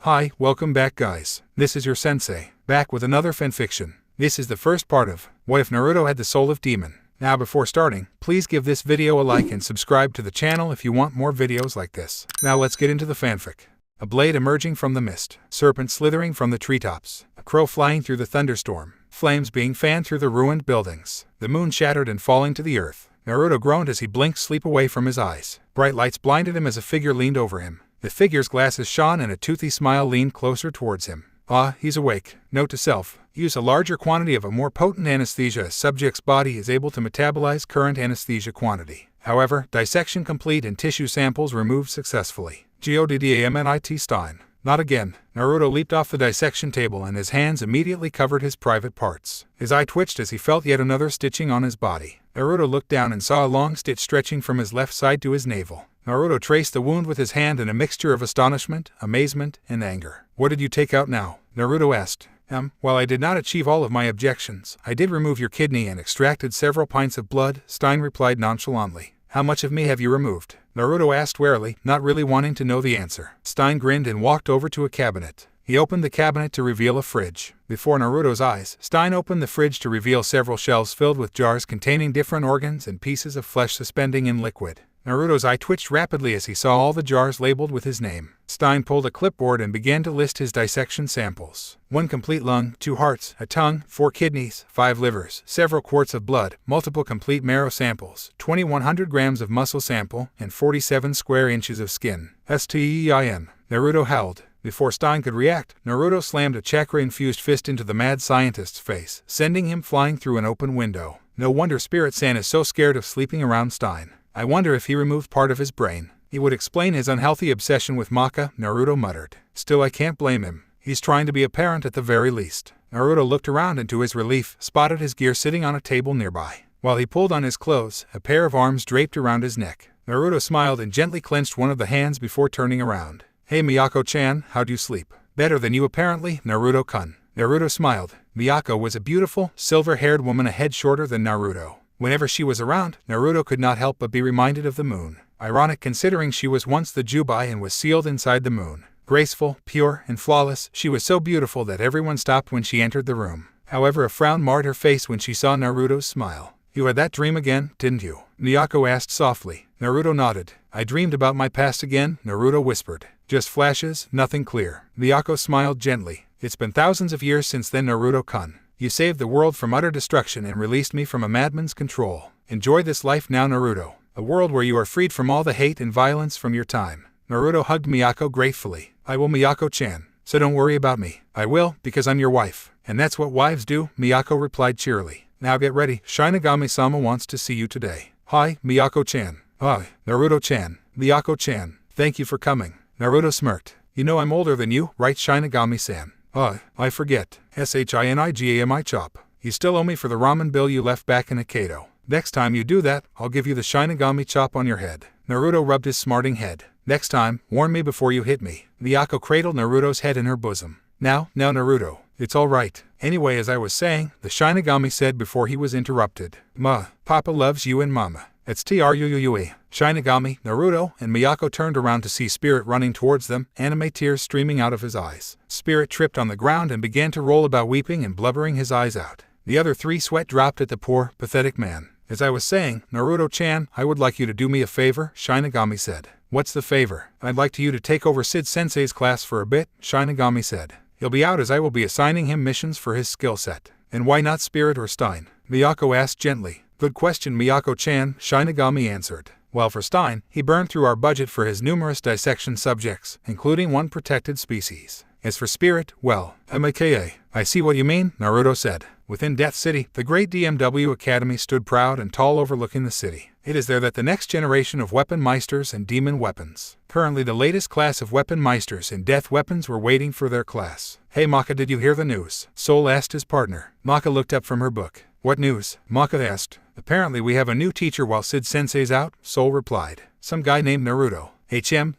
Hi, welcome back guys. This is your sensei, back with another fanfiction. This is the first part of What If Naruto Had the Soul of Demon. Now before starting, please give this video a like and subscribe to the channel if you want more videos like this. Now let's get into the fanfic. A blade emerging from the mist, serpent slithering from the treetops, a crow flying through the thunderstorm, flames being fanned through the ruined buildings, the moon shattered and falling to the earth. Naruto groaned as he blinked sleep away from his eyes. Bright lights blinded him as a figure leaned over him. The figure's glasses shone and a toothy smile leaned closer towards him. Ah, he's awake. Note to self, use a larger quantity of a more potent anesthesia. A subject's body is able to metabolize current anesthesia quantity. However, dissection complete and tissue samples removed successfully. GODDAMNIT Stein. Not again. Naruto leaped off the dissection table and his hands immediately covered his private parts. His eye twitched as he felt yet another stitching on his body. Naruto looked down and saw a long stitch stretching from his left side to his navel. Naruto traced the wound with his hand in a mixture of astonishment, amazement, and anger. What did you take out now? Naruto asked. While I did not achieve all of my objections, I did remove your kidney and extracted several pints of blood, Stein replied nonchalantly. How much of me have you removed? Naruto asked warily, not really wanting to know the answer. Stein grinned and walked over to a cabinet. He opened the cabinet to reveal a fridge. Before Naruto's eyes, Stein opened the fridge to reveal several shelves filled with jars containing different organs and pieces of flesh suspending in liquid. Naruto's eye twitched rapidly as he saw all the jars labeled with his name. Stein pulled a clipboard and began to list his dissection samples. 1 complete lung, 2 hearts, a tongue, 4 kidneys, 5 livers, several quarts of blood, multiple complete marrow samples, 2,100 grams of muscle sample, and 47 square inches of skin. STEIN. Naruto howled. Before Stein could react, Naruto slammed a chakra-infused fist into the mad scientist's face, sending him flying through an open window. No wonder Spirit-san is so scared of sleeping around Stein. I wonder if he removed part of his brain. He would explain his unhealthy obsession with Maka, Naruto muttered. Still, I can't blame him. He's trying to be a parent at the very least. Naruto looked around and to his relief, spotted his gear sitting on a table nearby. While he pulled on his clothes, a pair of arms draped around his neck. Naruto smiled and gently clenched one of the hands before turning around. Hey Miyako-chan, how'd you sleep? Better than you apparently, Naruto-kun. Naruto smiled. Miyako was a beautiful, silver-haired woman a head shorter than Naruto. Whenever she was around, Naruto could not help but be reminded of the moon. Ironic considering she was once the Jubai and was sealed inside the moon. Graceful, pure, and flawless, she was so beautiful that everyone stopped when she entered the room. However, a frown marred her face when she saw Naruto's smile. You had that dream again, didn't you? Miyako asked softly. Naruto nodded. I dreamed about my past again, Naruto whispered. Just flashes, nothing clear. Miyako smiled gently. It's been thousands of years since then, Naruto-kun. You saved the world from utter destruction and released me from a madman's control. Enjoy this life now, Naruto. A world where you are freed from all the hate and violence from your time. Naruto hugged Miyako gratefully. I will, Miyako-chan. So don't worry about me. I will, because I'm your wife. And that's what wives do, Miyako replied cheerily. Now get ready. Shinigami-sama wants to see you today. Hi, Miyako-chan. Hi, Naruto-chan. Miyako-chan. Thank you for coming. Naruto smirked. You know I'm older than you, right, Shinigami-san? I forget. SHINIGAMI chop. You still owe me for the ramen bill you left back in Hokkaido. Next time you do that, I'll give you the Shinigami chop on your head. Naruto rubbed his smarting head. Next time, warn me before you hit me. Miyako cradled Naruto's head in her bosom. Now, Naruto. It's all right. Anyway, as I was saying, the Shinigami said before he was interrupted. Papa loves you and Mama. It's TRUUUE. Shinigami, Naruto, and Miyako turned around to see Spirit running towards them, anime tears streaming out of his eyes. Spirit tripped on the ground and began to roll about weeping and blubbering his eyes out. The other 3 sweat dropped at the poor, pathetic man. As I was saying, Naruto-chan, I would like you to do me a favor, Shinigami said. What's the favor? I'd like you to take over Sid-sensei's class for a bit, Shinigami said. He'll be out as I will be assigning him missions for his skill set. And why not Spirit or Stein? Miyako asked gently. Good question, Miyako-chan, Shinigami answered. Well, for Stein, he burned through our budget for his numerous dissection subjects, including 1 protected species. As for Spirit, well, MAKA. I see what you mean, Naruto said. Within Death City, the great DMW Academy stood proud and tall overlooking the city. It is there that the next generation of weapon meisters and demon weapons. Currently the latest class of weapon meisters and death weapons were waiting for their class. Hey Maka, did you hear the news? Soul asked his partner. Maka looked up from her book. What news? Maka asked. Apparently we have a new teacher while Sid-sensei's out, Soul replied. Some guy named Naruto.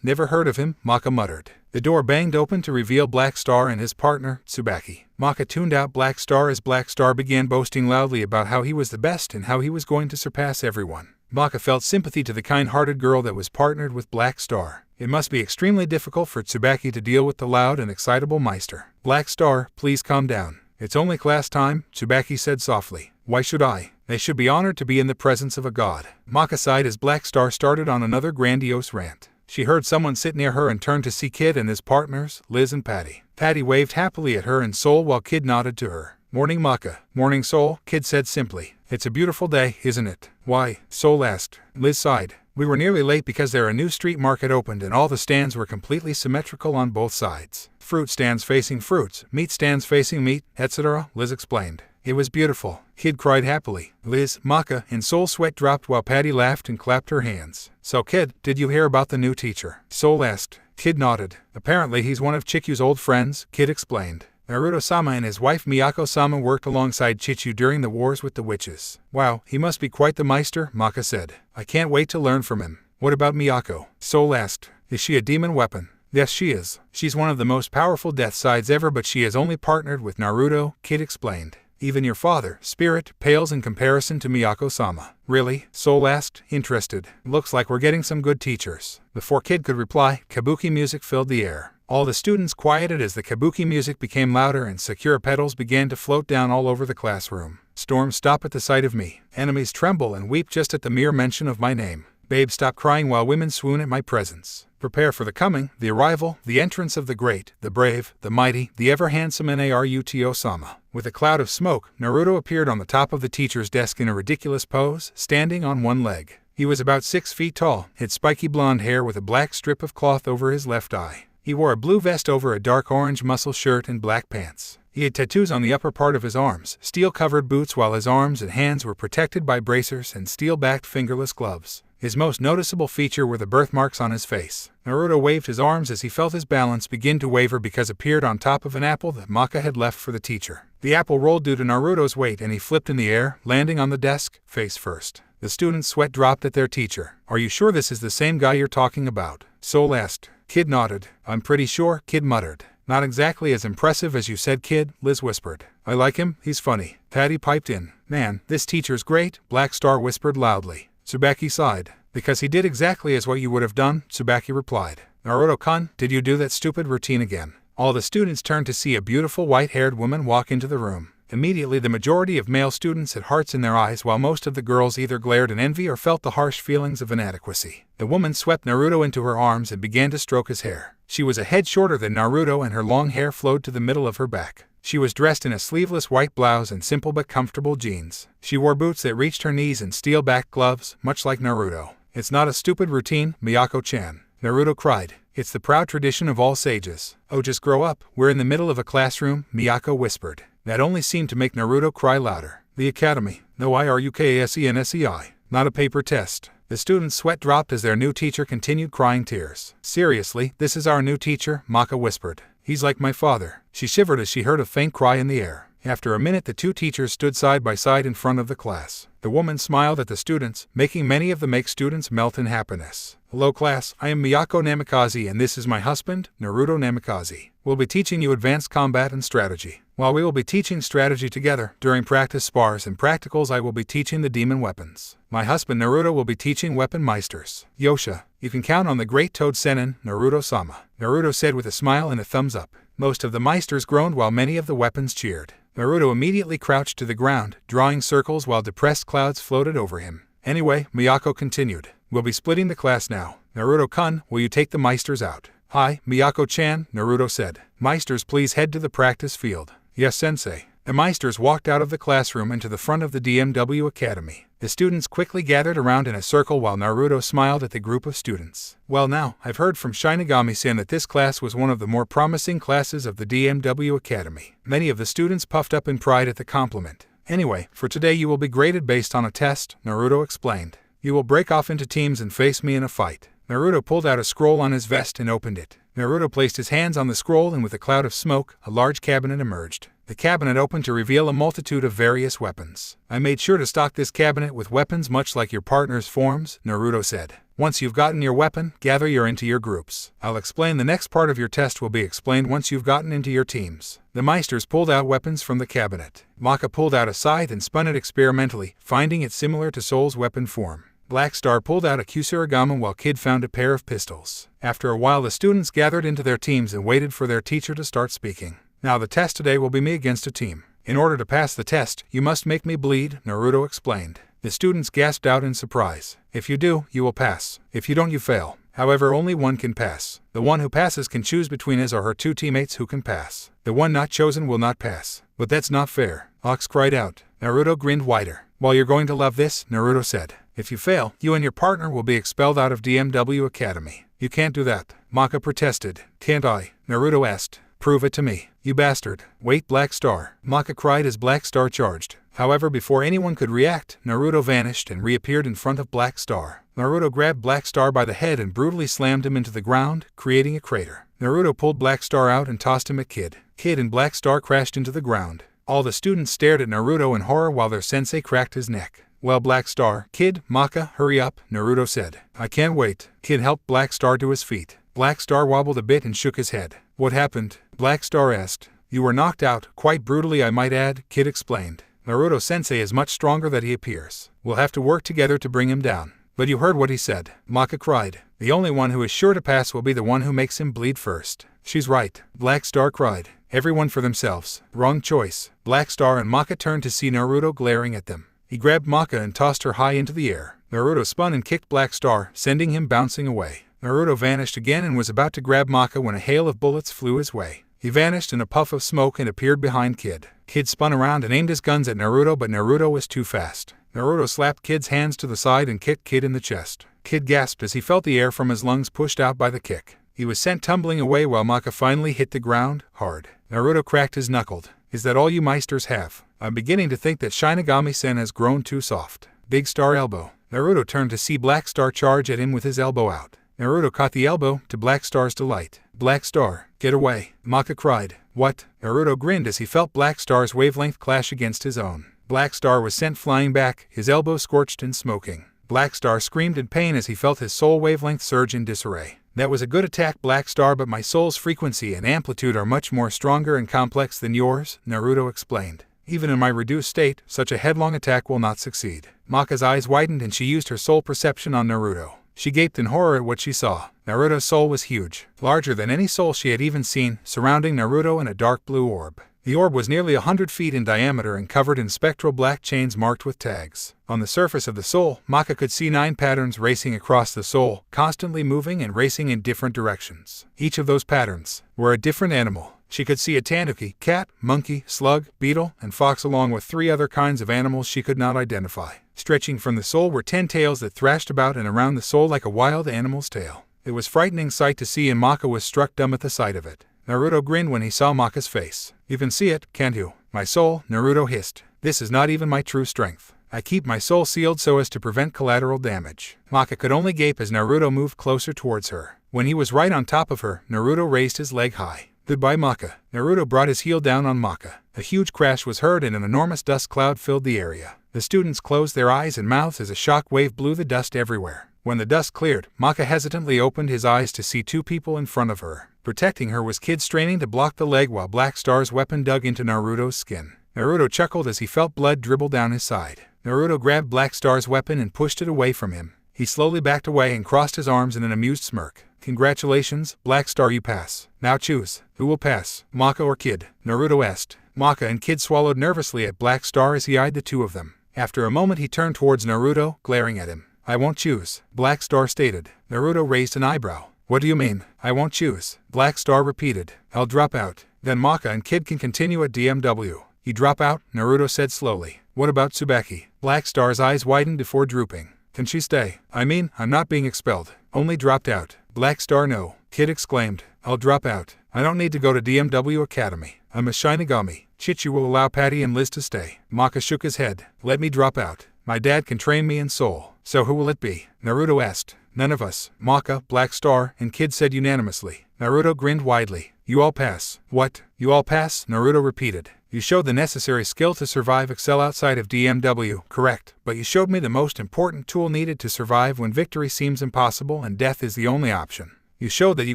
Never heard of him, Maka muttered. The door banged open to reveal Black Star and his partner, Tsubaki. Maka tuned out Black Star as Black Star began boasting loudly about how he was the best and how he was going to surpass everyone. Maka felt sympathy to the kind-hearted girl that was partnered with Black Star. It must be extremely difficult for Tsubaki to deal with the loud and excitable Meister. Black Star, please calm down. It's only class time, Tsubaki said softly. Why should I? They should be honored to be in the presence of a god. Maka sighed as Black Star started on another grandiose rant. She heard someone sit near her and turned to see Kid and his partners, Liz and Patty. Patty waved happily at her and Soul while Kid nodded to her. Morning Maka. Morning Soul, Kid said simply. It's a beautiful day, isn't it? Why? Soul asked. Liz sighed. We were nearly late because a new street market opened and all the stands were completely symmetrical on both sides. Fruit stands facing fruits, meat stands facing meat, etc., Liz explained. It was beautiful. Kid cried happily. Liz, Maka, and Soul sweat dropped while Patty laughed and clapped her hands. So Kid, did you hear about the new teacher? Soul asked. Kid nodded. Apparently he's one of Chikyu's old friends, Kid explained. Naruto-sama and his wife Miyako-sama worked alongside Chichu during the wars with the witches. Wow, he must be quite the Meister, Maka said. I can't wait to learn from him. What about Miyako? Soul asked. Is she a demon weapon? Yes, she is. She's one of the most powerful death sides ever, but she has only partnered with Naruto, Kid explained. Even your father, Spirit, pales in comparison to Miyako-sama. Really? Soul asked, interested. Looks like we're getting some good teachers. Before Kid could reply, kabuki music filled the air. All the students quieted as the kabuki music became louder and sakura petals began to float down all over the classroom. Storms stop at the sight of me. Enemies tremble and weep just at the mere mention of my name. Babes stop crying while women swoon at my presence. Prepare for the coming, the arrival, the entrance of the great, the brave, the mighty, the ever-handsome Naruto-sama. With a cloud of smoke, Naruto appeared on the top of the teacher's desk in a ridiculous pose, standing on one leg. He was about 6 feet tall, had spiky blonde hair with a black strip of cloth over his left eye. He wore a blue vest over a dark orange muscle shirt and black pants. He had tattoos on the upper part of his arms, steel-covered boots, while his arms and hands were protected by bracers and steel-backed fingerless gloves. His most noticeable feature were the birthmarks on his face. Naruto waved his arms as he felt his balance begin to waver because it appeared on top of an apple that Maka had left for the teacher. The apple rolled due to Naruto's weight and he flipped in the air, landing on the desk, face first. The students' sweat dropped at their teacher. Are you sure this is the same guy you're talking about? Soul asked. Kid nodded. I'm pretty sure, Kid muttered. Not exactly as impressive as you said, Kid, Liz whispered. I like him, he's funny. Patty piped in. Man, this teacher's great, Black Star whispered loudly. Tsubaki sighed. Because he did exactly as what you would have done, Tsubaki replied. Naruto-kun, did you do that stupid routine again? All the students turned to see a beautiful white-haired woman walk into the room. Immediately the majority of male students had hearts in their eyes while most of the girls either glared in envy or felt the harsh feelings of inadequacy. The woman swept Naruto into her arms and began to stroke his hair. She was a head shorter than Naruto and her long hair flowed to the middle of her back. She was dressed in a sleeveless white blouse and simple but comfortable jeans. She wore boots that reached her knees and steel-backed gloves, much like Naruto. It's not a stupid routine, Miyako-chan. Naruto cried. It's the proud tradition of all sages. Oh, just grow up. We're in the middle of a classroom, Miyako whispered. That only seemed to make Naruto cry louder. The academy. No IRUKASENSEI. Not a paper test. The students' sweat dropped as their new teacher continued crying tears. Seriously, this is our new teacher, Maka whispered. He's like my father. She shivered as she heard a faint cry in the air. After a minute the two teachers stood side by side in front of the class. The woman smiled at the students, making many of them make students melt in happiness. Hello class, I am Miyako Namikaze and this is my husband, Naruto Namikaze. We'll be teaching you advanced combat and strategy. While we will be teaching strategy together, during practice spars and practicals I will be teaching the demon weapons. My husband Naruto will be teaching weapon meisters. Yosha, you can count on the great Toad Sennin, Naruto-sama. Naruto said with a smile and a thumbs up. Most of the meisters groaned while many of the weapons cheered. Naruto immediately crouched to the ground, drawing circles while depressed clouds floated over him. Anyway, Miyako continued. We'll be splitting the class now. Naruto-kun, will you take the meisters out? Hi, Miyako-chan, Naruto said. Meisters, please head to the practice field. Yes, sensei. The meisters walked out of the classroom and to the front of the DMW Academy. The students quickly gathered around in a circle while Naruto smiled at the group of students. Well now, I've heard from Shinigami-san that this class was one of the more promising classes of the DMW Academy. Many of the students puffed up in pride at the compliment. Anyway, for today you will be graded based on a test, Naruto explained. You will break off into teams and face me in a fight. Naruto pulled out a scroll on his vest and opened it. Naruto placed his hands on the scroll and with a cloud of smoke, a large cabinet emerged. The cabinet opened to reveal a multitude of various weapons. I made sure to stock this cabinet with weapons much like your partner's forms, Naruto said. Once you've gotten your weapon, gather into your groups. I'll explain the next part of your test will be explained once you've gotten into your teams. The meisters pulled out weapons from the cabinet. Maka pulled out a scythe and spun it experimentally, finding it similar to Soul's weapon form. Black Star pulled out a Kusarigama while Kid found a pair of pistols. After a while the students gathered into their teams and waited for their teacher to start speaking. Now the test today will be me against a team. In order to pass the test, you must make me bleed, Naruto explained. The students gasped out in surprise. If you do, you will pass. If you don't, you fail. However, only one can pass. The one who passes can choose between his or her two teammates who can pass. The one not chosen will not pass. But that's not fair, Ox cried out. Naruto grinned wider. Well, you're going to love this, Naruto said. If you fail, you and your partner will be expelled out of DMW Academy. You can't do that, Maka protested. Can't I? Naruto asked. Prove it to me, you bastard. Wait, Black Star, Maka cried as Black Star charged. However, before anyone could react, Naruto vanished and reappeared in front of Black Star. Naruto grabbed Black Star by the head and brutally slammed him into the ground, creating a crater. Naruto pulled Black Star out and tossed him at Kid. Kid and Black Star crashed into the ground. All the students stared at Naruto in horror while their sensei cracked his neck. Well, Black Star, Kid, Maka, hurry up, Naruto said. I can't wait. Kid helped Black Star to his feet. Black Star wobbled a bit and shook his head. What happened? Black Star asked. You were knocked out, quite brutally I might add, Kid explained. Naruto-sensei is much stronger than he appears. We'll have to work together to bring him down. But you heard what he said, Maka cried. The only one who is sure to pass will be the one who makes him bleed first. She's right, Black Star cried. Everyone for themselves. Wrong choice. Black Star and Maka turned to see Naruto glaring at them. He grabbed Maka and tossed her high into the air. Naruto spun and kicked Black Star, sending him bouncing away. Naruto vanished again and was about to grab Maka when a hail of bullets flew his way. He vanished in a puff of smoke and appeared behind Kid. Kid spun around and aimed his guns at Naruto, but Naruto was too fast. Naruto slapped Kid's hands to the side and kicked Kid in the chest. Kid gasped as he felt the air from his lungs pushed out by the kick. He was sent tumbling away while Maka finally hit the ground, hard. Naruto cracked his knuckle. Is that all you meisters have? I'm beginning to think that Shinigami-sen has grown too soft. Big Star elbow. Naruto turned to see Black Star charge at him with his elbow out. Naruto caught the elbow, to Black Star's delight. Black Star, get away, Maka cried. What? Naruto grinned as he felt Black Star's wavelength clash against his own. Black Star was sent flying back, his elbow scorched and smoking. Black Star screamed in pain as he felt his soul wavelength surge in disarray. That was a good attack, Black Star, but my soul's frequency and amplitude are much more stronger and complex than yours, Naruto explained. Even in my reduced state, such a headlong attack will not succeed. Maka's eyes widened and she used her soul perception on Naruto. She gaped in horror at what she saw. Naruto's soul was huge, larger than any soul she had even seen, surrounding Naruto in a dark blue orb. The orb was nearly 100 feet in diameter and covered in spectral black chains marked with tags. On the surface of the soul, Maka could see 9 patterns racing across the soul, constantly moving and racing in different directions. Each of those patterns were a different animal. She could see a tanuki, cat, monkey, slug, beetle, and fox along with 3 other kinds of animals she could not identify. Stretching from the soul were 10 tails that thrashed about and around the soul like a wild animal's tail. It was a frightening sight to see and Maka was struck dumb at the sight of it. Naruto grinned when he saw Maka's face. You can see it, can't you? My soul, Naruto hissed. This is not even my true strength. I keep my soul sealed so as to prevent collateral damage. Maka could only gape as Naruto moved closer towards her. When he was right on top of her, Naruto raised his leg high. Goodbye, Maka. Naruto brought his heel down on Maka. A huge crash was heard and an enormous dust cloud filled the area. The students closed their eyes and mouths as a shock wave blew the dust everywhere. When the dust cleared, Maka hesitantly opened his eyes to see 2 people in front of her. Protecting her was Kid straining to block the leg while Black Star's weapon dug into Naruto's skin. Naruto chuckled as he felt blood dribble down his side. Naruto grabbed Black Star's weapon and pushed it away from him. He slowly backed away and crossed his arms in an amused smirk. Congratulations, Black Star, you pass. Now choose. Who will pass, Maka or Kid? Naruto asked. Maka and Kid swallowed nervously at Black Star as he eyed the 2 of them. After a moment he turned towards Naruto, glaring at him. I won't choose, Black Star stated. Naruto raised an eyebrow. What do you mean, I won't choose? Black Star repeated. I'll drop out. Then Maka and Kid can continue at DMW. You drop out, Naruto said slowly. What about Tsubaki? Black Star's eyes widened before drooping. Can she stay? I mean, I'm not being expelled. Only dropped out. Black Star no. Kid exclaimed. I'll drop out. I don't need to go to DMW Academy. I'm a Shinigami. Chichi will allow Patty and Liz to stay. Maka shook his head. Let me drop out. My dad can train me in soul. So who will it be? Naruto asked. None of us. Maka, Black Star, and Kid said unanimously. Naruto grinned widely. You all pass. What? You all pass? Naruto repeated. You showed the necessary skill to survive excel outside of DMW, correct, but you showed me the most important tool needed to survive when victory seems impossible and death is the only option. You showed that you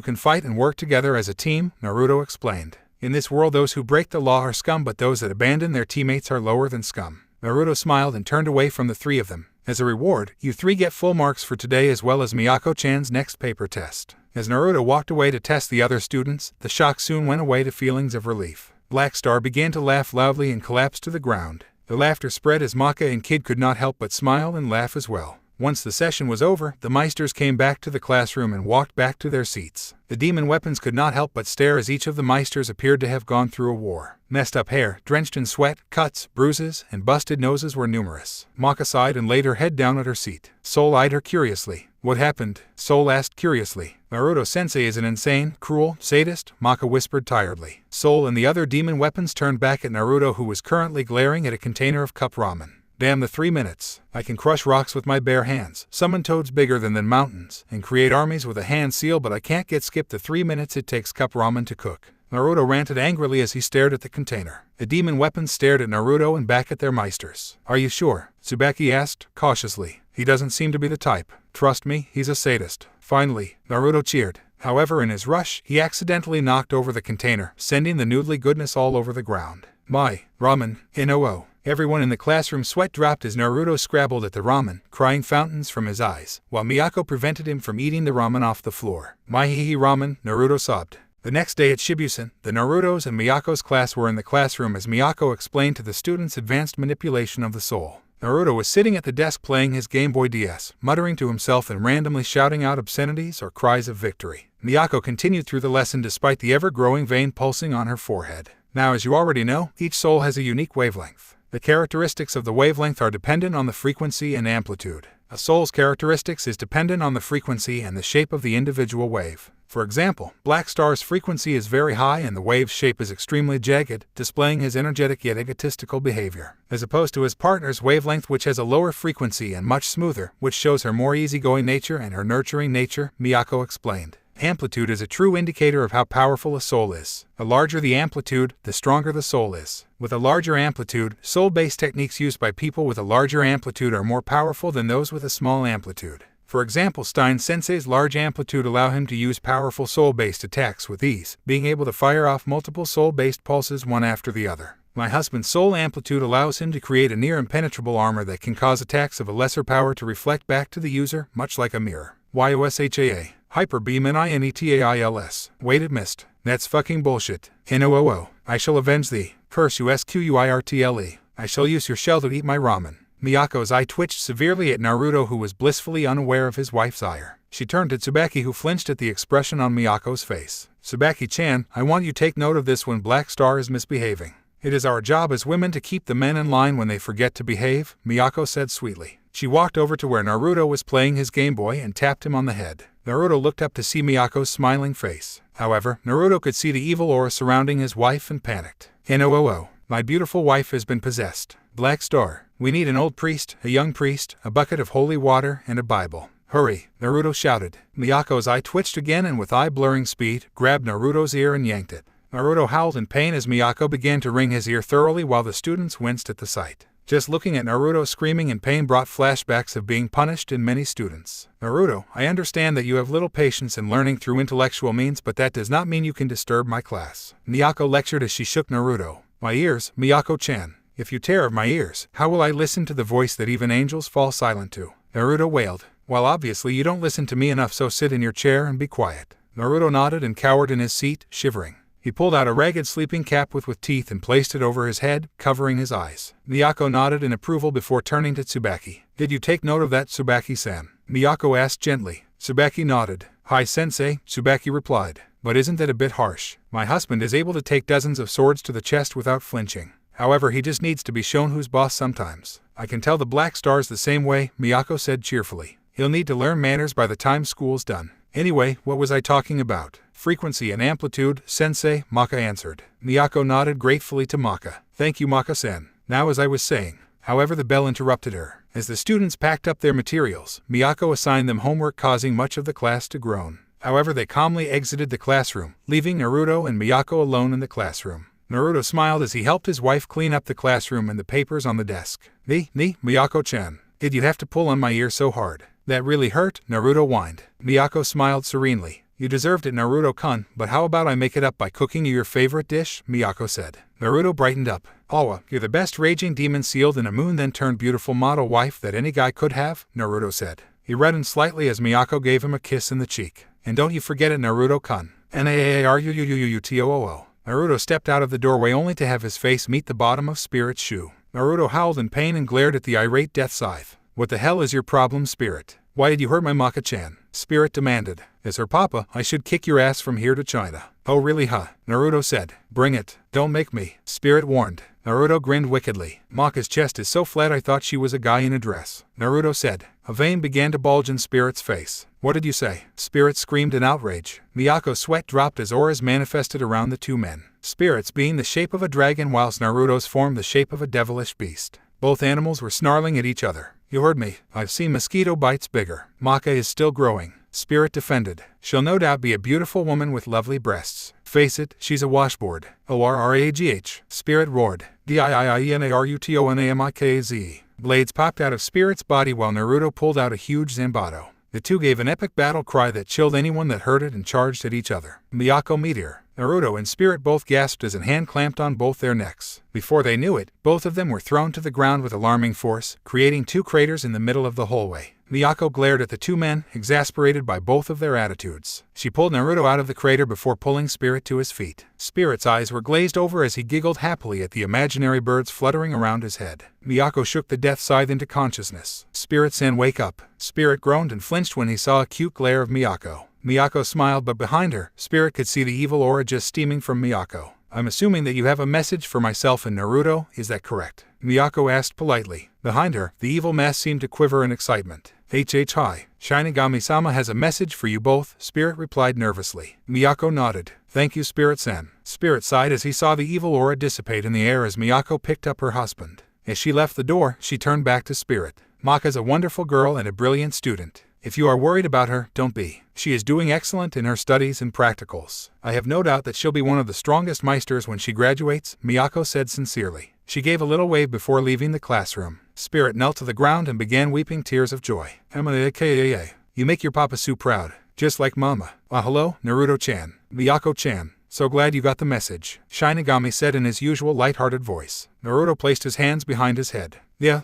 can fight and work together as a team, Naruto explained. In this world those who break the law are scum, but those that abandon their teammates are lower than scum. Naruto smiled and turned away from the 3 of them. As a reward, you 3 get full marks for today as well as Miyako-chan's next paper test. As Naruto walked away to test the other students, the shock soon went away to feelings of relief. Black Star began to laugh loudly and collapsed to the ground. The laughter spread as Maka and Kid could not help but smile and laugh as well. Once the session was over, the meisters came back to the classroom and walked back to their seats. The demon weapons could not help but stare as each of the meisters appeared to have gone through a war. Messed up hair, drenched in sweat, cuts, bruises, and busted noses were numerous. Maka sighed and laid her head down at her seat. Soul eyed her curiously. What happened? Soul asked curiously. Naruto-sensei is an insane, cruel, sadist, Maka whispered tiredly. Soul and the other demon weapons turned back at Naruto, who was currently glaring at a container of cup ramen. Damn the 3 minutes. I can crush rocks with my bare hands, summon toads bigger than mountains, and create armies with a hand seal, but I can't get skipped the 3 minutes it takes cup ramen to cook. Naruto ranted angrily as he stared at the container. The demon weapons stared at Naruto and back at their meisters. Are you sure? Tsubaki asked, cautiously. He doesn't seem to be the type. Trust me, he's a sadist. Finally, Naruto cheered. However, in his rush, he accidentally knocked over the container, sending the noodly goodness all over the ground. My, ramen, NOO. Everyone in the classroom sweat dropped as Naruto scrabbled at the ramen, crying fountains from his eyes, while Miyako prevented him from eating the ramen off the floor. My hihi ramen, Naruto sobbed. The next day at Shibusen, the Naruto's and Miyako's class were in the classroom as Miyako explained to the students advanced manipulation of the soul. Naruto was sitting at the desk playing his Game Boy DS, muttering to himself and randomly shouting out obscenities or cries of victory. Miyako continued through the lesson despite the ever-growing vein pulsing on her forehead. Now, as you already know, each soul has a unique wavelength. The characteristics of the wavelength are dependent on the frequency and amplitude. A soul's characteristics is dependent on the frequency and the shape of the individual wave. For example, Black Star's frequency is very high and the wave's shape is extremely jagged, displaying his energetic yet egotistical behavior, as opposed to his partner's wavelength, which has a lower frequency and much smoother, which shows her more easygoing nature and her nurturing nature, Miyako explained. Amplitude is a true indicator of how powerful a soul is. The larger the amplitude, the stronger the soul is. With a larger amplitude, soul-based techniques used by people with a larger amplitude are more powerful than those with a small amplitude. For example, Stein Sensei's large amplitude allow him to use powerful soul-based attacks with ease, being able to fire off multiple soul-based pulses one after the other. My husband's soul amplitude allows him to create a near impenetrable armor that can cause attacks of a lesser power to reflect back to the user, much like a mirror. YOSHAA. Hyper BGMI NETAILS. Wait, it missed. That's fucking bullshit. NOOO. I shall avenge thee. Curse you SQUIRTLE. I shall use your shell to eat my ramen. Miyako's eye twitched severely at Naruto, who was blissfully unaware of his wife's ire. She turned to Tsubaki, who flinched at the expression on Miyako's face. Tsubaki-chan, I want you to take note of this when Black Star is misbehaving. It is our job as women to keep the men in line when they forget to behave, Miyako said sweetly. She walked over to where Naruto was playing his Game Boy and tapped him on the head. Naruto looked up to see Miyako's smiling face. However, Naruto could see the evil aura surrounding his wife and panicked. NOOO. My beautiful wife has been possessed. Black Star. We need an old priest, a young priest, a bucket of holy water, and a Bible. Hurry, Naruto shouted. Miyako's eye twitched again and with eye-blurring speed, grabbed Naruto's ear and yanked it. Naruto howled in pain as Miyako began to wring his ear thoroughly while the students winced at the sight. Just looking at Naruto screaming in pain brought flashbacks of being punished in many students. Naruto, I understand that you have little patience in learning through intellectual means, but that does not mean you can disturb my class. Miyako lectured as she shook Naruto. My ears, Miyako-chan. If you tear my ears, how will I listen to the voice that even angels fall silent to? Naruto wailed. Well, obviously you don't listen to me enough, so sit in your chair and be quiet. Naruto nodded and cowered in his seat, shivering. He pulled out a ragged sleeping cap with teeth and placed it over his head, covering his eyes. Miyako nodded in approval before turning to Tsubaki. Did you take note of that, Tsubaki-san? Miyako asked gently. Tsubaki nodded. Hi, sensei, Tsubaki replied. But isn't that a bit harsh? My husband is able to take dozens of swords to the chest without flinching. However, he just needs to be shown who's boss sometimes. I can tell the Black Star's the same way, Miyako said cheerfully. He'll need to learn manners by the time school's done. Anyway, what was I talking about? Frequency and amplitude, sensei, Maka answered. Miyako nodded gratefully to Maka. Thank you, Maka-san. Now, as I was saying. However, the bell interrupted her. As the students packed up their materials, Miyako assigned them homework, causing much of the class to groan. However, they calmly exited the classroom, leaving Naruto and Miyako alone in the classroom. Naruto smiled as he helped his wife clean up the classroom and the papers on the desk. Miyako-chan. Did you have to pull on my ear so hard? That really hurt, Naruto whined. Miyako smiled serenely. You deserved it, Naruto-kun, but how about I make it up by cooking you your favorite dish? Miyako said. Naruto brightened up. Awa, you're the best raging demon sealed in a moon then turned beautiful model wife that any guy could have, Naruto said. He reddened slightly as Miyako gave him a kiss in the cheek. And don't you forget it, Naruto-kun. Naarutoo. Naruto stepped out of the doorway only to have his face meet the bottom of Spirit's shoe. Naruto howled in pain and glared at the irate Death Scythe. What the hell is your problem, Spirit? Why did you hurt my Maka-chan? Spirit demanded. As her papa, I should kick your ass from here to China. Oh really, huh? Naruto said. Bring it. Don't make me. Spirit warned. Naruto grinned wickedly. Maka's chest is so flat I thought she was a guy in a dress. Naruto said. A vein began to bulge in Spirit's face. What did you say? Spirit screamed in outrage. Miyako's sweat dropped as auras manifested around the two men. Spirit's being the shape of a dragon whilst Naruto's formed the shape of a devilish beast. Both animals were snarling at each other. You heard me. I've seen mosquito bites bigger. Maka is still growing. Spirit defended. She'll no doubt be a beautiful woman with lovely breasts. Face it, she's a washboard. ORRAGH. Spirit roared. DIIINARUTONAMIKZ. Blades popped out of Spirit's body while Naruto pulled out a huge Zanbato. The two gave an epic battle cry that chilled anyone that heard it and charged at each other. Miyako Meteor. Naruto and Spirit both gasped as a hand clamped on both their necks. Before they knew it, both of them were thrown to the ground with alarming force, creating two craters in the middle of the hallway. Miyako glared at the two men, exasperated by both of their attitudes. She pulled Naruto out of the crater before pulling Spirit to his feet. Spirit's eyes were glazed over as he giggled happily at the imaginary birds fluttering around his head. Miyako shook the Death Scythe into consciousness. Spirit-san, wake up. Spirit groaned and flinched when he saw a cute glare of Miyako. Miyako smiled, but behind her, Spirit could see the evil aura just steaming from Miyako. I'm assuming that you have a message for myself and Naruto, is that correct? Miyako asked politely. Behind her, the evil mass seemed to quiver in excitement. Hi. Shinigami-sama has a message for you both, Spirit replied nervously. Miyako nodded. Thank you, Spirit-san. Spirit sighed as he saw the evil aura dissipate in the air as Miyako picked up her husband. As she left the door, she turned back to Spirit. Maka's a wonderful girl and a brilliant student. If you are worried about her, don't be. She is doing excellent in her studies and practicals. I have no doubt that she'll be one of the strongest meisters when she graduates, Miyako said sincerely. She gave a little wave before leaving the classroom. Spirit knelt to the ground and began weeping tears of joy. You make your Papa Sue proud, just like Mama. Hello, Naruto-chan. Miyako-chan. So glad you got the message, Shinigami said in his usual light-hearted voice. Naruto placed his hands behind his head. Yeah.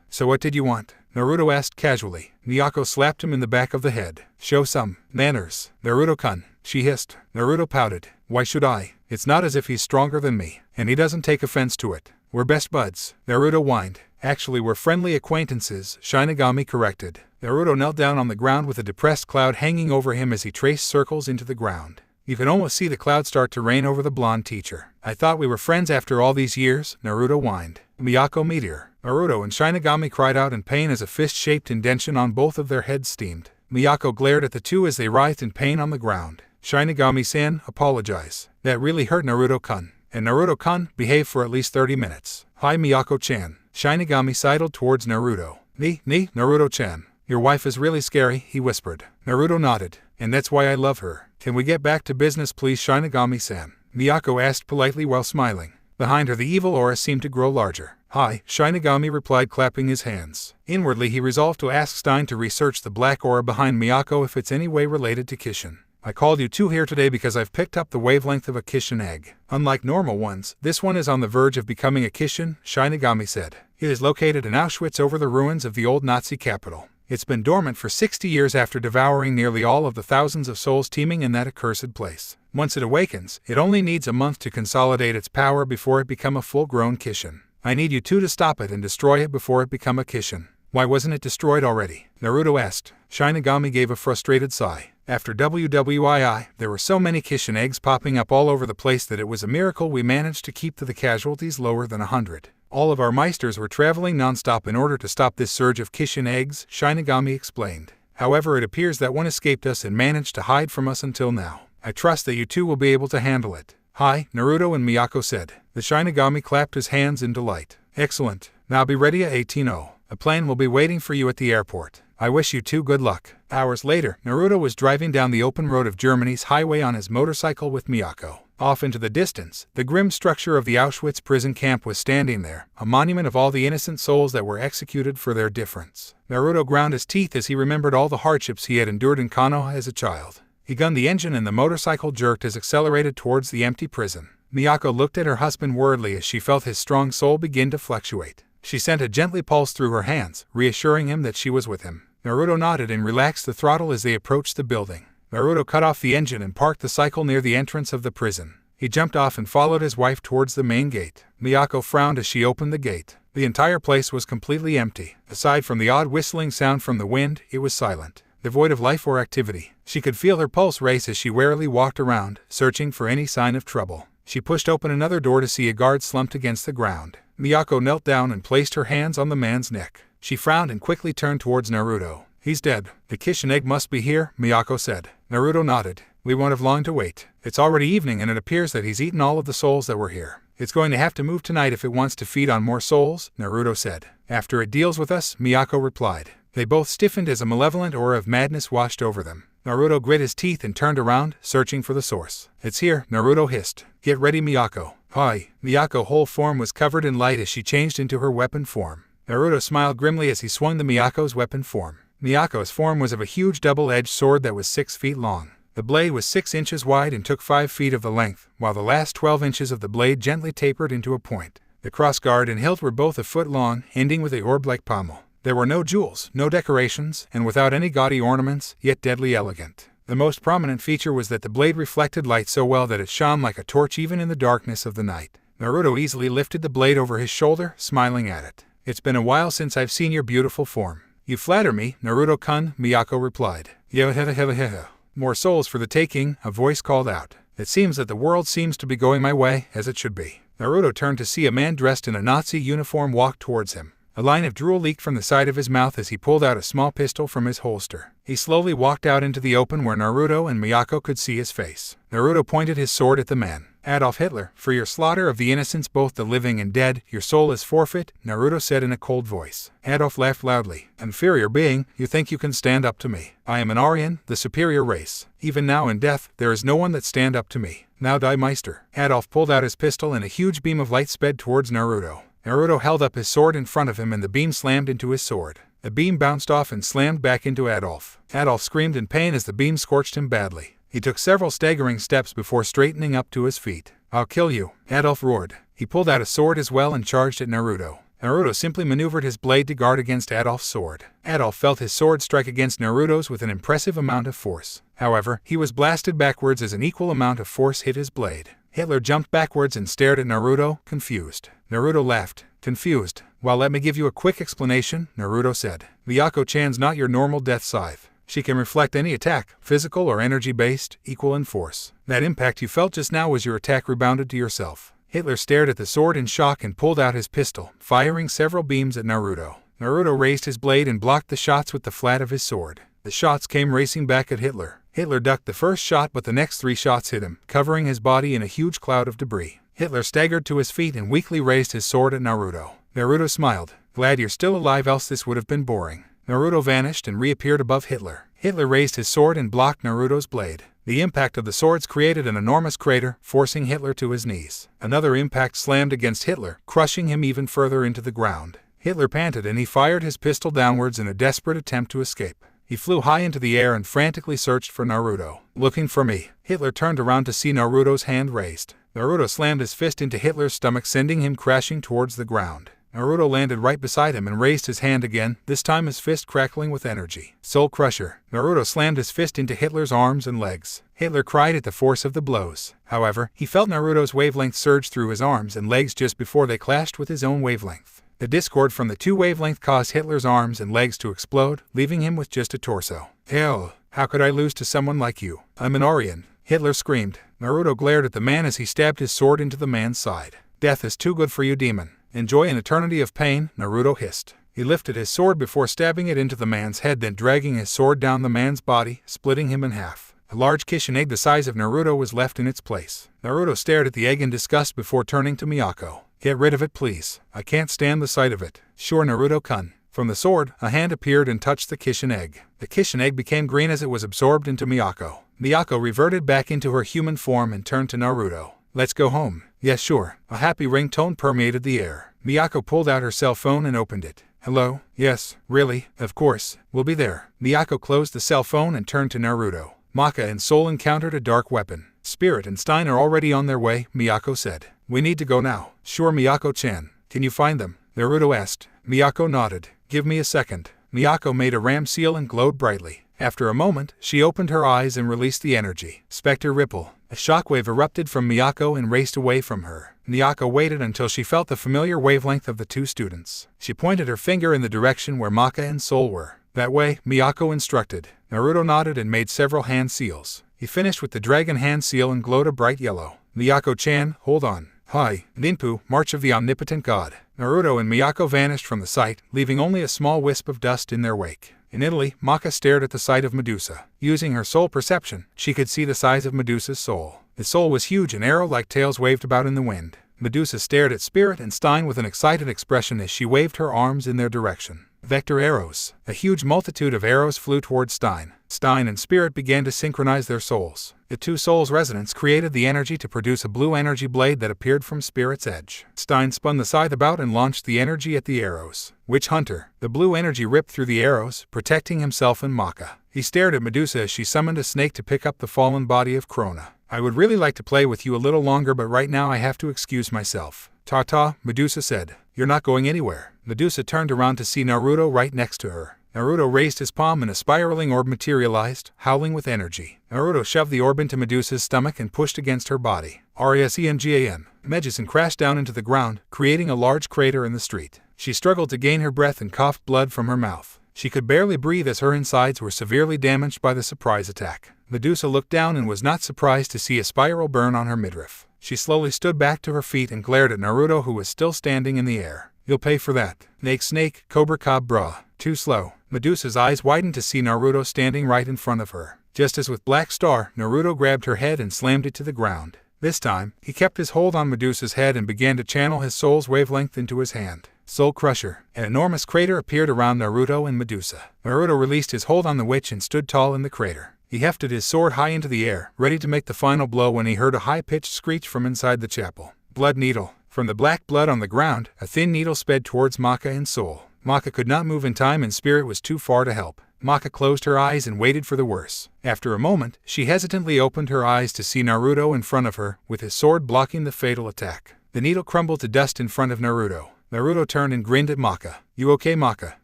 So what did you want? Naruto asked casually. Miyako slapped him in the back of the head. Show some manners. Naruto-kun, she hissed. Naruto pouted. Why should I? It's not as if he's stronger than me, and he doesn't take offense to it. We're best buds. Naruto whined. Actually, we're friendly acquaintances, Shinigami corrected. Naruto knelt down on the ground with a depressed cloud hanging over him as he traced circles into the ground. You could almost see the cloud start to rain over the blonde teacher. I thought we were friends after all these years, Naruto whined. Miyako Meteor. Naruto and Shinigami cried out in pain as a fist-shaped indention on both of their heads steamed. Miyako glared at the two as they writhed in pain on the ground. Shinigami-san, apologize. That really hurt, Naruto-kun. And Naruto-kun, behave for at least 30 minutes. Hi, Miyako-chan. Shinigami sidled towards Naruto. Naruto-chan. Your wife is really scary, he whispered. Naruto nodded. And that's why I love her. Can we get back to business, please, Shinigami-san? Miyako asked politely while smiling. Behind her, the evil aura seemed to grow larger. Hi, Shinigami replied, clapping his hands. Inwardly, he resolved to ask Stein to research the black aura behind Miyako if it's any way related to Kishin. I called you two here today because I've picked up the wavelength of a Kishin egg. Unlike normal ones, this one is on the verge of becoming a Kishin, Shinigami said. It is located in Auschwitz over the ruins of the old Nazi capital. It's been dormant for 60 years after devouring nearly all of the thousands of souls teeming in that accursed place. Once it awakens, it only needs a month to consolidate its power before it become a full-grown Kishin. I need you two to stop it and destroy it before it become a Kishin. Why wasn't it destroyed already? Naruto asked. Shinigami gave a frustrated sigh. After WWII, there were so many Kishin eggs popping up all over the place that it was a miracle we managed to keep the casualties lower than 100. All of our meisters were traveling non-stop in order to stop this surge of Kishin eggs, Shinigami explained. However, it appears that one escaped us and managed to hide from us until now. I trust that you two will be able to handle it. Hi, Naruto and Miyako said. The Shinigami clapped his hands in delight. Excellent. Now be ready at 18:00. A plane will be waiting for you at the airport. I wish you two good luck. Hours later, Naruto was driving down the open road of Germany's highway on his motorcycle with Miyako. Off into the distance, the grim structure of the Auschwitz prison camp was standing there, a monument of all the innocent souls that were executed for their difference. Naruto ground his teeth as he remembered all the hardships he had endured in Konoha as a child. He gunned the engine and the motorcycle jerked as accelerated towards the empty prison. Miyako looked at her husband worriedly as she felt his strong soul begin to fluctuate. She sent a gently pulse through her hands, reassuring him that she was with him. Naruto nodded and relaxed the throttle as they approached the building. Naruto cut off the engine and parked the cycle near the entrance of the prison. He jumped off and followed his wife towards the main gate. Miyako frowned as she opened the gate. The entire place was completely empty. Aside from the odd whistling sound from the wind, it was silent, devoid of life or activity. She could feel her pulse race as she warily walked around, searching for any sign of trouble. She pushed open another door to see a guard slumped against the ground. Miyako knelt down and placed her hands on the man's neck. She frowned and quickly turned towards Naruto. "He's dead. The Kishin must be here," Miyako said. Naruto nodded. "We won't have long to wait. It's already evening and it appears that he's eaten all of the souls that were here. It's going to have to move tonight if it wants to feed on more souls," Naruto said. "After it deals with us," Miyako replied. They both stiffened as a malevolent aura of madness washed over them. Naruto grit his teeth and turned around, searching for the source. "It's here," Naruto hissed. "Get ready, Miyako." "Hi." Miyako's whole form was covered in light as she changed into her weapon form. Naruto smiled grimly as he swung the Miyako's weapon form. Miyako's form was of a huge double-edged sword that was 6 feet long. The blade was 6 inches wide and took 5 feet of the length, while the last 12 inches of the blade gently tapered into a point. The crossguard and hilt were both a foot long, ending with a orb-like pommel. There were no jewels, no decorations, and without any gaudy ornaments, yet deadly elegant. The most prominent feature was that the blade reflected light so well that it shone like a torch even in the darkness of the night. Naruto easily lifted the blade over his shoulder, smiling at it. "It's been a while since I've seen your beautiful form." "You flatter me, Naruto-kun," Miyako replied. "Yo-heh-heh-heh-heh." "More souls for the taking," a voice called out. "It seems that the world seems to be going my way, as it should be." Naruto turned to see a man dressed in a Nazi uniform walk towards him. A line of drool leaked from the side of his mouth as he pulled out a small pistol from his holster. He slowly walked out into the open where Naruto and Miyako could see his face. Naruto pointed his sword at the man. "Adolf Hitler, for your slaughter of the innocents, both the living and dead, your soul is forfeit," Naruto said in a cold voice. Adolf laughed loudly. "Inferior being, you think you can stand up to me? I am an Aryan, the superior race. Even now in death, there is no one that stand up to me. Now die, Meister." Adolf pulled out his pistol and a huge beam of light sped towards Naruto. Naruto held up his sword in front of him and the beam slammed into his sword. The beam bounced off and slammed back into Adolf. Adolf screamed in pain as the beam scorched him badly. He took several staggering steps before straightening up to his feet. "I'll kill you," Adolf roared. He pulled out a sword as well and charged at Naruto. Naruto simply maneuvered his blade to guard against Adolf's sword. Adolf felt his sword strike against Naruto's with an impressive amount of force. However, he was blasted backwards as an equal amount of force hit his blade. Hitler jumped backwards and stared at Naruto, confused. Naruto laughed. "Confused? Well, let me give you a quick explanation," Naruto said. "Miyako-chan's not your normal death scythe. She can reflect any attack, physical or energy-based, equal in force. That impact you felt just now was your attack rebounded to yourself." Hitler stared at the sword in shock and pulled out his pistol, firing several beams at Naruto. Naruto raised his blade and blocked the shots with the flat of his sword. The shots came racing back at Hitler. Hitler ducked the first shot, but the next 3 shots hit him, covering his body in a huge cloud of debris. Hitler staggered to his feet and weakly raised his sword at Naruto. Naruto smiled. "Glad you're still alive, else this would have been boring." Naruto vanished and reappeared above Hitler. Hitler raised his sword and blocked Naruto's blade. The impact of the swords created an enormous crater, forcing Hitler to his knees. Another impact slammed against Hitler, crushing him even further into the ground. Hitler panted and he fired his pistol downwards in a desperate attempt to escape. He flew high into the air and frantically searched for Naruto. "Looking for me." Hitler turned around to see Naruto's hand raised. Naruto slammed his fist into Hitler's stomach, sending him crashing towards the ground. Naruto landed right beside him and raised his hand again, this time his fist crackling with energy. "Soul Crusher." Naruto slammed his fist into Hitler's arms and legs. Hitler cried at the force of the blows. However, he felt Naruto's wavelength surge through his arms and legs just before they clashed with his own wavelength. The discord from the 2 wavelengths caused Hitler's arms and legs to explode, leaving him with just a torso. "Hell, how could I lose to someone like you? I'm an Aryan," Hitler screamed. Naruto glared at the man as he stabbed his sword into the man's side. "Death is too good for you, demon. Enjoy an eternity of pain," Naruto hissed. He lifted his sword before stabbing it into the man's head, then dragging his sword down the man's body, splitting him in half. A large Kishin egg the size of Naruto was left in its place. Naruto stared at the egg in disgust before turning to Miyako. "Get rid of it, please. I can't stand the sight of it." "Sure, Naruto-kun." From the sword, a hand appeared and touched the Kishin egg. The Kishin egg became green as it was absorbed into Miyako. Miyako reverted back into her human form and turned to Naruto. "Let's go home." "Yes, sure." A happy ringtone permeated the air. Miyako pulled out her cell phone and opened it. "Hello? Yes, really? Of course. We'll be there." Miyako closed the cell phone and turned to Naruto. Maka and Soul encountered a dark weapon. Spirit and Stein are already on their way, Miyako said. We need to go now. Sure, Miyako-chan. Can you find them? Naruto asked. Miyako nodded. Give me a second. Miyako made a ram seal and glowed brightly. After a moment, she opened her eyes and released the energy. Spectre Ripple. A shockwave erupted from Miyako and raced away from her. Miyako waited until she felt the familiar wavelength of the two students. She pointed her finger in the direction where Maka and Soul were. That way, Miyako instructed. Naruto nodded and made several hand seals. He finished with the dragon hand seal and glowed a bright yellow. Miyako-chan, hold on. Hi, Ninpu, March of the Omnipotent God. Naruto and Miyako vanished from the site, leaving only a small wisp of dust in their wake. In Italy, Maka stared at the sight of Medusa. Using her soul perception, she could see the size of Medusa's soul. The soul was huge and arrow-like tails waved about in the wind. Medusa stared at Spirit and Stein with an excited expression as she waved her arms in their direction. Vector arrows. A huge multitude of arrows flew toward Stein. Stein and Spirit began to synchronize their souls. The two souls' resonance created the energy to produce a blue energy blade that appeared from Spirit's edge. Stein spun the scythe about and launched the energy at the arrows. Witch Hunter. The blue energy ripped through the arrows, protecting himself and Maka. He stared at Medusa as she summoned a snake to pick up the fallen body of Krona. I would really like to play with you a little longer, but right now I have to excuse myself. Ta-ta, Medusa said. You're not going anywhere. Medusa turned around to see Naruto right next to her. Naruto raised his palm and a spiraling orb materialized, howling with energy. Naruto shoved the orb into Medusa's stomach and pushed against her body. RESENGAN. Medusa crashed down into the ground, creating a large crater in the street. She struggled to gain her breath and coughed blood from her mouth. She could barely breathe as her insides were severely damaged by the surprise attack. Medusa looked down and was not surprised to see a spiral burn on her midriff. She slowly stood back to her feet and glared at Naruto, who was still standing in the air. You'll pay for that. Snake, Cobra Cabra. Too slow. Medusa's eyes widened to see Naruto standing right in front of her. Just as with Black Star, Naruto grabbed her head and slammed it to the ground. This time, he kept his hold on Medusa's head and began to channel his soul's wavelength into his hand. Soul Crusher. An enormous crater appeared around Naruto and Medusa. Naruto released his hold on the witch and stood tall in the crater. He hefted his sword high into the air, ready to make the final blow when he heard a high-pitched screech from inside the chapel. Blood Needle. From the black blood on the ground, a thin needle sped towards Maka and Soul. Maka could not move in time and Spirit was too far to help. Maka closed her eyes and waited for the worst. After a moment, she hesitantly opened her eyes to see Naruto in front of her, with his sword blocking the fatal attack. The needle crumbled to dust in front of Naruto. Naruto turned and grinned at Maka. You okay, Maka?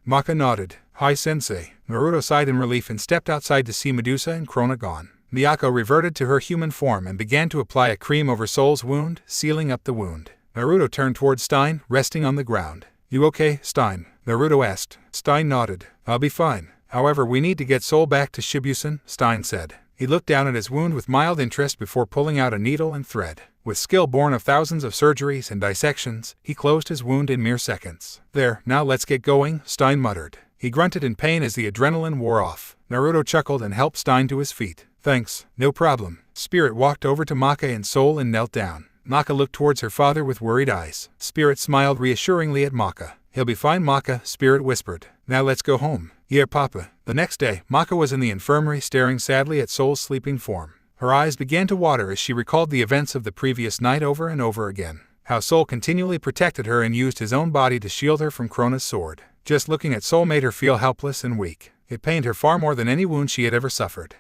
Maka nodded. Hi, Sensei. Naruto sighed in relief and stepped outside to see Medusa and Krona gone. Miyako reverted to her human form and began to apply a cream over Soul's wound, sealing up the wound. Naruto turned toward Stein, resting on the ground. You okay, Stein? Naruto asked. Stein nodded. I'll be fine. However, we need to get Soul back to Shibusen, Stein said. He looked down at his wound with mild interest before pulling out a needle and thread. With skill born of thousands of surgeries and dissections, he closed his wound in mere seconds. There, now let's get going, Stein muttered. He grunted in pain as the adrenaline wore off. Naruto chuckled and helped Stein to his feet. Thanks, no problem. Spirit walked over to Maka and Soul and knelt down. Maka looked towards her father with worried eyes. Spirit smiled reassuringly at Maka. He'll be fine, Maka, Spirit whispered. Now let's go home. Yeah, Papa. The next day, Maka was in the infirmary staring sadly at Soul's sleeping form. Her eyes began to water as she recalled the events of the previous night over and over again. How Soul continually protected her and used his own body to shield her from Krona's sword. Just looking at Soul made her feel helpless and weak. It pained her far more than any wound she had ever suffered.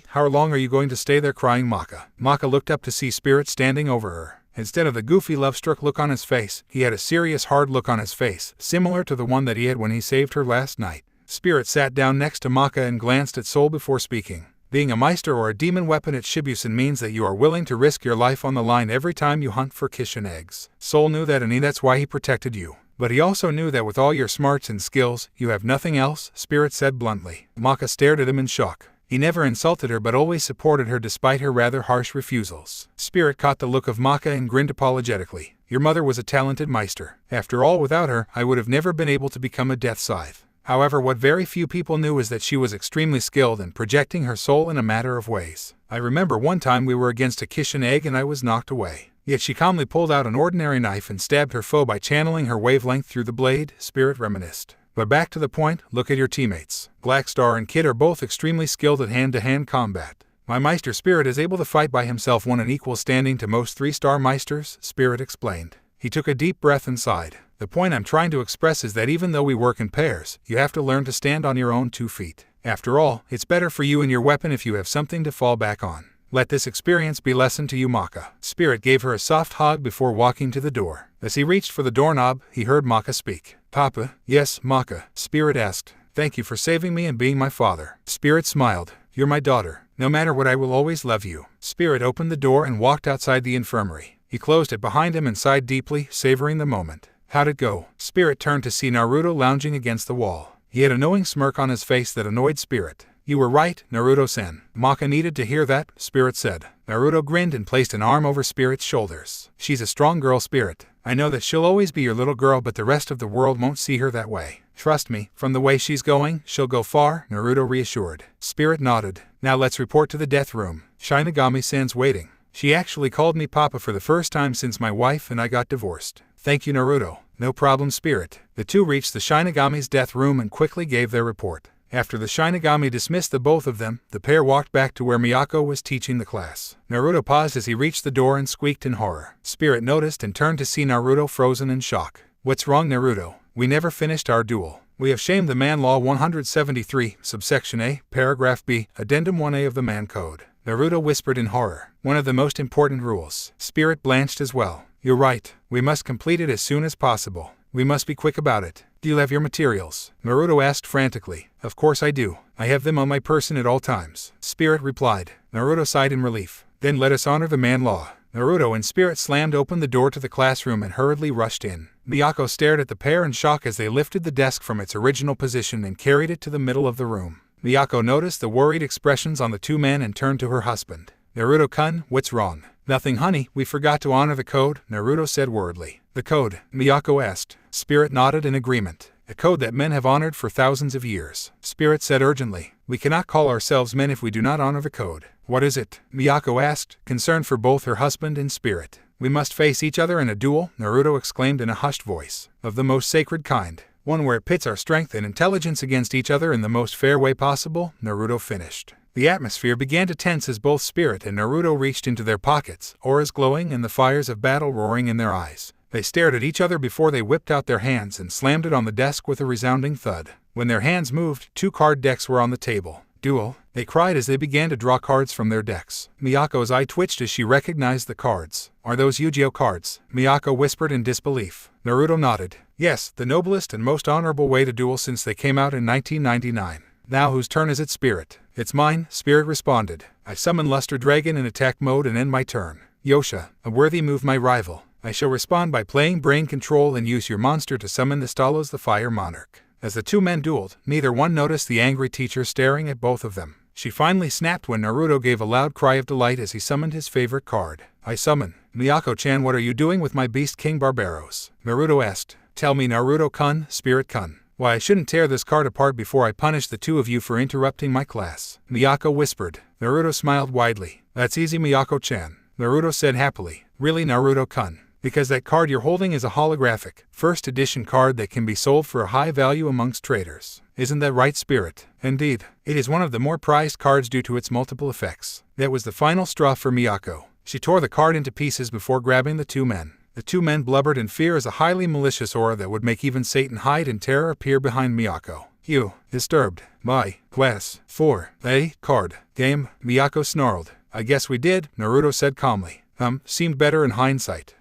How long are you going to stay there, crying Maka? Maka looked up to see Spirit standing over her. Instead of the goofy love-struck look on his face, he had a serious hard look on his face, similar to the one that he had when he saved her last night. Spirit sat down next to Maka and glanced at Soul before speaking. Being a Meister or a demon weapon at Shibusen means that you are willing to risk your life on the line every time you hunt for Kishin eggs. Soul knew that, and that's why he protected you. But he also knew that with all your smarts and skills, you have nothing else, Spirit said bluntly. Maka stared at him in shock. He never insulted her but always supported her despite her rather harsh refusals. Spirit caught the look of Maka and grinned apologetically. Your mother was a talented Meister. After all, without her, I would have never been able to become a Death Scythe. However, what very few people knew is that she was extremely skilled in projecting her soul in a matter of ways. I remember one time we were against a Kishin egg and I was knocked away. Yet she calmly pulled out an ordinary knife and stabbed her foe by channeling her wavelength through the blade, Spirit reminisced. But back to the point, look at your teammates. Black Star and Kid are both extremely skilled at hand-to-hand combat. My Meister Spirit is able to fight by himself, one an equal standing to most 3-star Meisters, Spirit explained. He took a deep breath and sighed. The point I'm trying to express is that even though we work in pairs, you have to learn to stand on your own 2 feet. After all, it's better for you and your weapon if you have something to fall back on. Let this experience be lesson to you, Maka. Spirit gave her a soft hug before walking to the door. As he reached for the doorknob, he heard Maka speak. Papa? Yes, Maka. Spirit asked. Thank you for saving me and being my father. Spirit smiled. You're my daughter. No matter what, I will always love you. Spirit opened the door and walked outside the infirmary. He closed it behind him and sighed deeply, savoring the moment. How'd it go? Spirit turned to see Naruto lounging against the wall. He had a knowing smirk on his face that annoyed Spirit. You were right, Naruto-sen. Maka needed to hear that, Spirit said. Naruto grinned and placed an arm over Spirit's shoulders. She's a strong girl, Spirit. I know that she'll always be your little girl, but the rest of the world won't see her that way. Trust me, from the way she's going, she'll go far, Naruto reassured. Spirit nodded. Now let's report to the death room. Shinigami-san's waiting. She actually called me Papa for the first time since my wife and I got divorced. Thank you, Naruto. No problem, Spirit. The two reached the Shinigami's death room and quickly gave their report. After the Shinigami dismissed the both of them, the pair walked back to where Miyako was teaching the class. Naruto paused as he reached the door and squeaked in horror. Spirit noticed and turned to see Naruto frozen in shock. What's wrong, Naruto? We never finished our duel. We have shamed the Man Law 173, subsection A, paragraph B, addendum 1A of the Man Code. Naruto whispered in horror. One of the most important rules. Spirit blanched as well. You're right. We must complete it as soon as possible. We must be quick about it. Do you have your materials? Naruto asked frantically. Of course I do. I have them on my person at all times. Spirit replied. Naruto sighed in relief. Then let us honor the Man Law. Naruto and Spirit slammed open the door to the classroom and hurriedly rushed in. Miyako stared at the pair in shock as they lifted the desk from its original position and carried it to the middle of the room. Miyako noticed the worried expressions on the two men and turned to her husband. Naruto-kun, what's wrong? Nothing, honey, we forgot to honor the code, Naruto said worriedly. The code? Miyako asked. Spirit nodded in agreement. A code that men have honored for thousands of years. Spirit said urgently. We cannot call ourselves men if we do not honor the code. What is it? Miyako asked, concerned for both her husband and Spirit. We must face each other in a duel, Naruto exclaimed in a hushed voice. Of the most sacred kind. One where it pits our strength and intelligence against each other in the most fair way possible, Naruto finished. The atmosphere began to tense as both Spirit and Naruto reached into their pockets, auras glowing and the fires of battle roaring in their eyes. They stared at each other before they whipped out their hands and slammed it on the desk with a resounding thud. When their hands moved, 2 card decks were on the table. Duel, they cried as they began to draw cards from their decks. Miyako's eye twitched as she recognized the cards. Are those Yu-Gi-Oh cards? Miyako whispered in disbelief. Naruto nodded. Yes, the noblest and most honorable way to duel since they came out in 1999. Now whose turn is it, Spirit? It's mine, Spirit responded. I summon Luster Dragon in attack mode and end my turn. Yosha, a worthy move, my rival. I shall respond by playing Brain Control and use your monster to summon the Stalos the Fire Monarch. As the two men dueled, neither one noticed the angry teacher staring at both of them. She finally snapped when Naruto gave a loud cry of delight as he summoned his favorite card. I summon. Miyako-chan, what are you doing with my Beast King Barbaros? Naruto asked. Tell me, Naruto-kun, Spirit-kun. Why, I shouldn't tear this card apart before I punish the two of you for interrupting my class. Miyako whispered. Naruto smiled widely. That's easy, Miyako-chan. Naruto said happily. Really, Naruto-kun? Because that card you're holding is a holographic, first edition card that can be sold for a high value amongst traders. Isn't that right, Spirit? Indeed. It is one of the more prized cards due to its multiple effects. That was the final straw for Miyako. She tore the card into pieces before grabbing the two men. The two men blubbered in fear as a highly malicious aura that would make even Satan hide in terror appear behind Miyako. You, disturbed by class 4A card game, Miyako snarled. I guess we did, Naruto said calmly. Seemed better in hindsight.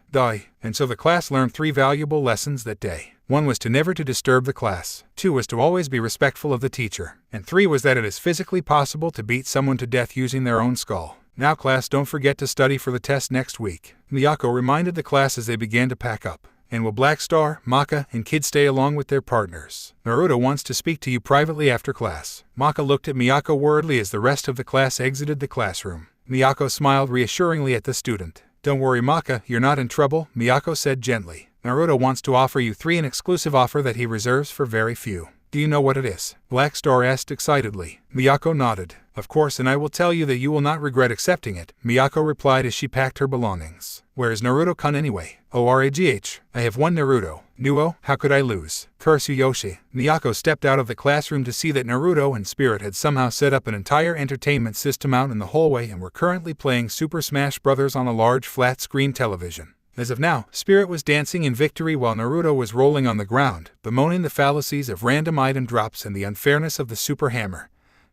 And so the class learned 3 valuable lessons that day. 1 was to never to disturb the class. 2 was to always be respectful of the teacher. And 3 was that it is physically possible to beat someone to death using their own skull. Now class, don't forget to study for the test next week. Miyako reminded the class as they began to pack up. And will Black Star, Maka, and Kid stay along with their partners? Naruto wants to speak to you privately after class. Maka looked at Miyako worriedly as the rest of the class exited the classroom. Miyako smiled reassuringly at the student. Don't worry, Maka, you're not in trouble, Miyako said gently. Naruto wants to offer you 3 an exclusive offer that he reserves for very few. Do you know what it is? Black Star asked excitedly. Miyako nodded. Of course, and I will tell you that you will not regret accepting it, Miyako replied as she packed her belongings. Where is Naruto-kun anyway? ORAGH. I have one Naruto. Nuo, how could I lose? Curse you, Yoshi. Miyako stepped out of the classroom to see that Naruto and Spirit had somehow set up an entire entertainment system out in the hallway and were currently playing Super Smash Bros. On a large flat-screen television. As of now, Spirit was dancing in victory while Naruto was rolling on the ground, bemoaning the fallacies of random item drops and the unfairness of the Super Hammer.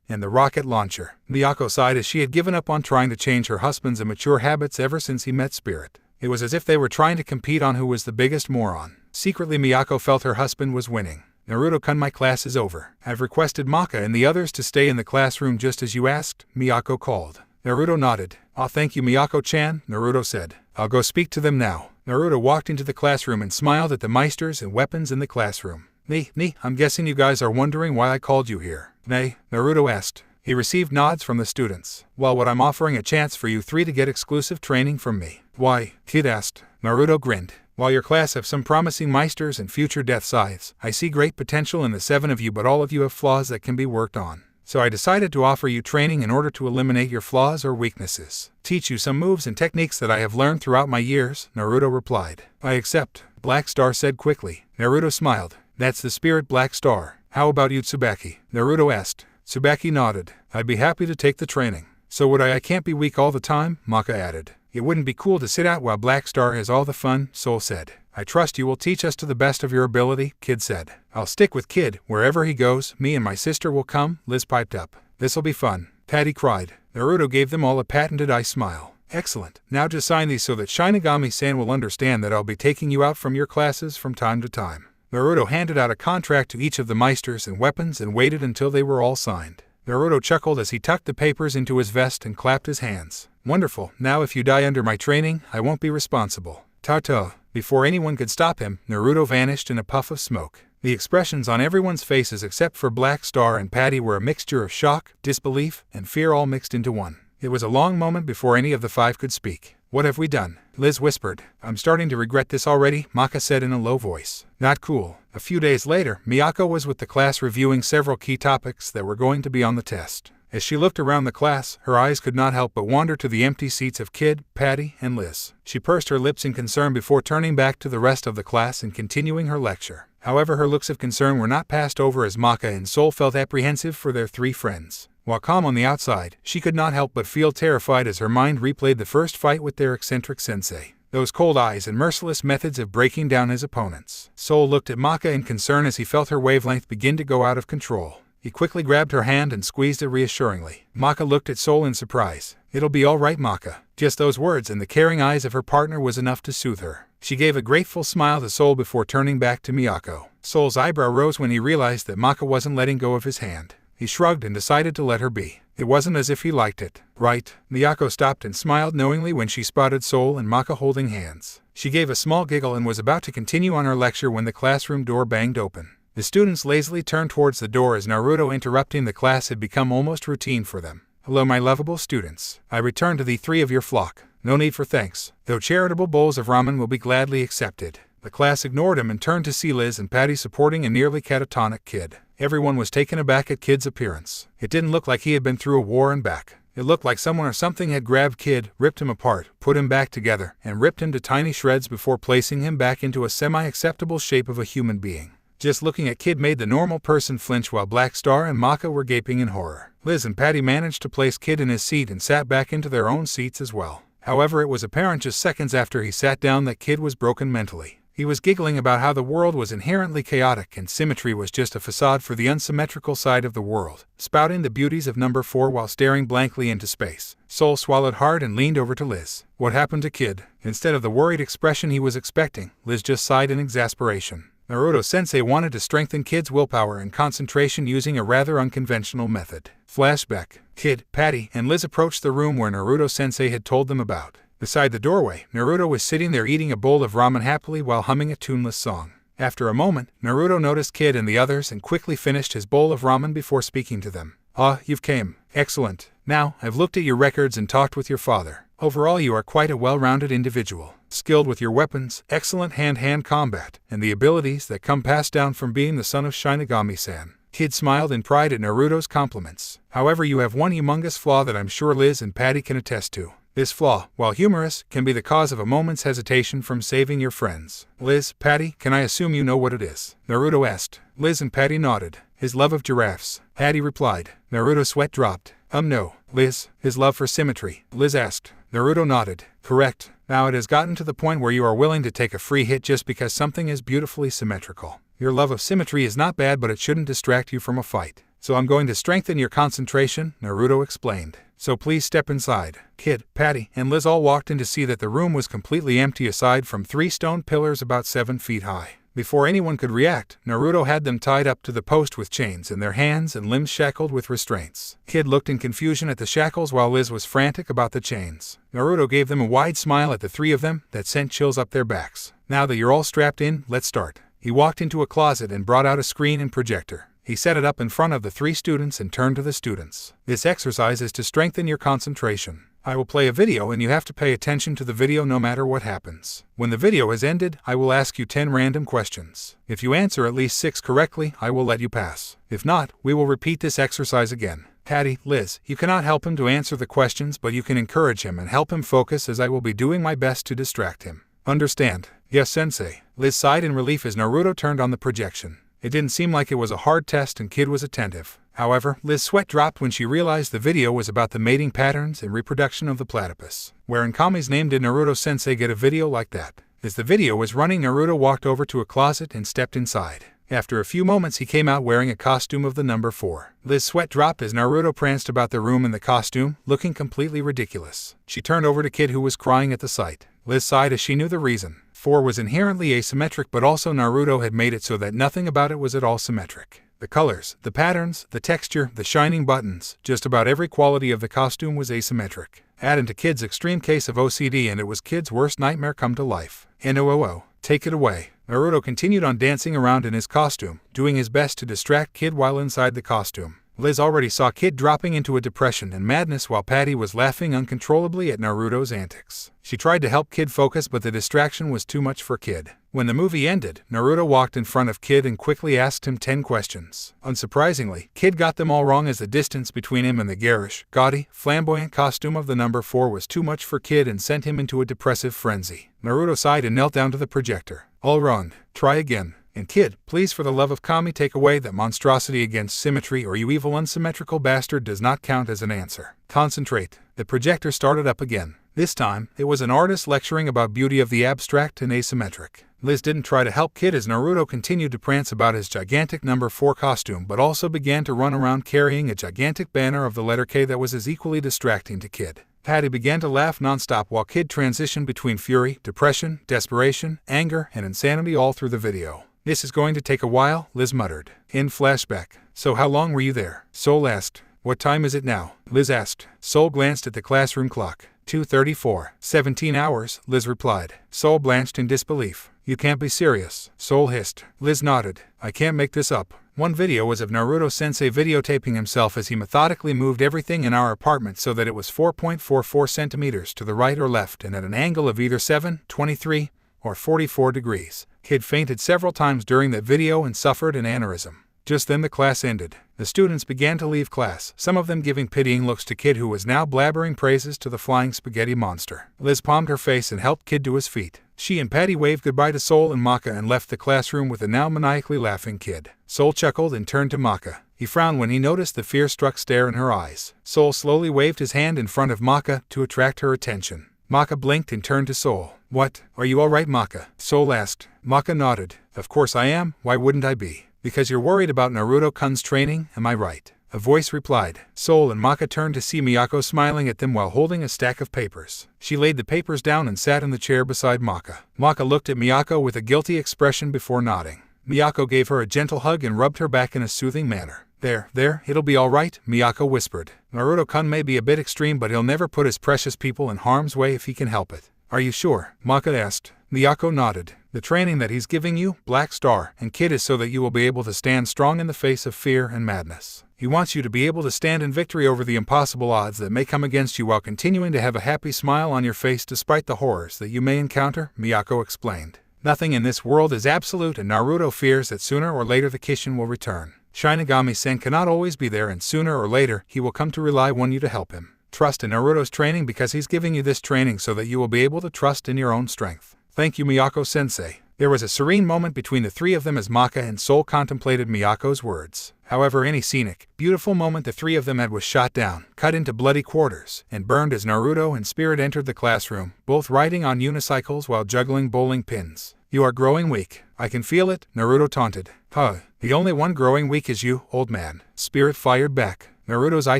and the rocket launcher. Miyako sighed as she had given up on trying to change her husband's immature habits ever since he met Spirit. It was as if they were trying to compete on who was the biggest moron. Secretly, Miyako felt her husband was winning. Naruto-kun, my class is over. I've requested Maka and the others to stay in the classroom just as you asked, Miyako called. Naruto nodded. "Aw, thank you, Miyako-chan," Naruto said. "I'll go speak to them now." Naruto walked into the classroom and smiled at the meisters and weapons in the classroom. I'm guessing you guys are wondering why I called you here." "Nay," Naruto asked. He received nods from the students. "Well, what I'm offering a chance for you three to get exclusive training from me." "Why?" Kid asked. Naruto grinned. "While your class have some promising meisters and future death scythes, I see great potential in the 7 of you, but all of you have flaws that can be worked on. So I decided to offer you training in order to eliminate your flaws or weaknesses. Teach you some moves and techniques that I have learned throughout my years," Naruto replied. "I accept," Black Star said quickly. Naruto smiled. "That's the spirit, Black Star. How about you, Tsubaki?" Naruto asked. Tsubaki nodded. "I'd be happy to take the training." "So would I can't be weak all the time," Maka added. "It wouldn't be cool to sit out while Black Star has all the fun," Soul said. "I trust you will teach us to the best of your ability," Kid said. "I'll stick with Kid. Wherever he goes, me and my sister will come," Liz piped up. "This'll be fun," Patty cried. Naruto gave them all a patented eye smile. "Excellent. Now just sign these so that Shinigami-san will understand that I'll be taking you out from your classes from time to time." Naruto handed out a contract to each of the meisters and weapons and waited until they were all signed. Naruto chuckled as he tucked the papers into his vest and clapped his hands. "Wonderful. Now if you die under my training, I won't be responsible." Ta-ta. Before anyone could stop him, Naruto vanished in a puff of smoke. The expressions on everyone's faces except for Black Star and Patty were a mixture of shock, disbelief, and fear all mixed into one. It was a long moment before any of the 5 could speak. "What have we done?" Liz whispered. "I'm starting to regret this already," Maka said in a low voice. "Not cool." A few days later, Miyako was with the class reviewing several key topics that were going to be on the test. As she looked around the class, her eyes could not help but wander to the empty seats of Kid, Patty, and Liz. She pursed her lips in concern before turning back to the rest of the class and continuing her lecture. However, her looks of concern were not passed over as Maka and Soul felt apprehensive for their 3 friends. While calm on the outside, she could not help but feel terrified as her mind replayed the first fight with their eccentric sensei. Those cold eyes and merciless methods of breaking down his opponents. Soul looked at Maka in concern as he felt her wavelength begin to go out of control. He quickly grabbed her hand and squeezed it reassuringly. Maka looked at Soul in surprise. "It'll be all right, Maka." Just those words and the caring eyes of her partner was enough to soothe her. She gave a grateful smile to Soul before turning back to Miyako. Soul's eyebrow rose when he realized that Maka wasn't letting go of his hand. He shrugged and decided to let her be. It wasn't as if he liked it. "Right." Miyako stopped and smiled knowingly when she spotted Soul and Maka holding hands. She gave a small giggle and was about to continue on her lecture when the classroom door banged open. The students lazily turned towards the door as Naruto interrupting the class had become almost routine for them. "Hello, my lovable students. I return to the 3 of your flock. No need for thanks, though charitable bowls of ramen will be gladly accepted." The class ignored him and turned to see Liz and Patty supporting a nearly catatonic Kid. Everyone was taken aback at Kid's appearance. It didn't look like he had been through a war and back. It looked like someone or something had grabbed Kid, ripped him apart, put him back together, and ripped him to tiny shreds before placing him back into a semi-acceptable shape of a human being. Just looking at Kid made the normal person flinch while Black Star and Maka were gaping in horror. Liz and Patty managed to place Kid in his seat and sat back into their own seats as well. However, it was apparent just seconds after he sat down that Kid was broken mentally. He was giggling about how the world was inherently chaotic and symmetry was just a facade for the unsymmetrical side of the world, spouting the beauties of number 4 while staring blankly into space. Soul swallowed hard and leaned over to Liz. "What happened to Kid?" Instead of the worried expression he was expecting, Liz just sighed in exasperation. Naruto-sensei wanted to strengthen Kid's willpower and concentration using a rather unconventional method. Flashback. Kid, Patty, and Liz approached the room where Naruto-sensei had told them about. Beside the doorway, Naruto was sitting there eating a bowl of ramen happily while humming a tuneless song. After a moment, Naruto noticed Kid and the others and quickly finished his bowl of ramen before speaking to them. "Ah, you've came. Excellent. Now, I've looked at your records and talked with your father. Overall, you are quite a well-rounded individual, skilled with your weapons, excellent hand-to-hand combat, and the abilities that come passed down from being the son of Shinigami-san." Kid smiled in pride at Naruto's compliments. "However, you have one humongous flaw that I'm sure Liz and Patty can attest to. This flaw, while humorous, can be the cause of a moment's hesitation from saving your friends. Liz, Patty, can I assume you know what it is?" Naruto asked. Liz and Patty nodded. "His love of giraffes," Patty replied. Naruto's sweat dropped. No. Liz, his love for symmetry," Liz asked. Naruto nodded. "Correct. Now it has gotten to the point where you are willing to take a free hit just because something is beautifully symmetrical. Your love of symmetry is not bad, but it shouldn't distract you from a fight. So I'm going to strengthen your concentration, Naruto explained. So please step inside. Kid, Patty, and Liz all walked in to see that the room was completely empty aside from 3 stone pillars about 7 feet high. Before anyone could react, Naruto had them tied up to the post with chains and their hands and limbs shackled with restraints. Kid looked in confusion at the shackles while Liz was frantic about the chains. Naruto gave them a wide smile at the 3 of them that sent chills up their backs. Now that you're all strapped in, let's start. He walked into a closet and brought out a screen and projector. He set it up in front of the 3 students and turned to the students. This exercise is to strengthen your concentration. I will play a video and you have to pay attention to the video no matter what happens. When the video has ended, I will ask you 10 random questions. If you answer at least 6 correctly, I will let you pass. If not, we will repeat this exercise again. Patty, Liz, you cannot help him to answer the questions, but you can encourage him and help him focus as I will be doing my best to distract him. Understand? Yes, Sensei. Liz sighed in relief as Naruto turned on the projection. It didn't seem like it was a hard test and Kid was attentive. However, Liz's sweat dropped when she realized the video was about the mating patterns and reproduction of the platypus. Where in Kami's name did Naruto-sensei get a video like that? As the video was running, Naruto walked over to a closet and stepped inside. After a few moments he came out wearing a costume of the number 4. Liz's sweat dropped as Naruto pranced about the room in the costume, looking completely ridiculous. She turned over to Kid, who was crying at the sight. Liz sighed as she knew the reason. 4 was inherently asymmetric, but also Naruto had made it so that nothing about it was at all symmetric. The colors, the patterns, the texture, the shining buttons, just about every quality of the costume was asymmetric. Add into Kid's extreme case of OCD and it was Kid's worst nightmare come to life. NOOO, take it away. Naruto continued on dancing around in his costume, doing his best to distract Kid while inside the costume. Liz already saw Kid dropping into a depression and madness while Patty was laughing uncontrollably at Naruto's antics. She tried to help Kid focus, but the distraction was too much for Kid. When the movie ended, Naruto walked in front of Kid and quickly asked him 10 questions. Unsurprisingly, Kid got them all wrong as the distance between him and the garish, gaudy, flamboyant costume of the number 4 was too much for Kid and sent him into a depressive frenzy. Naruto sighed and knelt down to the projector. All wrong. Try again. And Kid, please for the love of Kami take away that monstrosity against symmetry, or you evil unsymmetrical bastard does not count as an answer. Concentrate. The projector started up again. This time, it was an artist lecturing about beauty of the abstract and asymmetric. Liz didn't try to help Kid as Naruto continued to prance about his gigantic number 4 costume, but also began to run around carrying a gigantic banner of the letter K that was as equally distracting to Kid. Patty began to laugh nonstop while Kid transitioned between fury, depression, desperation, anger, and insanity all through the video. This is going to take a while, Liz muttered. In flashback. So how long were you there? Soul asked. What time is it now? Liz asked. Soul glanced at the classroom clock. 2:34. 17 hours, Liz replied. Soul blanched in disbelief. You can't be serious, Soul hissed. Liz nodded. I can't make this up. One video was of Naruto-sensei videotaping himself as he methodically moved everything in our apartment so that it was 4.44 centimeters to the right or left and at an angle of either 7, 23, or 44 degrees. Kid fainted several times during that video and suffered an aneurysm. Just then the class ended. The students began to leave class, some of them giving pitying looks to Kid, who was now blabbering praises to the flying spaghetti monster. Liz palmed her face and helped Kid to his feet. She and Patty waved goodbye to Soul and Maka and left the classroom with the now maniacally laughing Kid. Soul chuckled and turned to Maka. He frowned when he noticed the fear-struck stare in her eyes. Soul slowly waved his hand in front of Maka to attract her attention. Maka blinked and turned to Soul. What? Are you all right, Maka? Soul asked. Maka nodded. Of course I am. Why wouldn't I be? Because you're worried about Naruto-kun's training, am I right? A voice replied. Soul and Maka turned to see Miyako smiling at them while holding a stack of papers. She laid the papers down and sat in the chair beside Maka. Maka looked at Miyako with a guilty expression before nodding. Miyako gave her a gentle hug and rubbed her back in a soothing manner. There, it'll be all right, Miyako whispered. Naruto-kun may be a bit extreme, but he'll never put his precious people in harm's way if he can help it. Are you sure? Maka asked. Miyako nodded. The training that he's giving you, Black Star, and Kid, is so that you will be able to stand strong in the face of fear and madness. He wants you to be able to stand in victory over the impossible odds that may come against you while continuing to have a happy smile on your face despite the horrors that you may encounter, Miyako explained. Nothing in this world is absolute, and Naruto fears that sooner or later the Kishin will return. Shinigami-sen cannot always be there, and sooner or later he will come to rely on you to help him. Trust in Naruto's training because he's giving you this training so that you will be able to trust in your own strength. Thank you, Miyako-sensei. There was a serene moment between the three of them as Maka and Soul contemplated Miyako's words. However, any scenic, beautiful moment the three of them had was shot down, cut into bloody quarters, and burned as Naruto and Spirit entered the classroom, both riding on unicycles while juggling bowling pins. "You are growing weak. I can feel it," Naruto taunted. "Huh, the only one growing weak is you, old man," Spirit fired back. Naruto's eye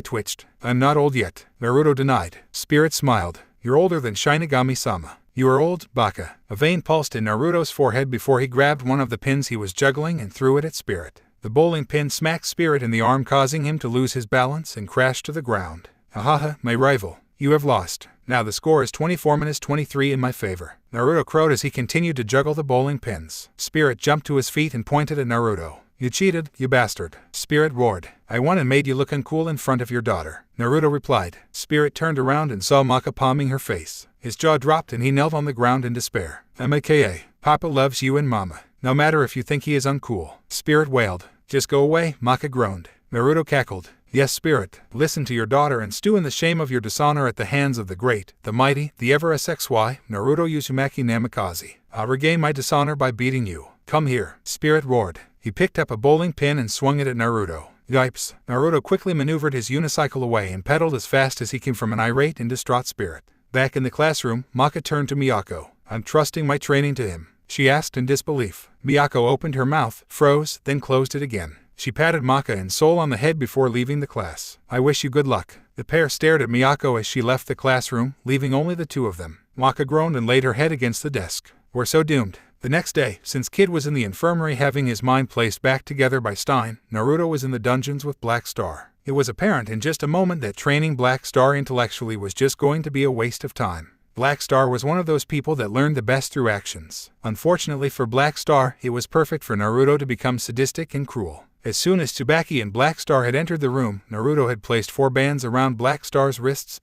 twitched. "I'm not old yet," Naruto denied. Spirit smiled. "You're older than Shinigami-sama." "You are old, Baka." A vein pulsed in Naruto's forehead before he grabbed one of the pins he was juggling and threw it at Spirit. The bowling pin smacked Spirit in the arm, causing him to lose his balance and crash to the ground. "Ahaha, my rival. You have lost. Now the score is 24-23 in my favor," Naruto crowed as he continued to juggle the bowling pins. Spirit jumped to his feet and pointed at Naruto. "You cheated, you bastard," Spirit roared. "I won and made you look uncool in front of your daughter," Naruto replied. Spirit turned around and saw Maka palming her face. His jaw dropped and he knelt on the ground in despair. "Maka, Papa loves you and Mama, no matter if you think he is uncool," Spirit wailed. "Just go away," Maka groaned. Naruto cackled. "Yes, Spirit, listen to your daughter and stew in the shame of your dishonor at the hands of the great, the mighty, the ever-SXY, Naruto Uzumaki Namikaze. I'll regain my dishonor by beating you. Come here," Spirit roared. He picked up a bowling pin and swung it at Naruto. Yipes! Naruto quickly maneuvered his unicycle away and pedaled as fast as he came from an irate and distraught Spirit. Back in the classroom, Maka turned to Miyako. "I'm trusting my training to him," she asked in disbelief. Miyako opened her mouth, froze, then closed it again. She patted Maka and Soul on the head before leaving the class. "I wish you good luck." The pair stared at Miyako as she left the classroom, leaving only the two of them. Maka groaned and laid her head against the desk. "We're so doomed." The next day, since Kid was in the infirmary having his mind placed back together by Stein, Naruto was in the dungeons with Black Star. It was apparent in just a moment that training Black Star intellectually was just going to be a waste of time. Black Star was one of those people that learned the best through actions. Unfortunately for Black Star, it was perfect for Naruto to become sadistic and cruel. As soon as Tsubaki and Black Star had entered the room, Naruto had placed 4 bands around Black Star's wrists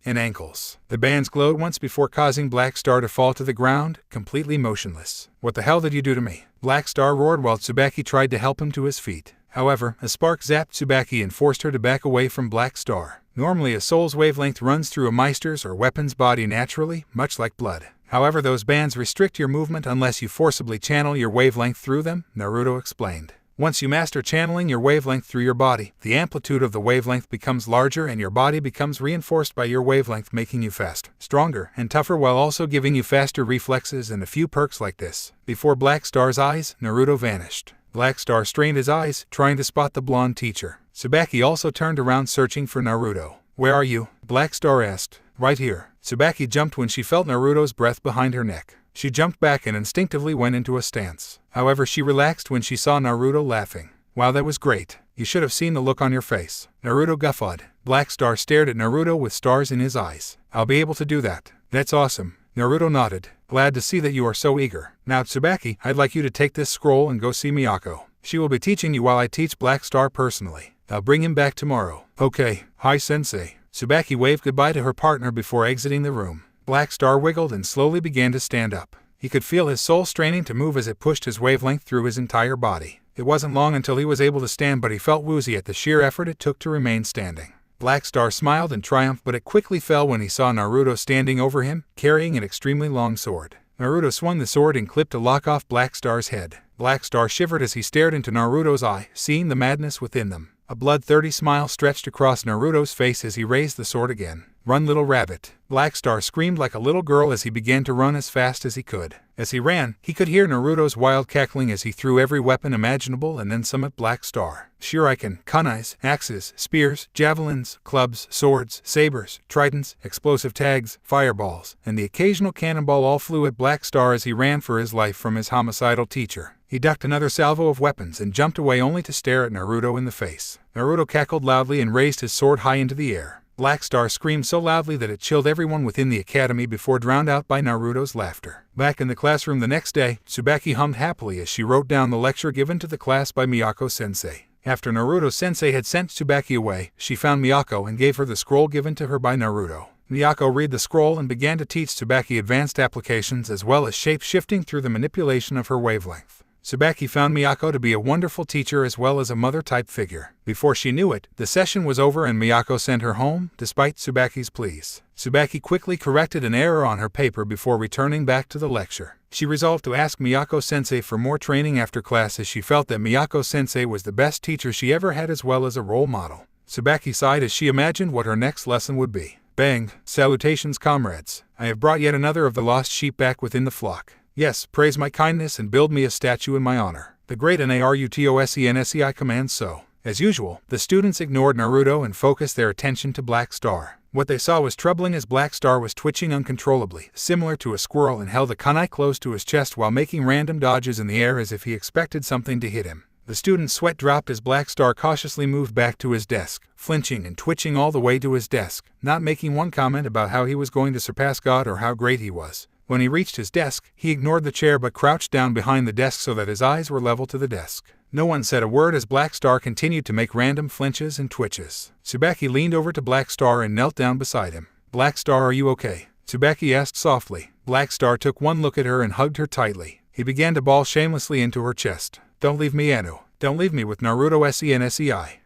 and ankles. The bands glowed once before causing Black Star to fall to the ground, completely motionless. "What the hell did you do to me?" Black Star roared while Tsubaki tried to help him to his feet. However, a spark zapped Tsubaki and forced her to back away from Black Star. Normally, a soul's wavelength runs through a meister's or weapon's body naturally, much like blood. However, those bands restrict your movement unless you forcibly channel your wavelength through them, Naruto explained. Once you master channeling your wavelength through your body, the amplitude of the wavelength becomes larger and your body becomes reinforced by your wavelength, making you faster, stronger, and tougher while also giving you faster reflexes and a few perks like this. Before Black Star's eyes, Naruto vanished. Black Star strained his eyes, trying to spot the blonde teacher. Tsubaki also turned around searching for Naruto. "Where are you?" Black Star asked. "Right here." Tsubaki jumped when she felt Naruto's breath behind her neck. She jumped back and instinctively went into a stance. However, she relaxed when she saw Naruto laughing. "Wow, that was great. You should have seen the look on your face." Naruto guffawed. Black Star stared at Naruto with stars in his eyes. "I'll be able to do that." "That's awesome." Naruto nodded. "Glad to see that you are so eager. Now Tsubaki, I'd like you to take this scroll and go see Miyako. She will be teaching you while I teach Black Star personally. I'll bring him back tomorrow." "Okay, hi sensei." Tsubaki waved goodbye to her partner before exiting the room. Black Star wiggled and slowly began to stand up. He could feel his soul straining to move as it pushed his wavelength through his entire body. It wasn't long until he was able to stand, but he felt woozy at the sheer effort it took to remain standing. Black Star smiled in triumph, but it quickly fell when he saw Naruto standing over him, carrying an extremely long sword. Naruto swung the sword and clipped a lock off Black Star's head. Black Star shivered as he stared into Naruto's eye, seeing the madness within them. A blood-thirsty smile stretched across Naruto's face as he raised the sword again. "Run, little rabbit." Black Star screamed like a little girl as he began to run as fast as he could. As he ran, he could hear Naruto's wild cackling as he threw every weapon imaginable and then some at Black Star. Shuriken, kunais, axes, spears, javelins, clubs, swords, sabers, tridents, explosive tags, fireballs, and the occasional cannonball all flew at Black Star as he ran for his life from his homicidal teacher. He ducked another salvo of weapons and jumped away only to stare at Naruto in the face. Naruto cackled loudly and raised his sword high into the air. Black Star screamed so loudly that it chilled everyone within the academy before drowned out by Naruto's laughter. Back in the classroom the next day, Tsubaki hummed happily as she wrote down the lecture given to the class by Miyako-sensei. After Naruto-sensei had sent Tsubaki away, she found Miyako and gave her the scroll given to her by Naruto. Miyako read the scroll and began to teach Tsubaki advanced applications as well as shape-shifting through the manipulation of her wavelength. Tsubaki found Miyako to be a wonderful teacher as well as a mother-type figure. Before she knew it, the session was over and Miyako sent her home, despite Tsubaki's pleas. Tsubaki quickly corrected an error on her paper before returning back to the lecture. She resolved to ask Miyako-sensei for more training after class as she felt that Miyako-sensei was the best teacher she ever had as well as a role model. Tsubaki sighed as she imagined what her next lesson would be. Bang! Salutations, comrades. I have brought yet another of the lost sheep back within the flock. Yes, praise my kindness and build me a statue in my honor. The great Naruto-sensei commands so. As usual, the students ignored Naruto and focused their attention to Black Star. What they saw was troubling as Black Star was twitching uncontrollably, similar to a squirrel, and held a kunai close to his chest while making random dodges in the air as if he expected something to hit him. The student's sweat dropped as Black Star cautiously moved back to his desk, flinching and twitching all the way to his desk, not making one comment about how he was going to surpass God or how great he was. When he reached his desk, he ignored the chair but crouched down behind the desk so that his eyes were level to the desk. No one said a word as Black Star continued to make random flinches and twitches. Tsubaki leaned over to Black Star and knelt down beside him. Black Star, are you okay? Tsubaki asked softly. Black Star took one look at her and hugged her tightly. He began to bawl shamelessly into her chest. Don't leave me, Anu. Don't leave me with Naruto-sensei.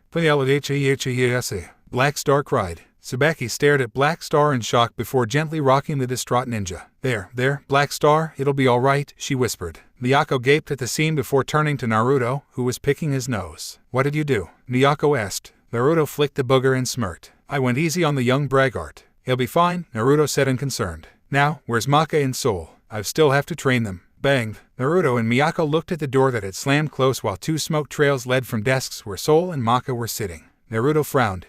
Black Star cried. Tsubaki stared at Black Star in shock before gently rocking the distraught ninja. There, Black Star, it'll be all right, she whispered. Miyako gaped at the scene before turning to Naruto, who was picking his nose. What did you do? Miyako asked. Naruto flicked the booger and smirked. I went easy on the young braggart. He'll be fine, Naruto said unconcerned. Now, where's Maka and Soul? I still have to train them. Bang! Naruto and Miyako looked at the door that had slammed close while two smoke trails led from desks where Soul and Maka were sitting. Naruto frowned.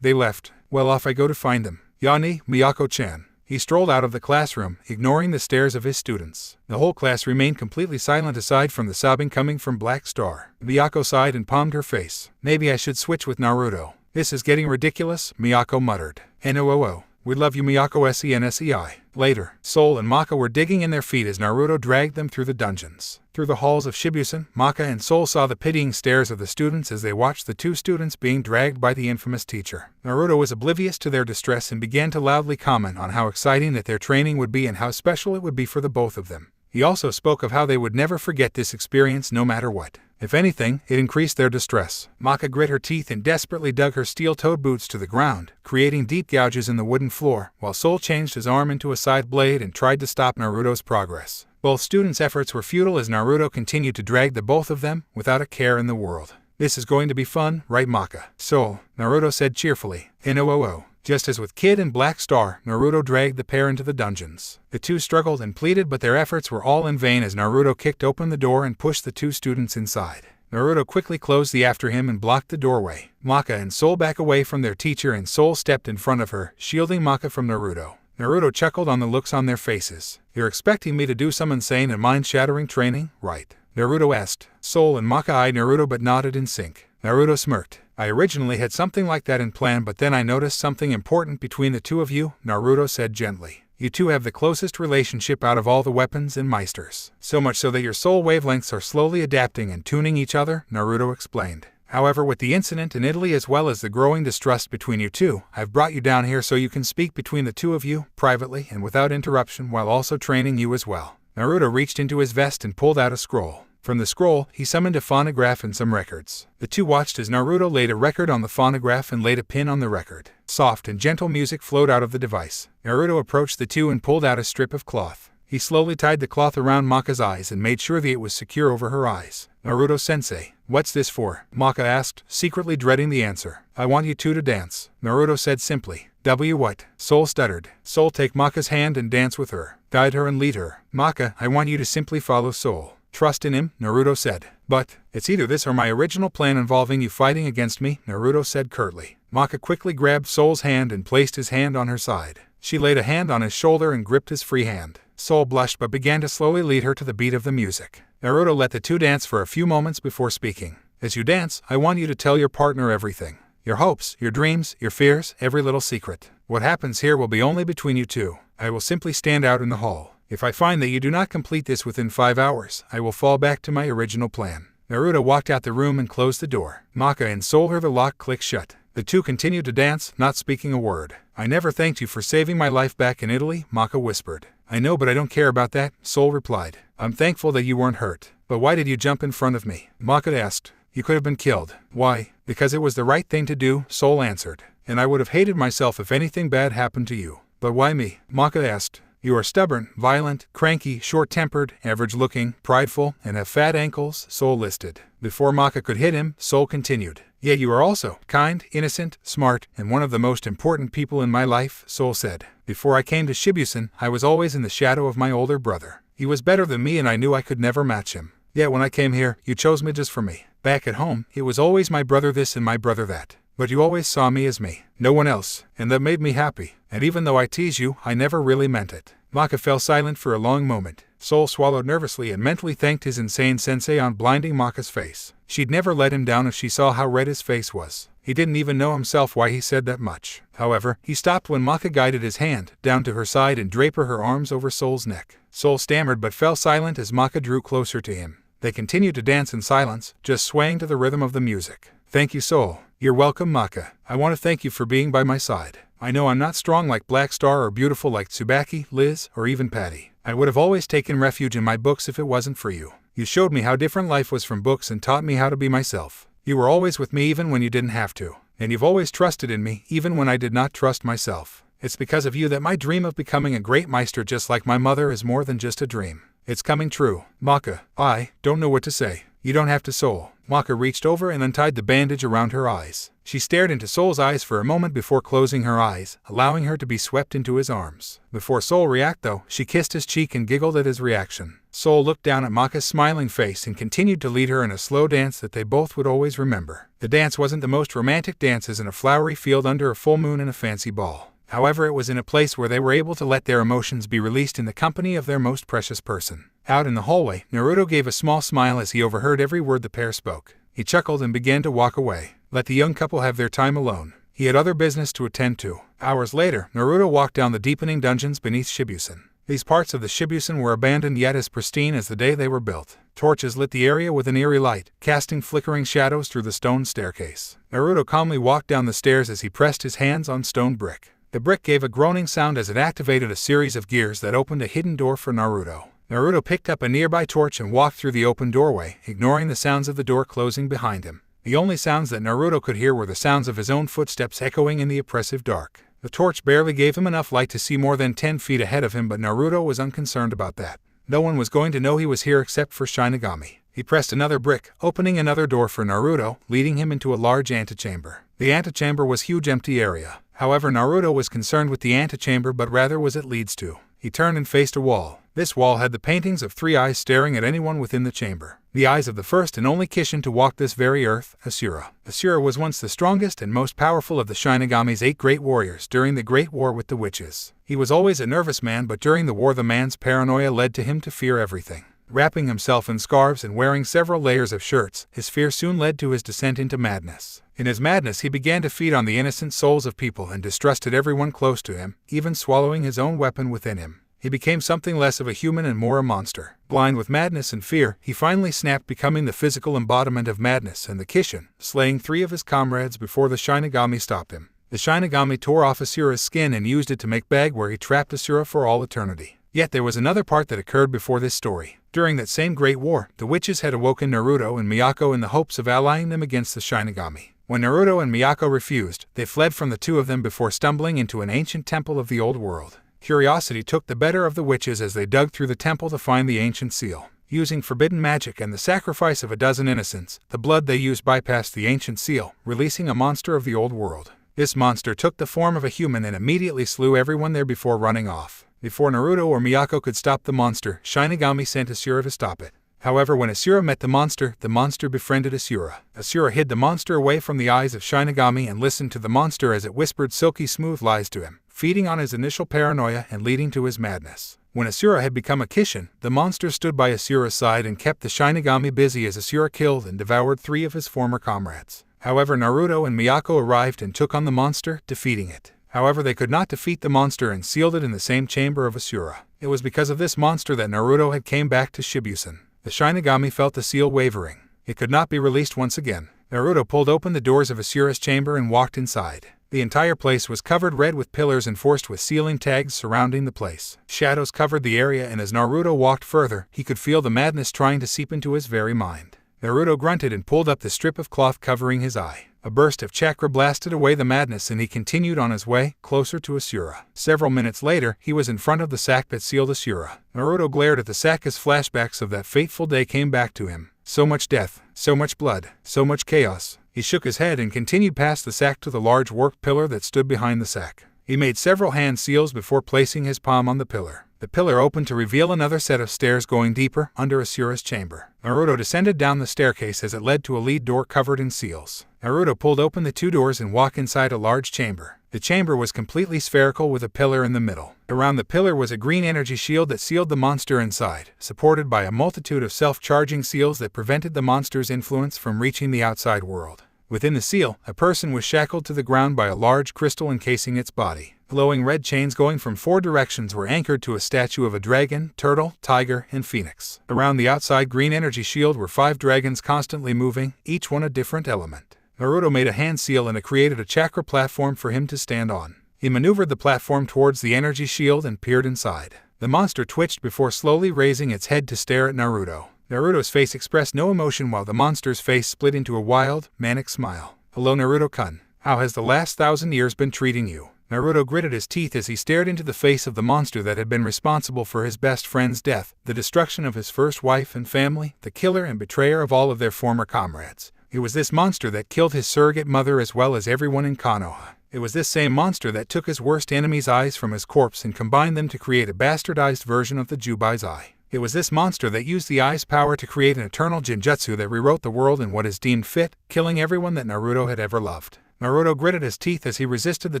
They left. Well, off I go to find them. Yani, Miyako-chan. He strolled out of the classroom, ignoring the stares of his students. The whole class remained completely silent aside from the sobbing coming from Black Star. Miyako sighed and palmed her face. Maybe I should switch with Naruto. This is getting ridiculous, Miyako muttered. NOOO. We love you, Miyako-sensei. Later, Soul and Maka were digging in their feet as Naruto dragged them through the dungeons. Through the halls of Shibusen, Maka and Soul saw the pitying stares of the students as they watched the two students being dragged by the infamous teacher. Naruto was oblivious to their distress and began to loudly comment on how exciting that their training would be and how special it would be for the both of them. He also spoke of how they would never forget this experience no matter what. If anything, it increased their distress. Maka grit her teeth and desperately dug her steel-toed boots to the ground, creating deep gouges in the wooden floor, while Soul changed his arm into a side blade and tried to stop Naruto's progress. Both students' efforts were futile as Naruto continued to drag the both of them, without a care in the world. This is going to be fun, right, Maka? Soul, Naruto said cheerfully. NOOO. Just as with Kid and Black Star, Naruto dragged the pair into the dungeons. The two struggled and pleaded, but their efforts were all in vain as Naruto kicked open the door and pushed the two students inside. Naruto quickly closed the after him and blocked the doorway. Maka and Soul back away from their teacher and Soul stepped in front of her, shielding Maka from Naruto. Naruto chuckled on the looks on their faces. You're expecting me to do some insane and mind-shattering training, right? Naruto asked. Soul and Maka eyed Naruto but nodded in sync. Naruto smirked. I originally had something like that in plan, but then I noticed something important between the two of you, Naruto said gently. You two have the closest relationship out of all the weapons and meisters. So much so that your soul wavelengths are slowly adapting and tuning each other, Naruto explained. However, with the incident in Italy as well as the growing distrust between you two, I've brought you down here so you can speak between the two of you, privately and without interruption, while also training you as well. Naruto reached into his vest and pulled out a scroll. From the scroll, he summoned a phonograph and some records. The two watched as Naruto laid a record on the phonograph and laid a pin on the record. Soft and gentle music flowed out of the device. Naruto approached the two and pulled out a strip of cloth. He slowly tied the cloth around Maka's eyes and made sure that it was secure over her eyes. Naruto-sensei, what's this for? Maka asked, secretly dreading the answer. I want you two to dance, Naruto said simply. What? Soul stuttered. Soul, take Maka's hand and dance with her. Guide her and lead her. Maka, I want you to simply follow Soul. Trust in him, Naruto said. But, it's either this or my original plan involving you fighting against me, Naruto said curtly. Maka quickly grabbed Soul's hand and placed his hand on her side. She laid a hand on his shoulder and gripped his free hand. Soul blushed but began to slowly lead her to the beat of the music. Naruto let the two dance for a few moments before speaking. As you dance, I want you to tell your partner everything. Your hopes, your dreams, your fears, every little secret. What happens here will be only between you two. I will simply stand out in the hall. If I find that you do not complete this within 5 hours, I will fall back to my original plan. Naruto walked out the room and closed the door. Maka and Soul heard the lock click shut. The two continued to dance, not speaking a word. I never thanked you for saving my life back in Italy, Maka whispered. I know, but I don't care about that, Sol replied. I'm thankful that you weren't hurt. But why did you jump in front of me? Maka asked. You could have been killed. Why? Because it was the right thing to do, Sol answered. And I would have hated myself if anything bad happened to you. But why me? Maka asked. You are stubborn, violent, cranky, short-tempered, average-looking, prideful, and have fat ankles, Sol listed. Before Maka could hit him, Sol continued. Yet you are also kind, innocent, smart, and one of the most important people in my life, Sol said. Before I came to Shibusen, I was always in the shadow of my older brother. He was better than me and I knew I could never match him. Yet when I came here, you chose me just for me. Back at home, it was always my brother this and my brother that. But you always saw me as me, no one else, and that made me happy. And even though I tease you, I never really meant it. Maka fell silent for a long moment. Sol swallowed nervously and mentally thanked his insane sensei on blinding Maka's face. She'd never let him down if she saw how red his face was. He didn't even know himself why he said that much. However, he stopped when Maka guided his hand down to her side and draped her arms over Sol's neck. Sol stammered but fell silent as Maka drew closer to him. They continued to dance in silence, just swaying to the rhythm of the music. Thank you, Sol. You're welcome, Maka. I want to thank you for being by my side. I know I'm not strong like Black Star or beautiful like Tsubaki, Liz, or even Patty. I would have always taken refuge in my books if it wasn't for you. You showed me how different life was from books and taught me how to be myself. You were always with me even when you didn't have to. And you've always trusted in me even when I did not trust myself. It's because of you that my dream of becoming a great meister just like my mother is more than just a dream. It's coming true. Maka, I don't know what to say. You don't have to, Sol. Maka reached over and untied the bandage around her eyes. She stared into Sol's eyes for a moment before closing her eyes, allowing her to be swept into his arms. Before Sol reacted though, she kissed his cheek and giggled at his reaction. Sol looked down at Maka's smiling face and continued to lead her in a slow dance that they both would always remember. The dance wasn't the most romantic dances in a flowery field under a full moon in a fancy ball. However, it was in a place where they were able to let their emotions be released in the company of their most precious person. Out in the hallway, Naruto gave a small smile as he overheard every word the pair spoke. He chuckled and began to walk away. Let the young couple have their time alone. He had other business to attend to. Hours later, Naruto walked down the deepening dungeons beneath Shibusen. These parts of the Shibusen were abandoned yet as pristine as the day they were built. Torches lit the area with an eerie light, casting flickering shadows through the stone staircase. Naruto calmly walked down the stairs as he pressed his hands on stone brick. The brick gave a groaning sound as it activated a series of gears that opened a hidden door for Naruto. Naruto picked up a nearby torch and walked through the open doorway, ignoring the sounds of the door closing behind him. The only sounds that Naruto could hear were the sounds of his own footsteps echoing in the oppressive dark. The torch barely gave him enough light to see more than 10 feet ahead of him, but Naruto was unconcerned about that. No one was going to know he was here except for Shinigami. He pressed another brick, opening another door for Naruto, leading him into a large antechamber. The antechamber was a huge empty area. However, Naruto was concerned with the antechamber but rather what it leads to. He turned and faced a wall. This wall had the paintings of 3 eyes staring at anyone within the chamber. The eyes of the first and only Kishin to walk this very earth, Asura. Asura was once the strongest and most powerful of the Shinigami's 8 great warriors during the Great War with the witches. He was always a nervous man, but during the war the man's paranoia led to him to fear everything. Wrapping himself in scarves and wearing several layers of shirts, his fear soon led to his descent into madness. In his madness he began to feed on the innocent souls of people and distrusted everyone close to him, even swallowing his own weapon within him. He became something less of a human and more a monster. Blind with madness and fear, he finally snapped, becoming the physical embodiment of madness and the Kishin, slaying 3 of his comrades before the Shinigami stopped him. The Shinigami tore off Asura's skin and used it to make bag where he trapped Asura for all eternity. Yet there was another part that occurred before this story. During that same Great War, the witches had awoken Naruto and Miyako in the hopes of allying them against the Shinigami. When Naruto and Miyako refused, they fled from the 2 of them before stumbling into an ancient temple of the old world. Curiosity took the better of the witches as they dug through the temple to find the ancient seal. Using forbidden magic and the sacrifice of a dozen innocents, the blood they used bypassed the ancient seal, releasing a monster of the old world. This monster took the form of a human and immediately slew everyone there before running off. Before Naruto or Miyako could stop the monster, Shinigami sent Asura to stop it. However, when Asura met the monster befriended Asura. Asura hid the monster away from the eyes of Shinigami and listened to the monster as it whispered silky smooth lies to him, feeding on his initial paranoia and leading to his madness. When Asura had become a Kishin, the monster stood by Asura's side and kept the Shinigami busy as Asura killed and devoured 3 of his former comrades. However, Naruto and Miyako arrived and took on the monster, defeating it. However, they could not defeat the monster and sealed it in the same chamber of Asura. It was because of this monster that Naruto had came back to Shibusen. The Shinigami felt the seal wavering. It could not be released once again. Naruto pulled open the doors of Asura's chamber and walked inside. The entire place was covered red with pillars enforced with ceiling tags surrounding the place. Shadows covered the area, and as Naruto walked further, he could feel the madness trying to seep into his very mind. Naruto grunted and pulled up the strip of cloth covering his eye. A burst of chakra blasted away the madness, and he continued on his way, closer to Asura. Several minutes later, he was in front of the sack that sealed Asura. Naruto glared at the sack as flashbacks of that fateful day came back to him. So much death, so much blood, so much chaos. He shook his head and continued past the sack to the large work pillar that stood behind the sack. He made several hand seals before placing his palm on the pillar. The pillar opened to reveal another set of stairs going deeper under Asura's chamber. Naruto descended down the staircase as it led to a lead door covered in seals. Naruto pulled open the 2 doors and walked inside a large chamber. The chamber was completely spherical with a pillar in the middle. Around the pillar was a green energy shield that sealed the monster inside, supported by a multitude of self-charging seals that prevented the monster's influence from reaching the outside world. Within the seal, a person was shackled to the ground by a large crystal encasing its body. Glowing red chains going from 4 directions were anchored to a statue of a dragon, turtle, tiger, and phoenix. Around the outside green energy shield were 5 dragons constantly moving, each one a different element. Naruto made a hand seal and created a chakra platform for him to stand on. He maneuvered the platform towards the energy shield and peered inside. The monster twitched before slowly raising its head to stare at Naruto. Naruto's face expressed no emotion while the monster's face split into a wild, manic smile. "Hello Naruto-kun. How has the last 1,000 years been treating you?" Naruto gritted his teeth as he stared into the face of the monster that had been responsible for his best friend's death, the destruction of his first wife and family, the killer and betrayer of all of their former comrades. It was this monster that killed his surrogate mother as well as everyone in Konoha. It was this same monster that took his worst enemy's eyes from his corpse and combined them to create a bastardized version of the Jubai's eye. It was this monster that used the eye's power to create an eternal genjutsu that rewrote the world in what is deemed fit, killing everyone that Naruto had ever loved. Naruto gritted his teeth as he resisted the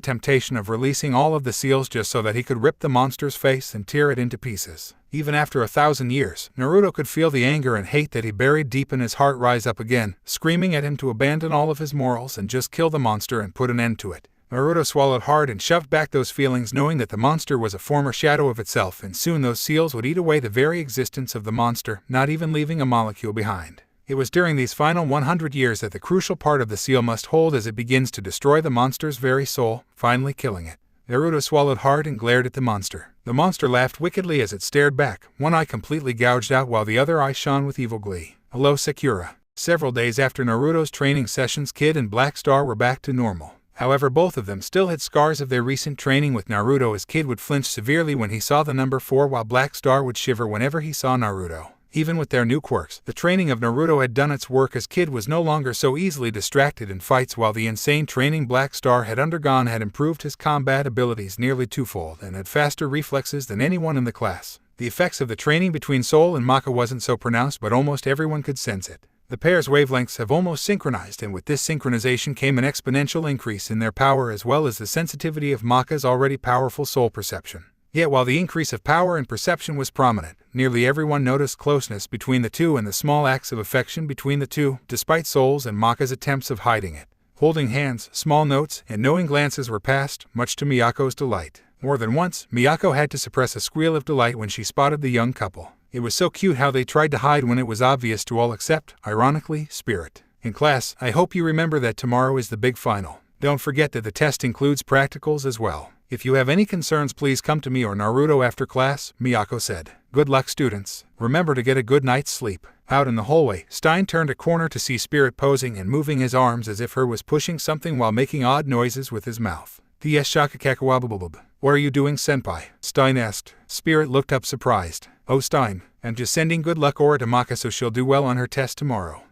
temptation of releasing all of the seals just so that he could rip the monster's face and tear it into pieces. Even after 1,000 years, Naruto could feel the anger and hate that he buried deep in his heart rise up again, screaming at him to abandon all of his morals and just kill the monster and put an end to it. Naruto swallowed hard and shoved back those feelings, knowing that the monster was a former shadow of itself, and soon those seals would eat away the very existence of the monster, not even leaving a molecule behind. It was during these final 100 years that the crucial part of the seal must hold as it begins to destroy the monster's very soul, finally killing it. Naruto swallowed hard and glared at the monster. The monster laughed wickedly as it stared back, one eye completely gouged out while the other eye shone with evil glee. "Hello Sakura." Several days after Naruto's training sessions, Kid and Black Star were back to normal. However, both of them still had scars of their recent training with Naruto, as Kid would flinch severely when he saw the number 4 while Black Star would shiver whenever he saw Naruto. Even with their new quirks, the training of Naruto had done its work, as Kid was no longer so easily distracted in fights, while the insane training Black Star had undergone had improved his combat abilities nearly twofold and had faster reflexes than anyone in the class. The effects of the training between Soul and Maka wasn't so pronounced, but almost everyone could sense it. The pair's wavelengths have almost synchronized, and with this synchronization came an exponential increase in their power as well as the sensitivity of Maka's already powerful soul perception. Yet while the increase of power and perception was prominent, nearly everyone noticed closeness between the two and the small acts of affection between the two, despite Soul's and Maka's attempts of hiding it. Holding hands, small notes, and knowing glances were passed, much to Miyako's delight. More than once, Miyako had to suppress a squeal of delight when she spotted the young couple. It was so cute how they tried to hide when it was obvious to all except, ironically, Spirit. In class, I hope you remember that tomorrow is the big final. Don't forget that the test includes practicals as well. If you have any concerns, please come to me or Naruto after class, Miyako said. Good luck, students. Remember to get a good night's sleep. Out in the hallway, Stein turned a corner to see Spirit posing and moving his arms as if he was pushing something while making odd noises with his mouth. "Ts shakakakawabubub. What are you doing, senpai?" Stein asked. Spirit looked up surprised. "Oh Stein, I'm just sending good luck aura to Maka so she'll do well on her test tomorrow."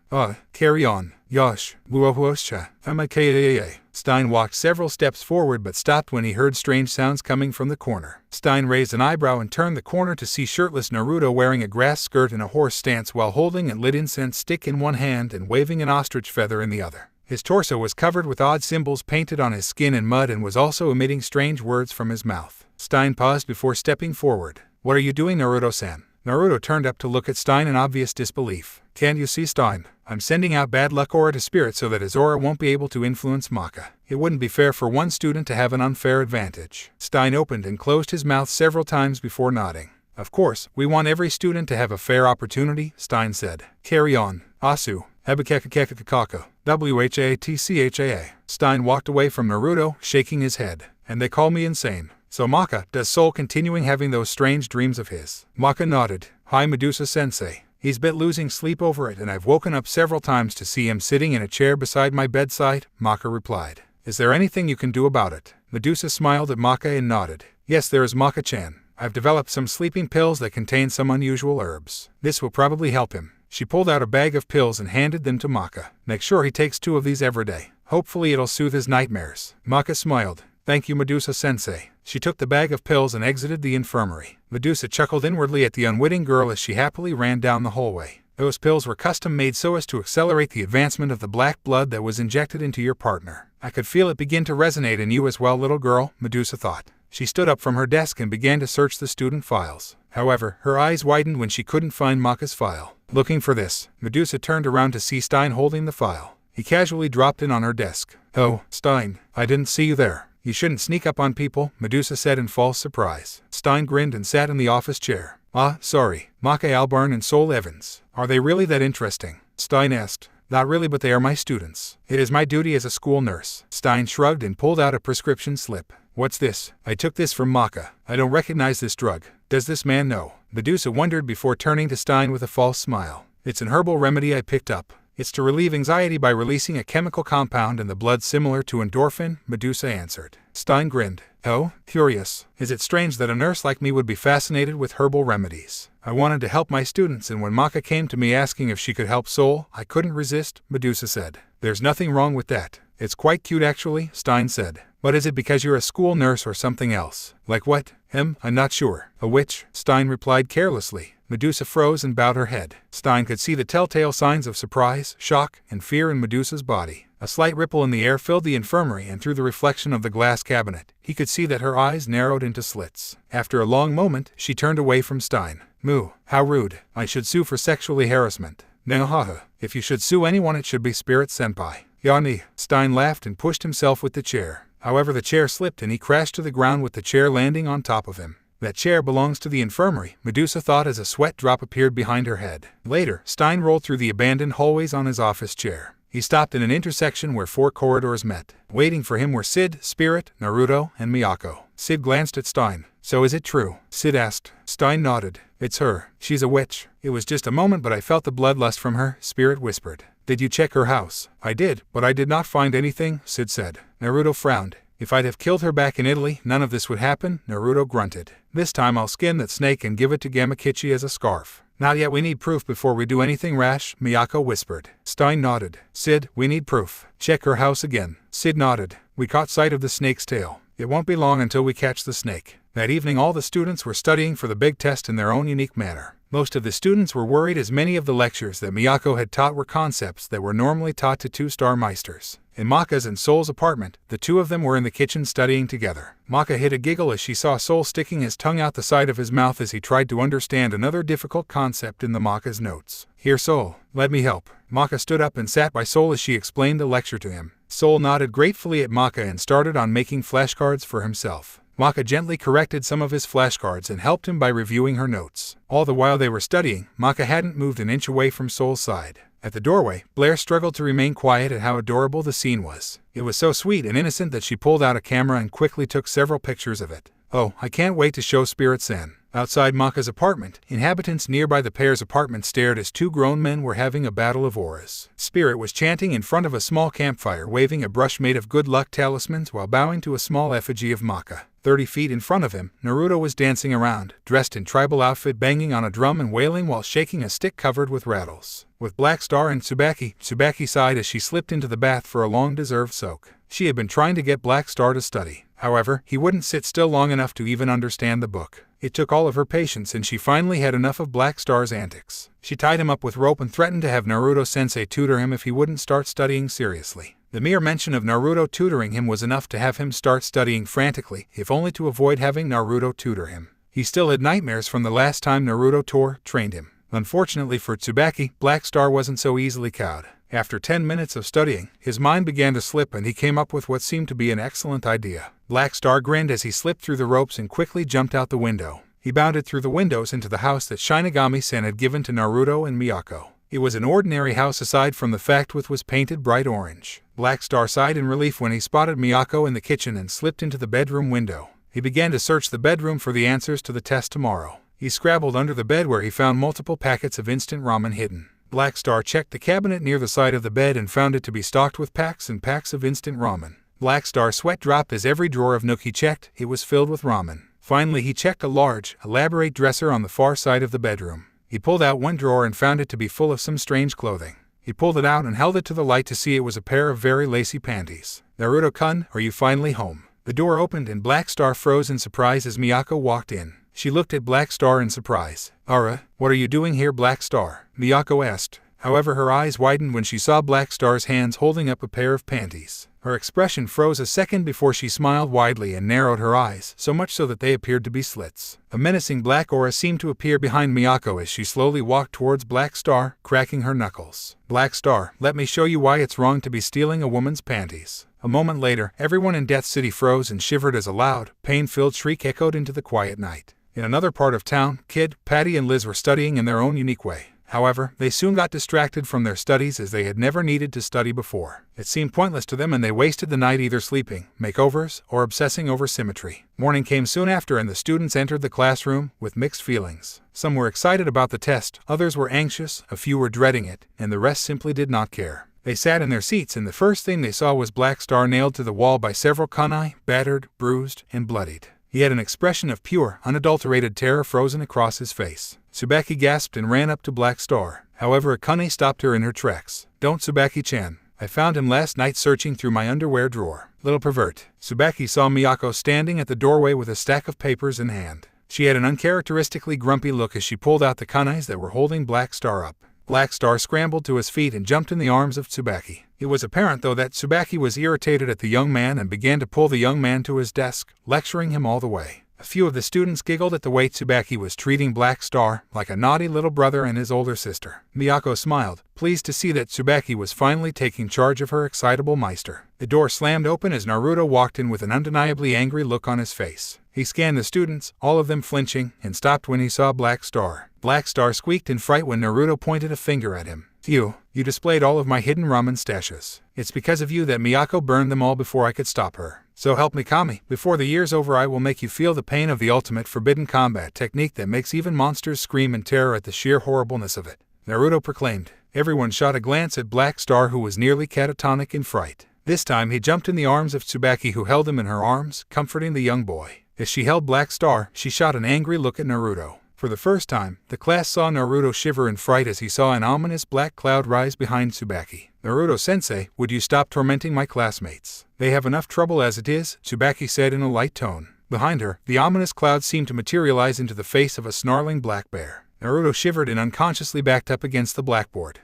Carry on. Yosh. Wuohuosha. Amakayayaye. Stein walked several steps forward but stopped when he heard strange sounds coming from the corner. Stein raised an eyebrow and turned the corner to see shirtless Naruto wearing a grass skirt and a horse stance while holding a lit incense stick in one hand and waving an ostrich feather in the other. His torso was covered with odd symbols painted on his skin in mud and was also emitting strange words from his mouth. Stein paused before stepping forward. "What are you doing, Naruto-san?" Naruto turned up to look at Stein in obvious disbelief. "Can't you see, Stein? I'm sending out bad luck aura to Spirit so that his aura won't be able to influence Maka. It wouldn't be fair for one student to have an unfair advantage." Stein opened and closed his mouth several times before nodding. "Of course, we want every student to have a fair opportunity," Stein said. "Carry on. Asu." Habakakakakakaka. WHATCHAA. Stein walked away from Naruto, shaking his head. And they call me insane. So Maka, does Soul continuing having those strange dreams of his? Maka nodded. Hi Medusa-sensei. He's been losing sleep over it and I've woken up several times to see him sitting in a chair beside my bedside, Maka replied. Is there anything you can do about it? Medusa smiled at Maka and nodded. Yes, there is Maka-chan. I've developed some sleeping pills that contain some unusual herbs. This will probably help him. She pulled out a bag of pills and handed them to Maka. Make sure he takes 2 of these every day. Hopefully it'll soothe his nightmares. Maka smiled. Thank you Medusa-sensei. She took the bag of pills and exited the infirmary. Medusa chuckled inwardly at the unwitting girl as she happily ran down the hallway. Those pills were custom made so as to accelerate the advancement of the black blood that was injected into your partner. I could feel it begin to resonate in you as well, little girl, Medusa thought. She stood up from her desk and began to search the student files. However, her eyes widened when she couldn't find Maka's file. Looking for this, Medusa turned around to see Stein holding the file. He casually dropped in on her desk. Oh, Stein, I didn't see you there. You shouldn't sneak up on people, Medusa said in false surprise. Stein grinned and sat in the office chair. Ah, sorry, Maka Albarn and Sol Evans. Are they really that interesting? Stein asked. Not really, but they are my students. It is my duty as a school nurse. Stein shrugged and pulled out a prescription slip. What's this? I took this from Maka. I don't recognize this drug. Does this man know? Medusa wondered before turning to Stein with a false smile. It's an herbal remedy I picked up. It's to relieve anxiety by releasing a chemical compound in the blood similar to endorphin, Medusa answered. Stein grinned. Oh, curious. Is it strange that a nurse like me would be fascinated with herbal remedies? I wanted to help my students and when Maka came to me asking if she could help Soul, I couldn't resist, Medusa said. There's nothing wrong with that. It's quite cute actually, Stein said. But is it because you're a school nurse or something else? Like what? I'm not sure. A witch? Stein replied carelessly. Medusa froze and bowed her head. Stein could see the telltale signs of surprise, shock, and fear in Medusa's body. A slight ripple in the air filled the infirmary and through the reflection of the glass cabinet, he could see that her eyes narrowed into slits. After a long moment, she turned away from Stein. Moo, how rude. I should sue for sexually harassment. No haha. If you should sue anyone it should be Spirit Senpai. Yanni. Stein laughed and pushed himself with the chair. However, the chair slipped and he crashed to the ground with the chair landing on top of him. That chair belongs to the infirmary, Medusa thought as a sweat drop appeared behind her head. Later, Stein rolled through the abandoned hallways on his office chair. He stopped in an intersection where 4 corridors met. Waiting for him were Sid, Spirit, Naruto, and Miyako. Sid glanced at Stein. So is it true? Sid asked. Stein nodded. It's her. She's a witch. It was just a moment but I felt the bloodlust from her, Spirit whispered. Did you check her house? I did, but I did not find anything, Sid said. Naruto frowned. If I'd have killed her back in Italy, none of this would happen, Naruto grunted. This time I'll skin that snake and give it to Gamakichi as a scarf. Not yet, we need proof before we do anything rash, Miyako whispered. Stein nodded. Sid, we need proof. Check her house again. Sid nodded. We caught sight of the snake's tail. It won't be long until we catch the snake. That evening all the students were studying for the big test in their own unique manner. Most of the students were worried as many of the lectures that Miyako had taught were concepts that were normally taught to 2-star meisters. In Maka's and Soul's apartment, the 2 of them were in the kitchen studying together. Maka hid a giggle as she saw Soul sticking his tongue out the side of his mouth as he tried to understand another difficult concept in the Maka's notes. Here Soul, let me help. Maka stood up and sat by Soul as she explained the lecture to him. Soul nodded gratefully at Maka and started on making flashcards for himself. Maka gently corrected some of his flashcards and helped him by reviewing her notes. All the while they were studying, Maka hadn't moved an inch away from Soul's side. At the doorway, Blair struggled to remain quiet at how adorable the scene was. It was so sweet and innocent that she pulled out a camera and quickly took several pictures of it. Oh, I can't wait to show Spirit-san. Outside Maka's apartment, inhabitants nearby the pair's apartment stared as 2 grown men were having a battle of auras. Spirit was chanting in front of a small campfire, waving a brush made of good luck talismans while bowing to a small effigy of Maka. 30 feet in front of him, Naruto was dancing around, dressed in tribal outfit, banging on a drum and wailing while shaking a stick covered with rattles. With Black Star and Tsubaki sighed as she slipped into the bath for a long-deserved soak. She had been trying to get Black Star to study. However, he wouldn't sit still long enough to even understand the book. It took all of her patience and she finally had enough of Black Star's antics. She tied him up with rope and threatened to have Naruto-sensei tutor him if he wouldn't start studying seriously. The mere mention of Naruto tutoring him was enough to have him start studying frantically, if only to avoid having Naruto tutor him. He still had nightmares from the last time Naruto trained him. Unfortunately for Tsubaki, Black Star wasn't so easily cowed. After 10 minutes of studying, his mind began to slip and he came up with what seemed to be an excellent idea. Black Star grinned as he slipped through the ropes and quickly jumped out the window. He bounded through the windows into the house that Shinigami-san had given to Naruto and Miyako. It was an ordinary house aside from the fact it was painted bright orange. Black Star sighed in relief when he spotted Miyako in the kitchen and slipped into the bedroom window. He began to search the bedroom for the answers to the test tomorrow. He scrabbled under the bed where he found multiple packets of instant ramen hidden. Black Star checked the cabinet near the side of the bed and found it to be stocked with packs and packs of instant ramen. Black Star's sweat dropped as every drawer of nook he checked, it was filled with ramen. Finally he checked a large, elaborate dresser on the far side of the bedroom. He pulled out one drawer and found it to be full of some strange clothing. He pulled it out and held it to the light to see it was a pair of very lacy panties. "Naruto-kun, are you finally home?" The door opened and Black Star froze in surprise as Miyako walked in. She looked at Black Star in surprise. "Ara, what are you doing here, Black Star?" Miyako asked. However, her eyes widened when she saw Black Star's hands holding up a pair of panties. Her expression froze a second before she smiled widely and narrowed her eyes, so much so that they appeared to be slits. A menacing black aura seemed to appear behind Miyako as she slowly walked towards Black Star, cracking her knuckles. "Black Star, let me show you why it's wrong to be stealing a woman's panties." A moment later, everyone in Death City froze and shivered as a loud, pain-filled shriek echoed into the quiet night. In another part of town, Kid, Patty and Liz were studying in their own unique way. However, they soon got distracted from their studies as they had never needed to study before. It seemed pointless to them and they wasted the night either sleeping, makeovers, or obsessing over symmetry. Morning came soon after and the students entered the classroom with mixed feelings. Some were excited about the test, others were anxious, a few were dreading it, and the rest simply did not care. They sat in their seats and the first thing they saw was Black Star nailed to the wall by several kunai, battered, bruised, and bloodied. He had an expression of pure, unadulterated terror frozen across his face. Tsubaki gasped and ran up to Black Star. However, a kunai stopped her in her tracks. "Don't, Tsubaki-chan. I found him last night searching through my underwear drawer." "Little pervert." Tsubaki saw Miyako standing at the doorway with a stack of papers in hand. She had an uncharacteristically grumpy look as she pulled out the kunais that were holding Black Star up. Black Star scrambled to his feet and jumped in the arms of Tsubaki. It was apparent, though, that Tsubaki was irritated at the young man and began to pull the young man to his desk, lecturing him all the way. A few of the students giggled at the way Tsubaki was treating Black Star like a naughty little brother and his older sister. Miyako smiled, pleased to see that Tsubaki was finally taking charge of her excitable meister. The door slammed open as Naruto walked in with an undeniably angry look on his face. He scanned the students, all of them flinching, and stopped when he saw Black Star. Black Star squeaked in fright when Naruto pointed a finger at him. You displayed all of my hidden ramen stashes. It's because of you that Miyako burned them all before I could stop her. So help me Kami, before the year's over I will make you feel the pain of the ultimate forbidden combat technique that makes even monsters scream in terror at the sheer horribleness of it. Naruto proclaimed. Everyone shot a glance at Black Star, who was nearly catatonic in fright. This time he jumped in the arms of Tsubaki, who held him in her arms, comforting the young boy. As she held Black Star, she shot an angry look at Naruto. For the first time, the class saw Naruto shiver in fright as he saw an ominous black cloud rise behind Tsubaki. "Naruto-sensei, would you stop tormenting my classmates? They have enough trouble as it is," Tsubaki said in a light tone. Behind her, the ominous cloud seemed to materialize into the face of a snarling black bear. Naruto shivered and unconsciously backed up against the blackboard.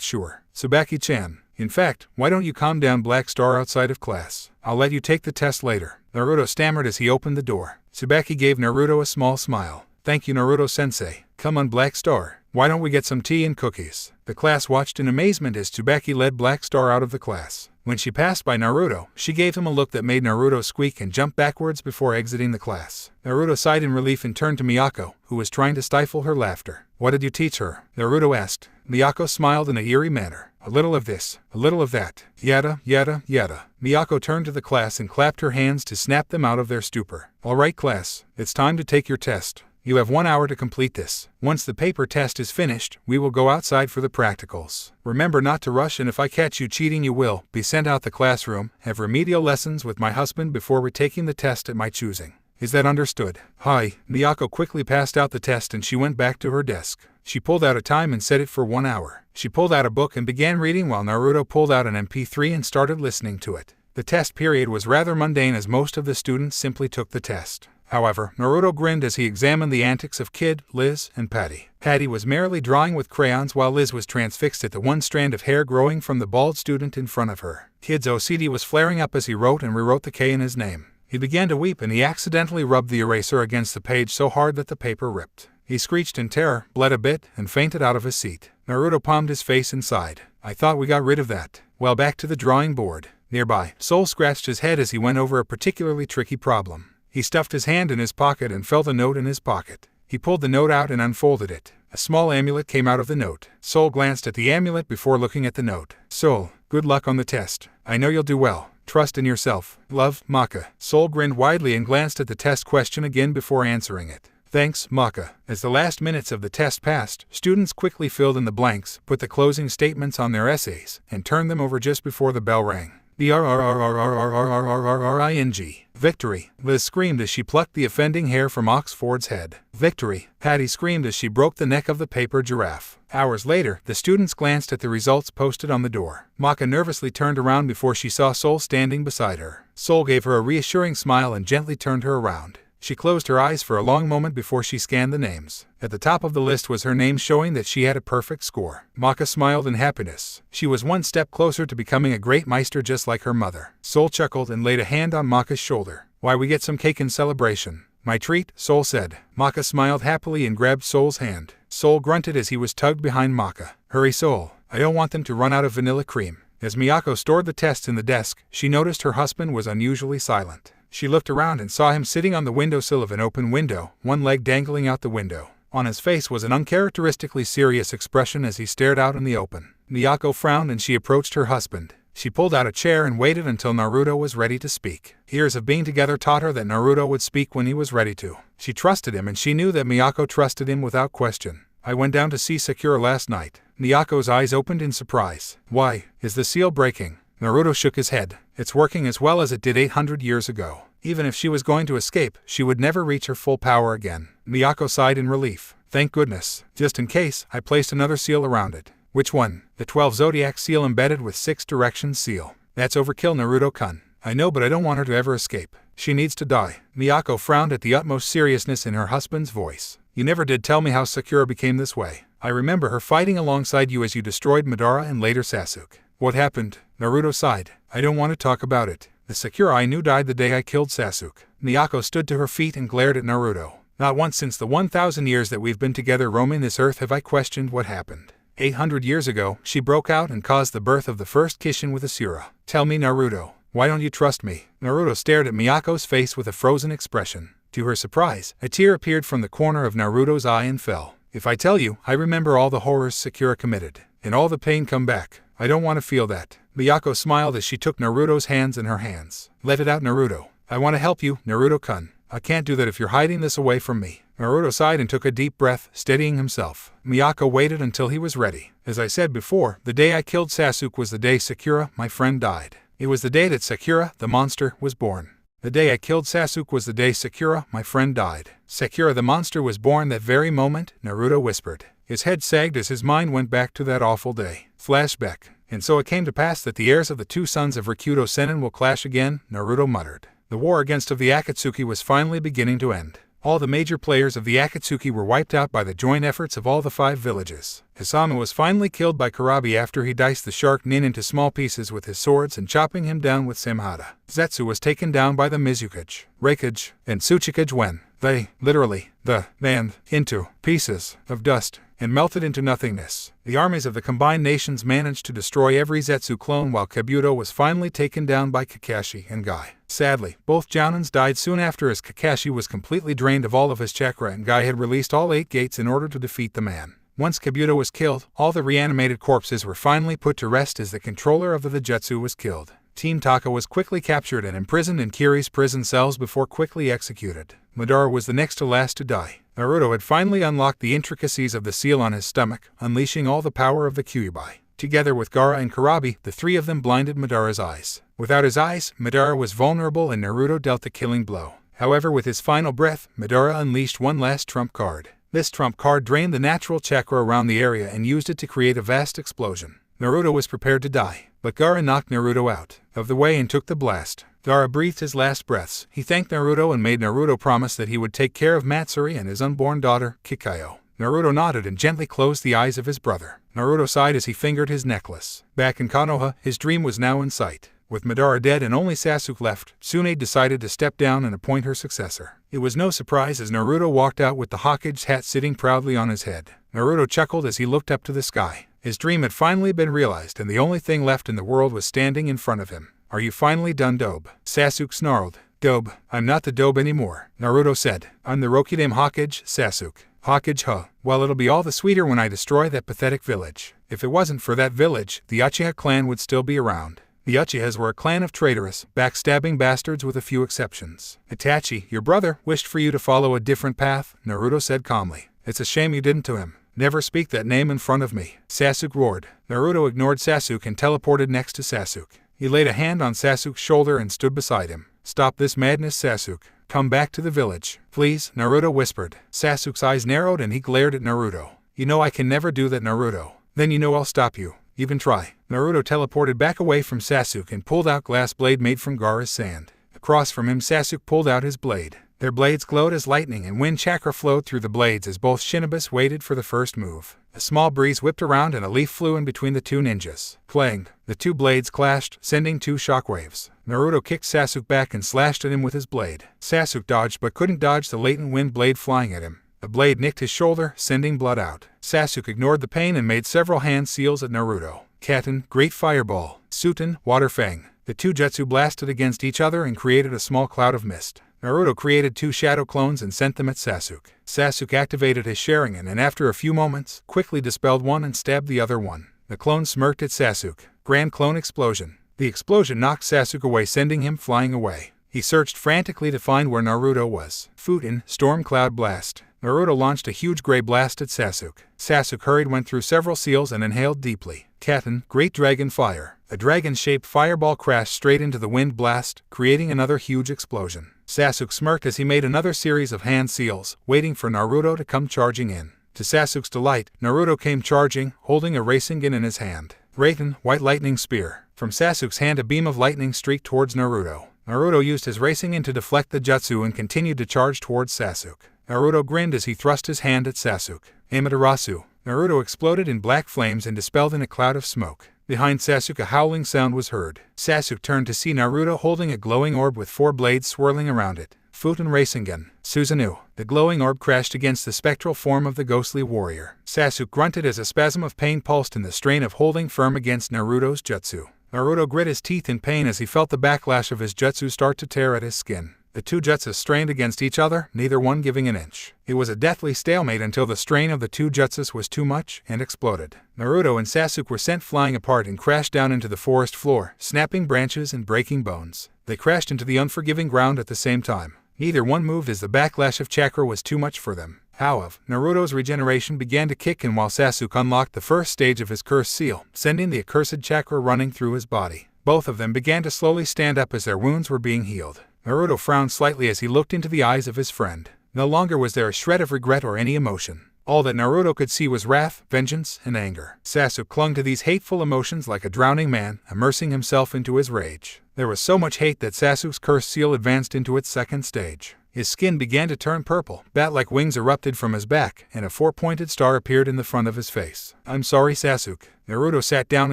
Sure. Tsubaki-chan. In fact, why don't you calm down, Black Star, outside of class? I'll let you take the test later. Naruto stammered as he opened the door. Tsubaki gave Naruto a small smile. Thank you, Naruto-sensei. Come on, Black Star. Why don't we get some tea and cookies? The class watched in amazement as Tsubaki led Black Star out of the class. When she passed by Naruto, she gave him a look that made Naruto squeak and jump backwards before exiting the class. Naruto sighed in relief and turned to Miyako, who was trying to stifle her laughter. What did you teach her? Naruto asked. Miyako smiled in a eerie manner. A little of this, a little of that. Yada, yada, yada. Miyako turned to the class and clapped her hands to snap them out of their stupor. All right, class, it's time to take your test. You have 1 hour to complete this. Once the paper test is finished, we will go outside for the practicals. Remember not to rush, and if I catch you cheating you will be sent out the classroom, have remedial lessons with my husband before retaking the test at my choosing. Is that understood? Hi. Miyako quickly passed out the test and she went back to her desk. She pulled out a time and set it for 1 hour. She pulled out a book and began reading while Naruto pulled out an MP3 and started listening to it. The test period was rather mundane as most of the students simply took the test. However, Naruto grinned as he examined the antics of Kid, Liz, and Patty. Patty was merrily drawing with crayons while Liz was transfixed at the one strand of hair growing from the bald student in front of her. Kid's OCD was flaring up as he wrote and rewrote the K in his name. He began to weep and he accidentally rubbed the eraser against the page so hard that the paper ripped. He screeched in terror, bled a bit, and fainted out of his seat. Naruto palmed his face and sighed. I thought we got rid of that. Well, back to the drawing board. Nearby, Soul scratched his head as he went over a particularly tricky problem. He stuffed his hand in his pocket and felt a note in his pocket. He pulled the note out and unfolded it. A small amulet came out of the note. Soul glanced at the amulet before looking at the note. Soul, good luck on the test. I know you'll do well. Trust in yourself. Love, Maka. Soul grinned widely and glanced at the test question again before answering it. Thanks, Maka. As the last minutes of the test passed, students quickly filled in the blanks, put the closing statements on their essays, and turned them over just before the bell rang. V-R-R-R-R-R-R-R-R-R-R-I-N-G. Victory. Liz screamed as she plucked the offending hair from Oxford's head. Victory. Patty screamed as she broke the neck of the paper giraffe. Hours later, the students glanced at the results posted on the door. Maka nervously turned around before she saw Soul standing beside her. Soul gave her a reassuring smile and gently turned her around. She closed her eyes for a long moment before she scanned the names. At the top of the list was her name, showing that she had a perfect score. Maka smiled in happiness. She was one step closer to becoming a great meister just like her mother. Soul chuckled and laid a hand on Maka's shoulder. Why, we get some cake in celebration. My treat, Soul said. Maka smiled happily and grabbed Soul's hand. Soul grunted as he was tugged behind Maka. Hurry, Soul. I don't want them to run out of vanilla cream. As Miyako stored the tests in the desk, she noticed her husband was unusually silent. She looked around and saw him sitting on the windowsill of an open window, one leg dangling out the window. On his face was an uncharacteristically serious expression as he stared out in the open. Miyako frowned and she approached her husband. She pulled out a chair and waited until Naruto was ready to speak. Years of being together taught her that Naruto would speak when he was ready to. She trusted him and she knew that Miyako trusted him without question. I went down to see Sakura last night. Miyako's eyes opened in surprise. Why, is the seal breaking? Naruto shook his head. It's working as well as it did 800 years ago. Even if she was going to escape, she would never reach her full power again. Miyako sighed in relief. Thank goodness. Just in case, I placed another seal around it. Which one? The 12 Zodiac seal embedded with 6 Directions seal. That's overkill, Naruto-kun. I know, but I don't want her to ever escape. She needs to die. Miyako frowned at the utmost seriousness in her husband's voice. You never did tell me how Sakura became this way. I remember her fighting alongside you as you destroyed Madara and later Sasuke. What happened? Naruto sighed. I don't want to talk about it. The Sakura I knew died the day I killed Sasuke. Miyako stood to her feet and glared at Naruto. Not once since the 1,000 years that we've been together roaming this earth have I questioned what happened. 800 years ago, she broke out and caused the birth of the first Kishin with Asura. Tell me, Naruto, why don't you trust me? Naruto stared at Miyako's face with a frozen expression. To her surprise, a tear appeared from the corner of Naruto's eye and fell. If I tell you, I remember all the horrors Sakura committed, and all the pain come back. I don't want to feel that. Miyako smiled as she took Naruto's hands in her hands. Let it out, Naruto. I want to help you, Naruto-kun. I can't do that if you're hiding this away from me. Naruto sighed and took a deep breath, steadying himself. Miyako waited until he was ready. As I said before, the day I killed Sasuke was the day Sakura, my friend, died. It was the day that Sakura, the monster, was born. The day I killed Sasuke was the day Sakura, my friend, died. Sakura the monster was born that very moment, Naruto whispered. His head sagged as his mind went back to that awful day. Flashback. And so it came to pass that the heirs of the 2 sons of Rikudo Sennin will clash again, Naruto muttered. The war against the Akatsuki was finally beginning to end. All the major players of the Akatsuki were wiped out by the joint efforts of all the 5 villages. Hisamu was finally killed by Kurabi after he diced the shark Nin into small pieces with his swords and chopping him down with Samhada. Zetsu was taken down by the Mizukage, Reikage, and Tsuchikage when they, literally, band into pieces of dust and melted into nothingness. The armies of the combined nations managed to destroy every Zetsu clone while Kabuto was finally taken down by Kakashi and Guy. Sadly, both Jounins died soon after as Kakashi was completely drained of all of his chakra and Guy had released all 8 gates in order to defeat the man. Once Kabuto was killed, all the reanimated corpses were finally put to rest as the controller of the Jetsu was killed. Team Taka was quickly captured and imprisoned in Kiri's prison cells before quickly executed. Madara was the next to last to die. Naruto had finally unlocked the intricacies of the seal on his stomach, unleashing all the power of the Kyuubi. Together with Gaara and Kurabi, the 3 of them blinded Madara's eyes. Without his eyes, Madara was vulnerable and Naruto dealt the killing blow. However, with his final breath, Madara unleashed one last trump card. This trump card drained the natural chakra around the area and used it to create a vast explosion. Naruto was prepared to die, but Gaara knocked Naruto out of the way and took the blast. Gaara breathed his last breaths. He thanked Naruto and made Naruto promise that he would take care of Matsuri and his unborn daughter, Kikayo. Naruto nodded and gently closed the eyes of his brother. Naruto sighed as he fingered his necklace. Back in Konoha, his dream was now in sight. With Madara dead and only Sasuke left, Tsunade decided to step down and appoint her successor. It was no surprise as Naruto walked out with the Hokage's hat sitting proudly on his head. Naruto chuckled as he looked up to the sky. His dream had finally been realized and the only thing left in the world was standing in front of him. Are you finally done, Dobe? Sasuke snarled. Dobe, I'm not the Dobe anymore, Naruto said. I'm the Rokiden Hokage, Sasuke. Hawkage huh. Well, it'll be all the sweeter when I destroy that pathetic village. If it wasn't for that village, the Uchiha clan would still be around. The Uchihas were a clan of traitorous, backstabbing bastards with a few exceptions. Itachi, your brother, wished for you to follow a different path, Naruto said calmly. It's a shame you didn't to him. Never speak that name in front of me, Sasuke roared. Naruto ignored Sasuke and teleported next to Sasuke. He laid a hand on Sasuke's shoulder and stood beside him. Stop this madness, Sasuke. Come back to the village. Please, Naruto whispered. Sasuke's eyes narrowed and he glared at Naruto. You know I can never do that, Naruto. Then you know I'll stop you. Even try. Naruto teleported back away from Sasuke and pulled out glass blade made from Gaara's sand. Across from him, Sasuke pulled out his blade. Their blades glowed as lightning and wind chakra flowed through the blades as both Shinobis waited for the first move. A small breeze whipped around and a leaf flew in between the two ninjas. Clang! The two blades clashed, sending two shockwaves. Naruto kicked Sasuke back and slashed at him with his blade. Sasuke dodged but couldn't dodge the latent wind blade flying at him. The blade nicked his shoulder, sending blood out. Sasuke ignored the pain and made several hand seals at Naruto. Katen, Great Fireball. Suten, Water Fang. The two jutsu blasted against each other and created a small cloud of mist. Naruto created two shadow clones and sent them at Sasuke. Sasuke activated his Sharingan and after a few moments, quickly dispelled one and stabbed the other one. The clone smirked at Sasuke. Grand Clone Explosion. The explosion knocked Sasuke away, sending him flying away. He searched frantically to find where Naruto was. Futen, Storm Cloud Blast. Naruto launched a huge gray blast at Sasuke. Sasuke hurried, went through several seals and inhaled deeply. Katen, Great Dragon Fire. A dragon-shaped fireball crashed straight into the wind blast, creating another huge explosion. Sasuke smirked as he made another series of hand seals, waiting for Naruto to come charging in. To Sasuke's delight, Naruto came charging, holding a Rasengan in his hand. Raiden, White Lightning Spear. From Sasuke's hand a beam of lightning streaked towards Naruto. Naruto used his Rasengan to deflect the jutsu and continued to charge towards Sasuke. Naruto grinned as he thrust his hand at Sasuke. Amaterasu. Naruto exploded in black flames and dispelled in a cloud of smoke. Behind Sasuke a howling sound was heard. Sasuke turned to see Naruto holding a glowing orb with four blades swirling around it. Futen Rasengan. Susanoo. The glowing orb crashed against the spectral form of the ghostly warrior. Sasuke grunted as a spasm of pain pulsed in the strain of holding firm against Naruto's jutsu. Naruto grit his teeth in pain as he felt the backlash of his jutsu start to tear at his skin. The two jutsus strained against each other, neither one giving an inch. It was a deathly stalemate until the strain of the two jutsus was too much and exploded. Naruto and Sasuke were sent flying apart and crashed down into the forest floor, snapping branches and breaking bones. They crashed into the unforgiving ground at the same time. Neither one moved as the backlash of chakra was too much for them. However, Naruto's regeneration began to kick in while Sasuke unlocked the first stage of his cursed seal, sending the accursed chakra running through his body. Both of them began to slowly stand up as their wounds were being healed. Naruto frowned slightly as he looked into the eyes of his friend. No longer was there a shred of regret or any emotion. All that Naruto could see was wrath, vengeance, and anger. Sasuke clung to these hateful emotions like a drowning man, immersing himself into his rage. There was so much hate that Sasuke's cursed seal advanced into its second stage. His skin began to turn purple, bat-like wings erupted from his back, and a four-pointed star appeared in the front of his face. I'm sorry, Sasuke. Naruto sat down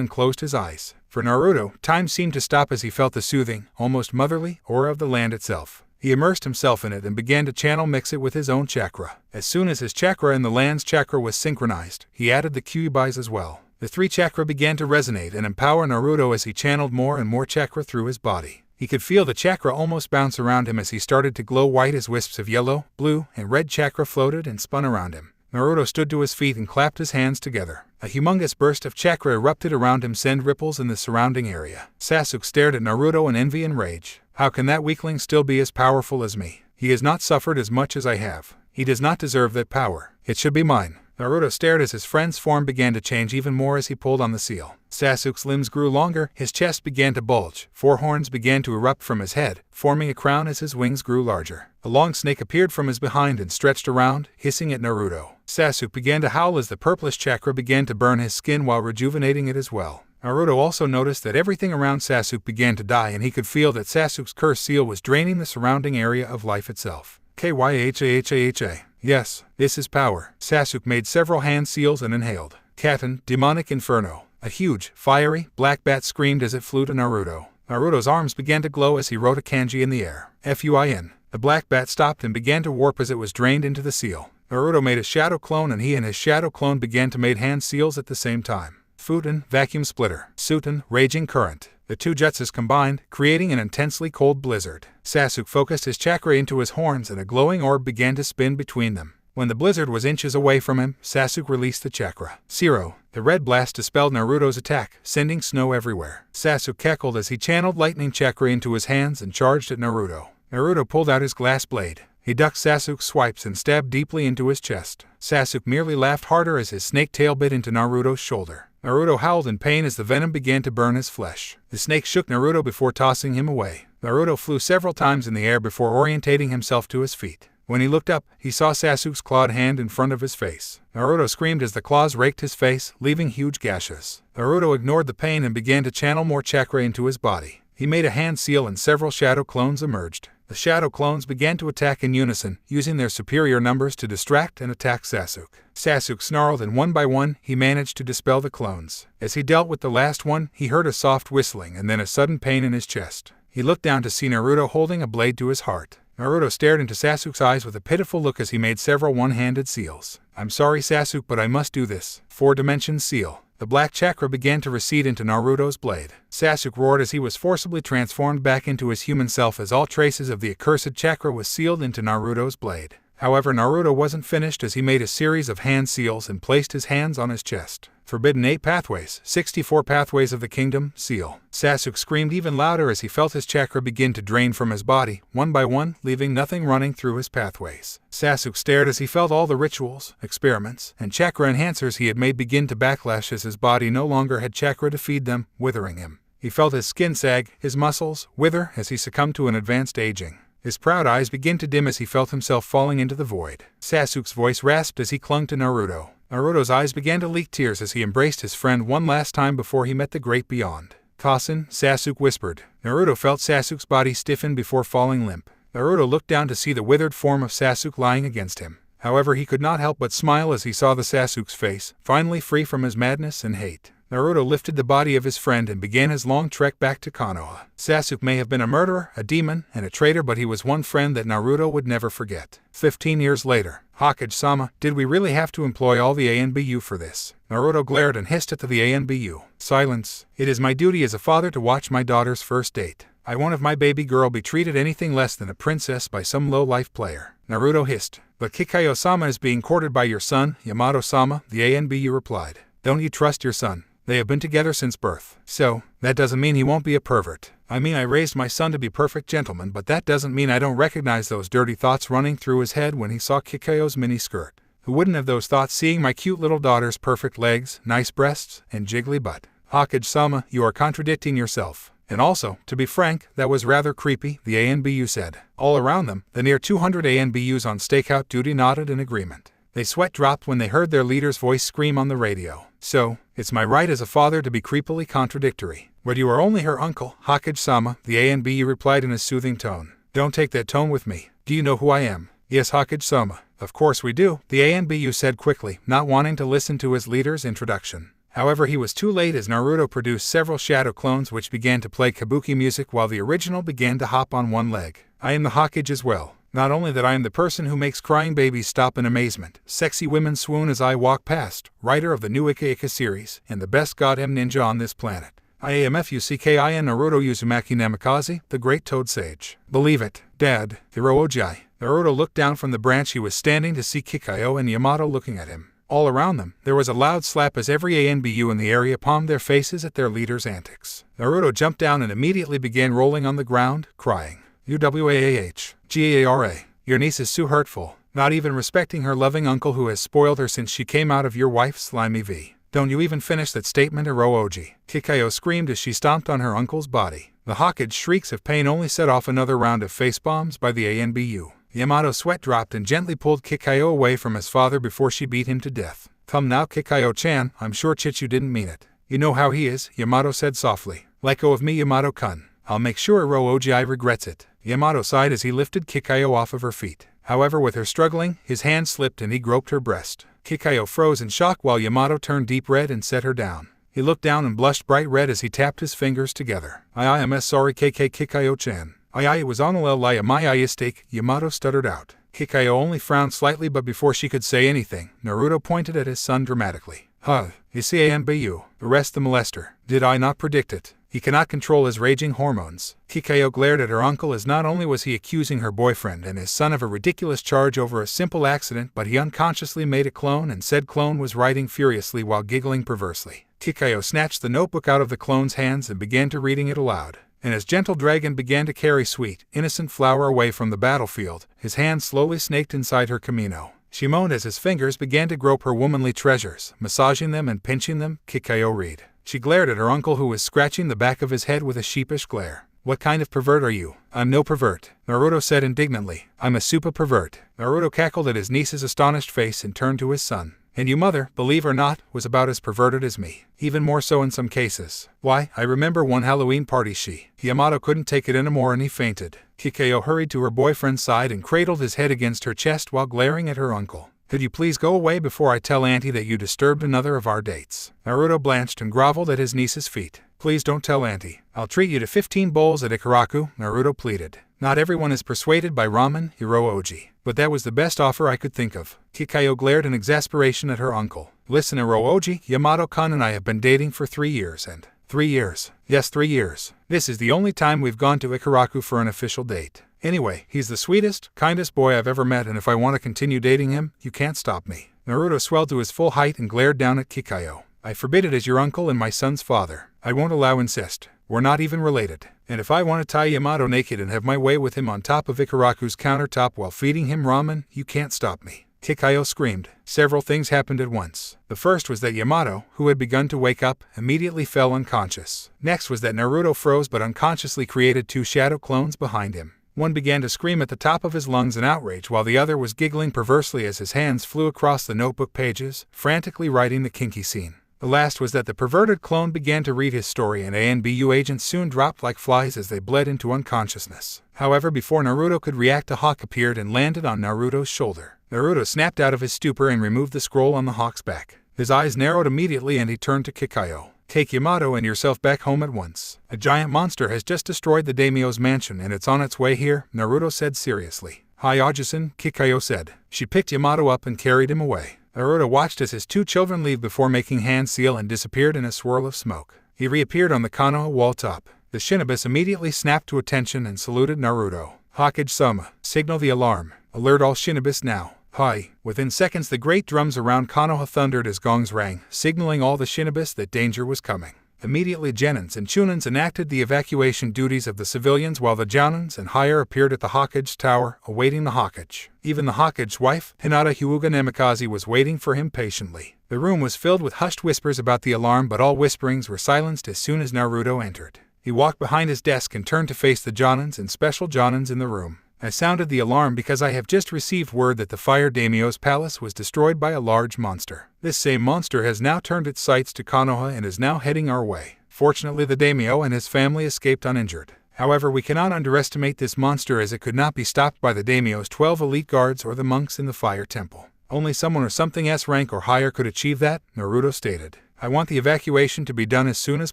and closed his eyes. For Naruto, time seemed to stop as he felt the soothing, almost motherly, aura of the land itself. He immersed himself in it and began to channel mix it with his own chakra. As soon as his chakra and the land's chakra was synchronized, he added the Kyubais as well. The three chakra began to resonate and empower Naruto as he channeled more and more chakra through his body. He could feel the chakra almost bounce around him as he started to glow white as wisps of yellow, blue, and red chakra floated and spun around him. Naruto stood to his feet and clapped his hands together. A humongous burst of chakra erupted around him, sending ripples in the surrounding area. Sasuke stared at Naruto in envy and rage. How can that weakling still be as powerful as me? He has not suffered as much as I have. He does not deserve that power. It should be mine. Naruto stared as his friend's form began to change even more as he pulled on the seal. Sasuke's limbs grew longer, his chest began to bulge, four horns began to erupt from his head, forming a crown as his wings grew larger. A long snake appeared from his behind and stretched around, hissing at Naruto. Sasuke began to howl as the purplish chakra began to burn his skin while rejuvenating it as well. Naruto also noticed that everything around Sasuke began to die and he could feel that Sasuke's cursed seal was draining the surrounding area of life itself. Kyhahaha. Yes, this is power. Sasuke made several hand seals and inhaled. Katen, Demonic Inferno. A huge, fiery, black bat screamed as it flew to Naruto. Naruto's arms began to glow as he wrote a kanji in the air. Fuin. The black bat stopped and began to warp as it was drained into the seal. Naruto made a shadow clone and he and his shadow clone began to make hand seals at the same time. Futen, Vacuum Splitter. Suten, Raging Current. The two jutsus combined, creating an intensely cold blizzard. Sasuke focused his chakra into his horns and a glowing orb began to spin between them. When the blizzard was inches away from him, Sasuke released the chakra. Zero. The red blast dispelled Naruto's attack, sending snow everywhere. Sasuke cackled as he channeled lightning chakra into his hands and charged at Naruto. Naruto pulled out his glass blade. He ducked Sasuke's swipes and stabbed deeply into his chest. Sasuke merely laughed harder as his snake tail bit into Naruto's shoulder. Naruto howled in pain as the venom began to burn his flesh. The snake shook Naruto before tossing him away. Naruto flew several times in the air before orientating himself to his feet. When he looked up, he saw Sasuke's clawed hand in front of his face. Naruto screamed as the claws raked his face, leaving huge gashes. Naruto ignored the pain and began to channel more chakra into his body. He made a hand seal and several shadow clones emerged. The shadow clones began to attack in unison, using their superior numbers to distract and attack Sasuke. Sasuke snarled and one by one, he managed to dispel the clones. As he dealt with the last one, he heard a soft whistling and then a sudden pain in his chest. He looked down to see Naruto holding a blade to his heart. Naruto stared into Sasuke's eyes with a pitiful look as he made several one-handed seals. "I'm sorry, Sasuke, but I must do this." 4-dimension seal. The black chakra began to recede into Naruto's blade. Sasuke roared as he was forcibly transformed back into his human self as all traces of the accursed chakra was sealed into Naruto's blade. However, Naruto wasn't finished as he made a series of hand seals and placed his hands on his chest. Forbidden 8 pathways, 64 pathways of the kingdom, seal. Sasuke screamed even louder as he felt his chakra begin to drain from his body, one by one, leaving nothing running through his pathways. Sasuke stared as he felt all the rituals, experiments, and chakra enhancers he had made begin to backlash as his body no longer had chakra to feed them, withering him. He felt his skin sag, his muscles wither as he succumbed to an advanced aging. His proud eyes began to dim as he felt himself falling into the void. Sasuke's voice rasped as he clung to Naruto. Naruto's eyes began to leak tears as he embraced his friend one last time before he met the great beyond. "Kasen," Sasuke whispered. Naruto felt Sasuke's body stiffen before falling limp. Naruto looked down to see the withered form of Sasuke lying against him. However, he could not help but smile as he saw the Sasuke's face, finally free from his madness and hate. Naruto lifted the body of his friend and began his long trek back to Konoha. Sasuke may have been a murderer, a demon, and a traitor, but he was one friend that Naruto would never forget. 15 years later. "Hokage-sama, did we really have to employ all the ANBU for this?" Naruto glared and hissed at the ANBU. "Silence. It is my duty as a father to watch my daughter's first date. I won't have my baby girl be treated anything less than a princess by some low-life player." Naruto hissed. "But Kikayo-sama is being courted by your son, Yamato-sama," the ANBU replied. "Don't you trust your son? They have been together since birth. So, that doesn't mean he won't be a pervert. I mean, I raised my son to be perfect gentleman, but that doesn't mean I don't recognize those dirty thoughts running through his head when he saw Kikayo's miniskirt. Who wouldn't have those thoughts seeing my cute little daughter's perfect legs, nice breasts, and jiggly butt?" "Hokage-sama, you are contradicting yourself. And also, to be frank, that was rather creepy," the ANBU said. All around them, the near 200 ANBUs on stakeout duty nodded in agreement. They sweat dropped when they heard their leader's voice scream on the radio. "So, it's my right as a father to be creepily contradictory. But you are only her uncle, Hokage-sama," the ANBU replied in a soothing tone. "Don't take that tone with me. Do you know who I am?" "Yes, Hokage-sama. Of course we do," the ANBU said quickly, not wanting to listen to his leader's introduction. However, he was too late as Naruto produced several shadow clones which began to play kabuki music while the original began to hop on one leg. "I am the Hokage as well. Not only that, I am the person who makes crying babies stop in amazement, sexy women swoon as I walk past, writer of the new Ika Ika series, and the best goddamn ninja on this planet. I am Fuckin Naruto Uzumaki Namikaze, the great Toad Sage. Believe it, Dad, Hiroojai." Naruto looked down from the branch he was standing to see Kikayo and Yamato looking at him. All around them, there was a loud slap as every ANBU in the area palmed their faces at their leader's antics. Naruto jumped down and immediately began rolling on the ground, crying. "Uwaah, Gaara, your niece is so hurtful, not even respecting her loving uncle who has spoiled her since she came out of your wife's slimy V. Don't you even finish that statement, Hiroji." Kikayo screamed as she stomped on her uncle's body. The Hokage's shrieks of pain only set off another round of face bombs by the ANBU. Yamato's sweat dropped and gently pulled Kikayo away from his father before she beat him to death. "Come now, Kikayo-chan, I'm sure Chichu didn't mean it. You know how he is," Yamato said softly. "Let go of me, Yamato-kun. I'll make sure Hiroji regrets it." Yamato sighed as he lifted Kikayo off of her feet. However, with her struggling, his hand slipped and he groped her breast. Kikayo froze in shock while Yamato turned deep red and set her down. He looked down and blushed bright red as he tapped his fingers together. "I am sorry, Kikayo-chan. It was on my mistake," Yamato stuttered out. Kikayo only frowned slightly, but before she could say anything, Naruto pointed at his son dramatically. "Huh, you see ANBU, arrest the molester. Did I not predict it? He cannot control his raging hormones. Kikayo glared at her uncle as not only was he accusing her boyfriend and his son of a ridiculous charge over a simple accident, but he unconsciously made a clone, and said clone was writing furiously while giggling perversely. Kikayo snatched the notebook out of the clone's hands and began to reading it aloud. And as gentle dragon began to carry sweet, innocent flower away from the battlefield, his hand slowly snaked inside her kimono. She moaned as his fingers began to grope her womanly treasures, massaging them and pinching them. Kikayo read. She glared at her uncle, who was scratching the back of his head with a sheepish glare. What kind of pervert are you? I'm no pervert, Naruto said indignantly. I'm a super pervert. Naruto cackled at his niece's astonished face and turned to his son. And you, mother, believe or not, was about as perverted as me. Even more so in some cases. Why, I remember one Halloween party Yamato couldn't take it anymore and he fainted. Kikayo hurried to her boyfriend's side and cradled his head against her chest while glaring at her uncle. Could you please go away before I tell Auntie that you disturbed another of our dates? Naruto blanched and groveled at his niece's feet. Please don't tell Auntie. I'll treat you to 15 bowls at Ikaraku, Naruto pleaded. Not everyone is persuaded by ramen, Hirooji. But that was the best offer I could think of. Kikayo glared in exasperation at her uncle. Listen, Hirooji, Yamato-kun and I have been dating for 3 years and... 3 years. Yes, 3 years. This is the only time we've gone to Ikaraku for an official date. Anyway, he's the sweetest, kindest boy I've ever met, and if I want to continue dating him, you can't stop me. Naruto swelled to his full height and glared down at Kikayo. I forbid it as your uncle and my son's father. I won't allow incest. We're not even related. And if I want to tie Yamato naked and have my way with him on top of Ikaraku's countertop while feeding him ramen, you can't stop me. Kikayo screamed. Several things happened at once. The first was that Yamato, who had begun to wake up, immediately fell unconscious. Next was that Naruto froze but unconsciously created 2 shadow clones behind him. One began to scream at the top of his lungs in outrage while the other was giggling perversely as his hands flew across the notebook pages, frantically writing the kinky scene. The last was that the perverted clone began to read his story, and ANBU agents soon dropped like flies as they bled into unconsciousness. However, before Naruto could react, a hawk appeared and landed on Naruto's shoulder. Naruto snapped out of his stupor and removed the scroll on the hawk's back. His eyes narrowed immediately and he turned to Kikayo. Take Yamato and yourself back home at once. A giant monster has just destroyed the daimyo's mansion and it's on its way here, Naruto said seriously. Hi Ajusan, Kikayo said. She picked Yamato up and carried him away. Naruto watched as his 2 children leave before making hand seal and disappeared in a swirl of smoke. He reappeared on the Konoha wall top. The Shinobis immediately snapped to attention and saluted Naruto. Hokage-sama, signal the alarm. Alert all Shinobis now. Hi. Within seconds the great drums around Konoha thundered as gongs rang, signaling all the Shinobis that danger was coming. Immediately Genins and Chunins enacted the evacuation duties of the civilians while the Jounins and higher appeared at the Hokage tower, awaiting the Hokage. Even the Hokage's wife, Hinata Hyuga Namikaze, was waiting for him patiently. The room was filled with hushed whispers about the alarm, but all whisperings were silenced as soon as Naruto entered. He walked behind his desk and turned to face the Jounins and special Jounins in the room. I sounded the alarm because I have just received word that the Fire Daimyo's palace was destroyed by a large monster. This same monster has now turned its sights to Konoha and is now heading our way. Fortunately, the daimyo and his family escaped uninjured. However, we cannot underestimate this monster as it could not be stopped by the daimyo's 12 elite guards or the monks in the fire temple. Only someone or something S rank or higher could achieve that, Naruto stated. I want the evacuation to be done as soon as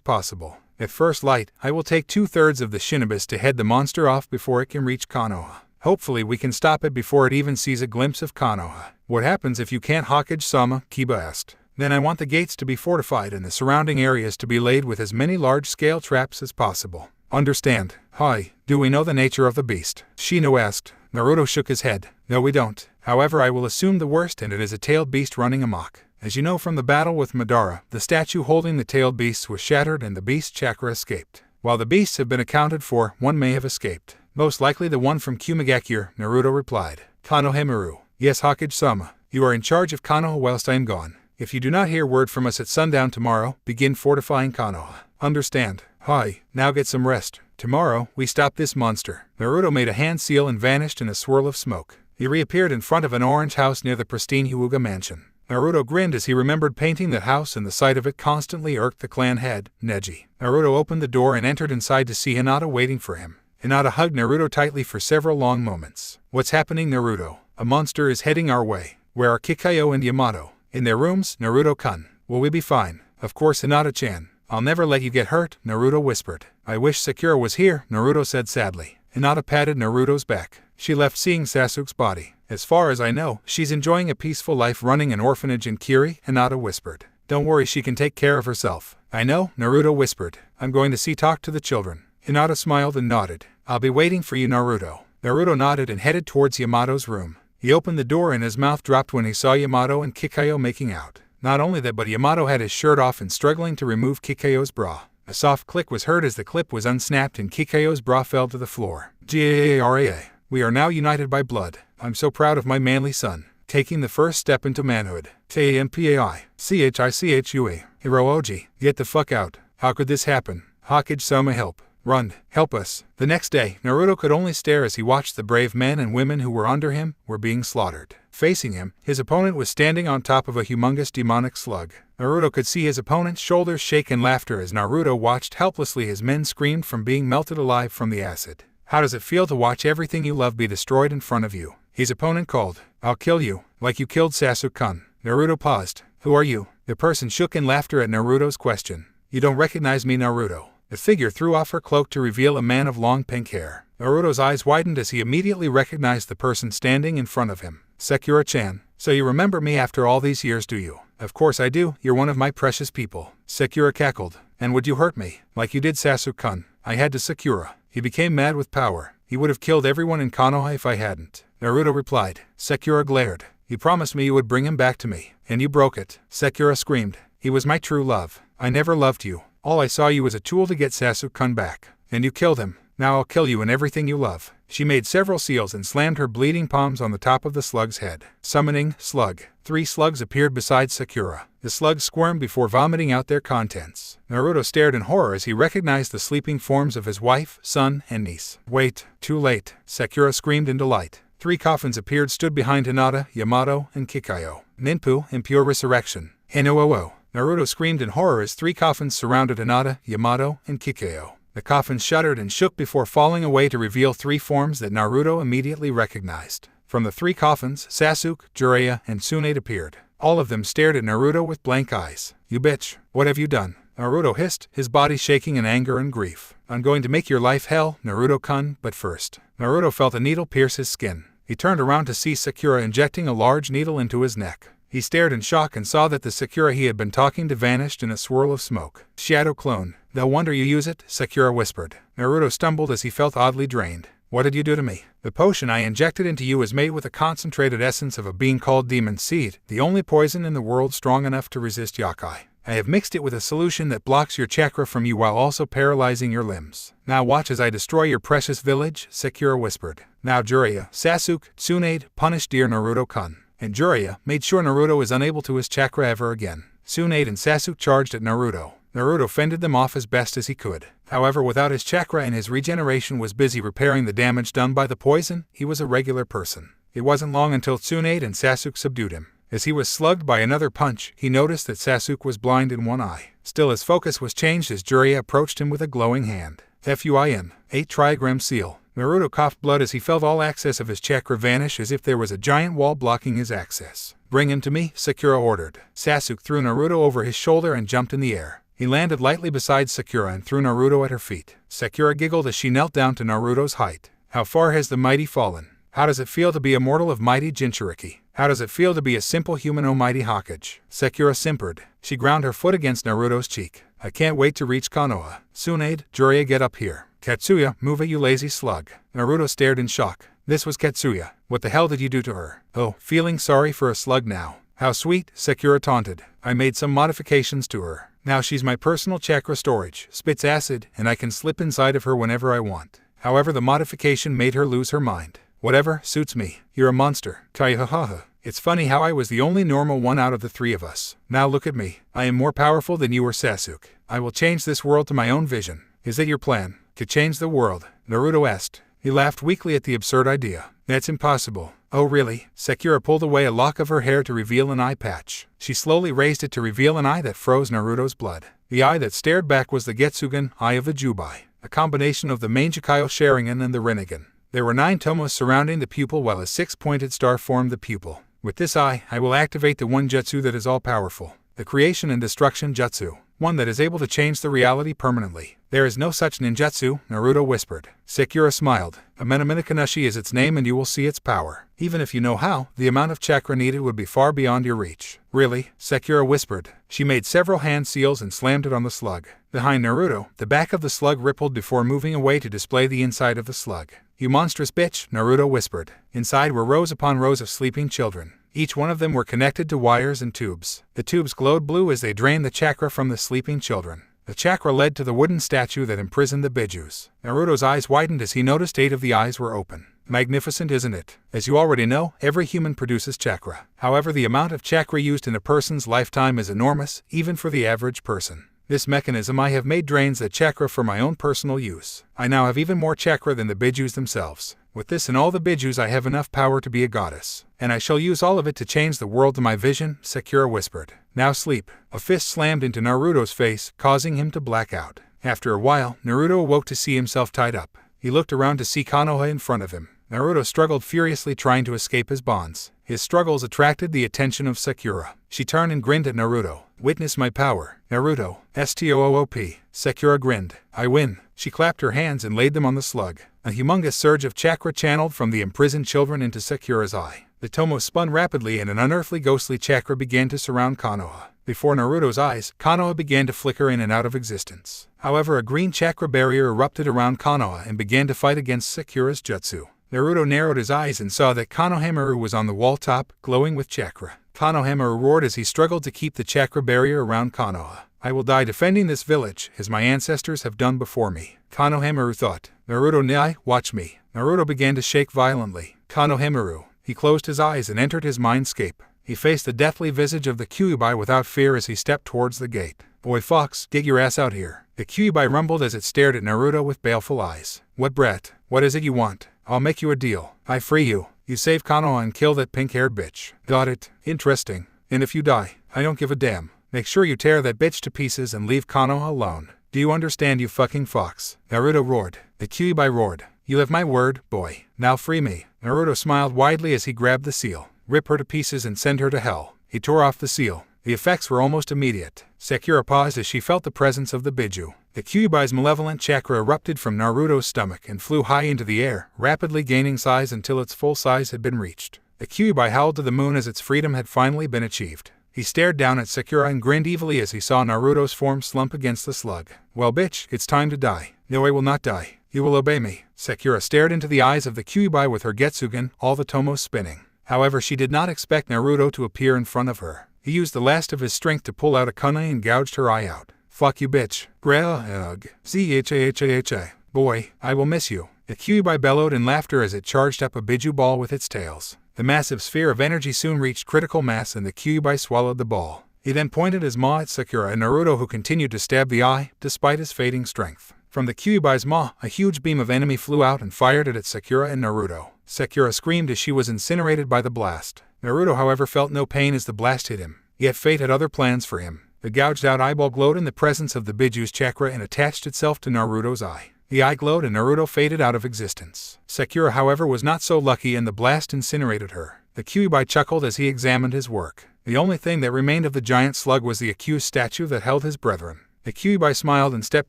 possible. At first light, I will take 2/3 of the Shinobis to head the monster off before it can reach Konoha. Hopefully we can stop it before it even sees a glimpse of Konoha. What happens if you can't, Hokage-sama? Kiba asked. Then I want the gates to be fortified and the surrounding areas to be laid with as many large-scale traps as possible. Understand? Hi, do we know the nature of the beast? Shino asked. Naruto shook his head. No, we don't. However, I will assume the worst, and it is a tailed beast running amok. As you know from the battle with Madara, the statue holding the tailed beasts was shattered and the beast chakra escaped. While the beasts have been accounted for, one may have escaped. Most likely the one from Kumagakure, Naruto replied. Konohamaru. Yes, Hokage-sama. You are in charge of Konoha whilst I am gone. If you do not hear word from us at sundown tomorrow, begin fortifying Konoha. Understand? Hi, now get some rest. Tomorrow, we stop this monster. Naruto made a hand seal and vanished in a swirl of smoke. He reappeared in front of an orange house near the pristine Hyuga mansion. Naruto grinned as he remembered painting that house, and the sight of it constantly irked the clan head, Neji. Naruto opened the door and entered inside to see Hinata waiting for him. Hinata hugged Naruto tightly for several long moments. What's happening, Naruto? A monster is heading our way. Where are Kikayo and Yamato? In their rooms, Naruto-kun. Will we be fine? Of course, Hinata-chan. I'll never let you get hurt, Naruto whispered. I wish Sakura was here, Naruto said sadly. Hinata patted Naruto's back. She left seeing Sasuke's body. As far as I know, she's enjoying a peaceful life running an orphanage in Kiri, Hinata whispered. Don't worry, she can take care of herself. I know, Naruto whispered. I'm going to talk to the children. Hinata smiled and nodded. I'll be waiting for you, Naruto. Naruto nodded and headed towards Yamato's room. He opened the door and his mouth dropped when he saw Yamato and Kikayo making out. Not only that, but Yamato had his shirt off and struggling to remove Kikayo's bra. A soft click was heard as the clip was unsnapped and Kikayo's bra fell to the floor. G-A-A-R-A-A. We are now united by blood. I'm so proud of my manly son. Taking the first step into manhood. T-A-M-P-A-I. C-H-I-C-H-U-A. Hiroji. Get the fuck out. How could this happen? Hokage-sama, help. Run. Help us. The next day, Naruto could only stare as he watched the brave men and women who were under him were being slaughtered. Facing him, his opponent was standing on top of a humongous demonic slug. Naruto could see his opponent's shoulders shake in laughter as Naruto watched helplessly as men screamed from being melted alive from the acid. How does it feel to watch everything you love be destroyed in front of you? His opponent called, I'll kill you, like you killed Sasuke-kun. Naruto paused. Who are you? The person shook in laughter at Naruto's question. You don't recognize me, Naruto. The figure threw off her cloak to reveal a man of long pink hair. Naruto's eyes widened as he immediately recognized the person standing in front of him. Sakura-chan. So you remember me after all these years, do you? Of course I do, you're one of my precious people. Sakura cackled. And would you hurt me, like you did Sasuke-kun? I had to. Sakura. He became mad with power. He would have killed everyone in Konoha if I hadn't. Naruto replied. Sakura glared. You promised me you would bring him back to me, and you broke it. Sakura screamed. He was my true love. I never loved you. All I saw you as a tool to get Sasuke-kun back. And you killed him. Now I'll kill you and everything you love. She made several seals and slammed her bleeding palms on the top of the slug's head. Summoning, slug. 3 slugs appeared beside Sakura. The slugs squirmed before vomiting out their contents. Naruto stared in horror as he recognized the sleeping forms of his wife, son, and niece. Wait, too late. Sakura screamed in delight. 3 coffins appeared stood behind Hinata, Yamato, and Kikayo. Ninpu, in pure resurrection. Hinouo. Naruto screamed in horror as 3 coffins surrounded Hinata, Yamato, and Kikayo. The coffins shuddered and shook before falling away to reveal 3 forms that Naruto immediately recognized. From the 3 coffins, Sasuke, Jiraiya, and Tsunade appeared. All of them stared at Naruto with blank eyes. You bitch, what have you done? Naruto hissed, his body shaking in anger and grief. I'm going to make your life hell, Naruto-kun, but first. Naruto felt a needle pierce his skin. He turned around to see Sakura injecting a large needle into his neck. He stared in shock and saw that the Sakura he had been talking to vanished in a swirl of smoke. Shadow clone. No wonder you use it, Sakura whispered. Naruto stumbled as he felt oddly drained. What did you do to me? The potion I injected into you is made with a concentrated essence of a bean called demon seed, the only poison in the world strong enough to resist yokai. I have mixed it with a solution that blocks your chakra from you while also paralyzing your limbs. Now watch as I destroy your precious village, Sakura whispered. Now Jiraiya, Sasuke, Tsunade, punished dear Naruto-kun. And Jiraiya made sure Naruto is unable to his chakra ever again. Tsunade and Sasuke charged at Naruto. Naruto fended them off as best as he could. However, without his chakra and his regeneration was busy repairing the damage done by the poison, he was a regular person. It wasn't long until Tsunade and Sasuke subdued him. As he was slugged by another punch, he noticed that Sasuke was blind in one eye. Still, his focus was changed as Jiraiya approached him with a glowing hand. FUIN, 8 trigram seal. Naruto coughed blood as he felt all access of his chakra vanish as if there was a giant wall blocking his access. Bring him to me, Sakura ordered. Sasuke threw Naruto over his shoulder and jumped in the air. He landed lightly beside Sakura and threw Naruto at her feet. Sakura giggled as she knelt down to Naruto's height. How far has the mighty fallen? How does it feel to be a mortal of mighty Jinchuriki? How does it feel to be a simple human, O mighty Hokage? Sakura simpered. She ground her foot against Naruto's cheek. I can't wait to reach Konoha. Tsunade, Jiraiya, get up here. Katsuya, move it, you lazy slug. Naruto stared in shock. This was Katsuya. What the hell did you do to her? Oh, feeling sorry for a slug now. How sweet, Sakura taunted. I made some modifications to her. Now she's my personal chakra storage, spits acid, and I can slip inside of her whenever I want. However, the modification made her lose her mind. Whatever, suits me. You're a monster. Kaihahaha. It's funny how I was the only normal one out of the 3 of us. Now look at me. I am more powerful than you or Sasuke. I will change this world to my own vision. Is that your plan? To change the world? Naruto asked. He laughed weakly at the absurd idea. That's impossible. Oh really? Sakura pulled away a lock of her hair to reveal an eye patch. She slowly raised it to reveal an eye that froze Naruto's blood. The eye that stared back was the Getsugan, Eye of the Jubai, a combination of the Mangekyo Sharingan and the Rinnegan. There were 9 tomos surrounding the pupil while a 6-pointed star formed the pupil. With this eye, I will activate the one jutsu that is all-powerful, the creation and destruction jutsu. one that is able to change the reality permanently. There is no such ninjutsu, Naruto whispered. Sakura smiled. Amenamenakanashi is its name and you will see its power. Even if you know how, the amount of chakra needed would be far beyond your reach. Really? Sakura whispered. She made several hand seals and slammed it on the slug. Behind Naruto, the back of the slug rippled before moving away to display the inside of the slug. You monstrous bitch, Naruto whispered. Inside were rows upon rows of sleeping children. Each one of them were connected to wires and tubes. The tubes glowed blue as they drained the chakra from the sleeping children. The chakra led to the wooden statue that imprisoned the bijus. Naruto's eyes widened as he noticed 8 of the eyes were open. Magnificent, isn't it? As you already know, every human produces chakra. However, the amount of chakra used in a person's lifetime is enormous, even for the average person. This mechanism I have made drains the chakra for my own personal use. I now have even more chakra than the bijus themselves. With this and all the bijus I have enough power to be a goddess. And I shall use all of it to change the world to my vision, Sakura whispered. Now sleep. A fist slammed into Naruto's face, causing him to black out. After a while, Naruto awoke to see himself tied up. He looked around to see Konoha in front of him. Naruto struggled furiously trying to escape his bonds. His struggles attracted the attention of Sakura. She turned and grinned at Naruto. Witness my power, Naruto. STOOP. Sakura grinned. I win. She clapped her hands and laid them on the slug. A humongous surge of chakra channeled from the imprisoned children into Sakura's eye. The tomo spun rapidly and an unearthly ghostly chakra began to surround Konoha. Before Naruto's eyes, Konoha began to flicker in and out of existence. However, a green chakra barrier erupted around Konoha and began to fight against Sakura's jutsu. Naruto narrowed his eyes and saw that Konohamaru was on the wall top, glowing with chakra. Konohamaru roared as he struggled to keep the chakra barrier around Konoha. I will die defending this village, as my ancestors have done before me. Konohamaru thought. Naruto Nai, watch me. Naruto began to shake violently. Konohamaru. He closed his eyes and entered his mindscape. He faced the deathly visage of the Kyuubi without fear as he stepped towards the gate. Boy Fox, get your ass out here. The Kyuubi rumbled as it stared at Naruto with baleful eyes. What brat? What is it you want? I'll make you a deal. I free you. You save Konoha and kill that pink-haired bitch. Got it? Interesting. And if you die, I don't give a damn. Make sure you tear that bitch to pieces and leave Konoha alone. Do you understand, you fucking fox? Naruto roared. The Kyuubi roared. You have my word, boy. Now free me. Naruto smiled widely as he grabbed the seal. Rip her to pieces and send her to hell. He tore off the seal. The effects were almost immediate. Sakura paused as she felt the presence of the biju. The Kyuubi's malevolent chakra erupted from Naruto's stomach and flew high into the air, rapidly gaining size until its full size had been reached. The Kyuubi howled to the moon as its freedom had finally been achieved. He stared down at Sakura and grinned evilly as he saw Naruto's form slump against the slug. Well bitch, it's time to die. No, I will not die. You will obey me. Sakura stared into the eyes of the Kyuubi with her Getsugan, all the tomos spinning. However, she did not expect Naruto to appear in front of her. He used the last of his strength to pull out a kunai and gouged her eye out. Fuck you bitch. Zhahaha. Boy, I will miss you. The Kyuubi bellowed in laughter as it charged up a biju ball with its tails. The massive sphere of energy soon reached critical mass and the Kyuubi swallowed the ball. He then pointed his maw at Sakura and Naruto, who continued to stab the eye, despite his fading strength. From the Kyuubi's maw, a huge beam of enemy flew out and fired it at Sakura and Naruto. Sakura screamed as she was incinerated by the blast. Naruto, however, felt no pain as the blast hit him. Yet fate had other plans for him. The gouged-out eyeball glowed in the presence of the biju's chakra and attached itself to Naruto's eye. The eye glowed and Naruto faded out of existence. Sakura, however, was not so lucky and the blast incinerated her. The Kyuubi chuckled as he examined his work. The only thing that remained of the giant slug was the accused statue that held his brethren. The Kyuubi smiled and stepped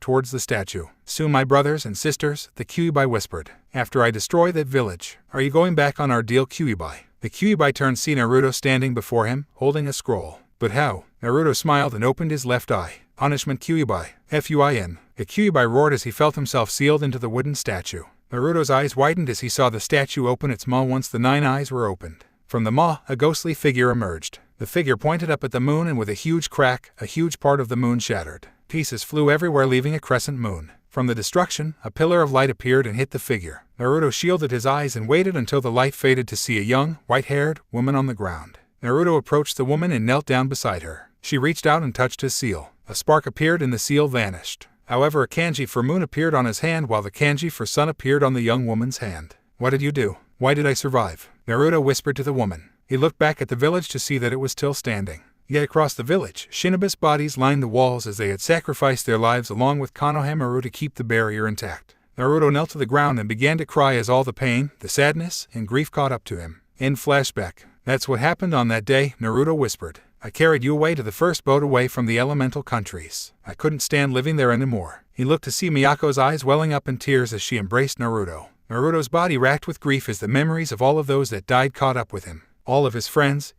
towards the statue. Soon, my brothers and sisters, the Kyuubi whispered. After I destroy that village, are you going back on our deal, Kyuubi? The Kyuubi turned to see Naruto standing before him, holding a scroll. But how? Naruto smiled and opened his left eye. Punishment Kyuubi. Fuin. The Kyuubi roared as he felt himself sealed into the wooden statue. Naruto's eyes widened as he saw the statue open its maw once the 9 eyes were opened. From the maw, a ghostly figure emerged. The figure pointed up at the moon and with a huge crack, a huge part of the moon shattered. Pieces flew everywhere, leaving a crescent moon. From the destruction, a pillar of light appeared and hit the figure. Naruto shielded his eyes and waited until the light faded to see a young, white-haired woman on the ground. Naruto approached the woman and knelt down beside her. She reached out and touched his seal. A spark appeared and the seal vanished. However, a kanji for moon appeared on his hand while the kanji for sun appeared on the young woman's hand. What did you do? Why did I survive? Naruto whispered to the woman. He looked back at the village to see that it was still standing. Yet across the village, Shinobi's bodies lined the walls as they had sacrificed their lives along with Konohamaru to keep the barrier intact. Naruto knelt to the ground and began to cry as all the pain, the sadness, and grief caught up to him. End flashback. That's what happened on that day, Naruto whispered. I carried you away to the first boat away from the elemental countries. I couldn't stand living there anymore." He looked to see Miyako's eyes welling up in tears as she embraced Naruto. Naruto's body racked with grief as the memories of all of those that died caught up with him. All of his friends'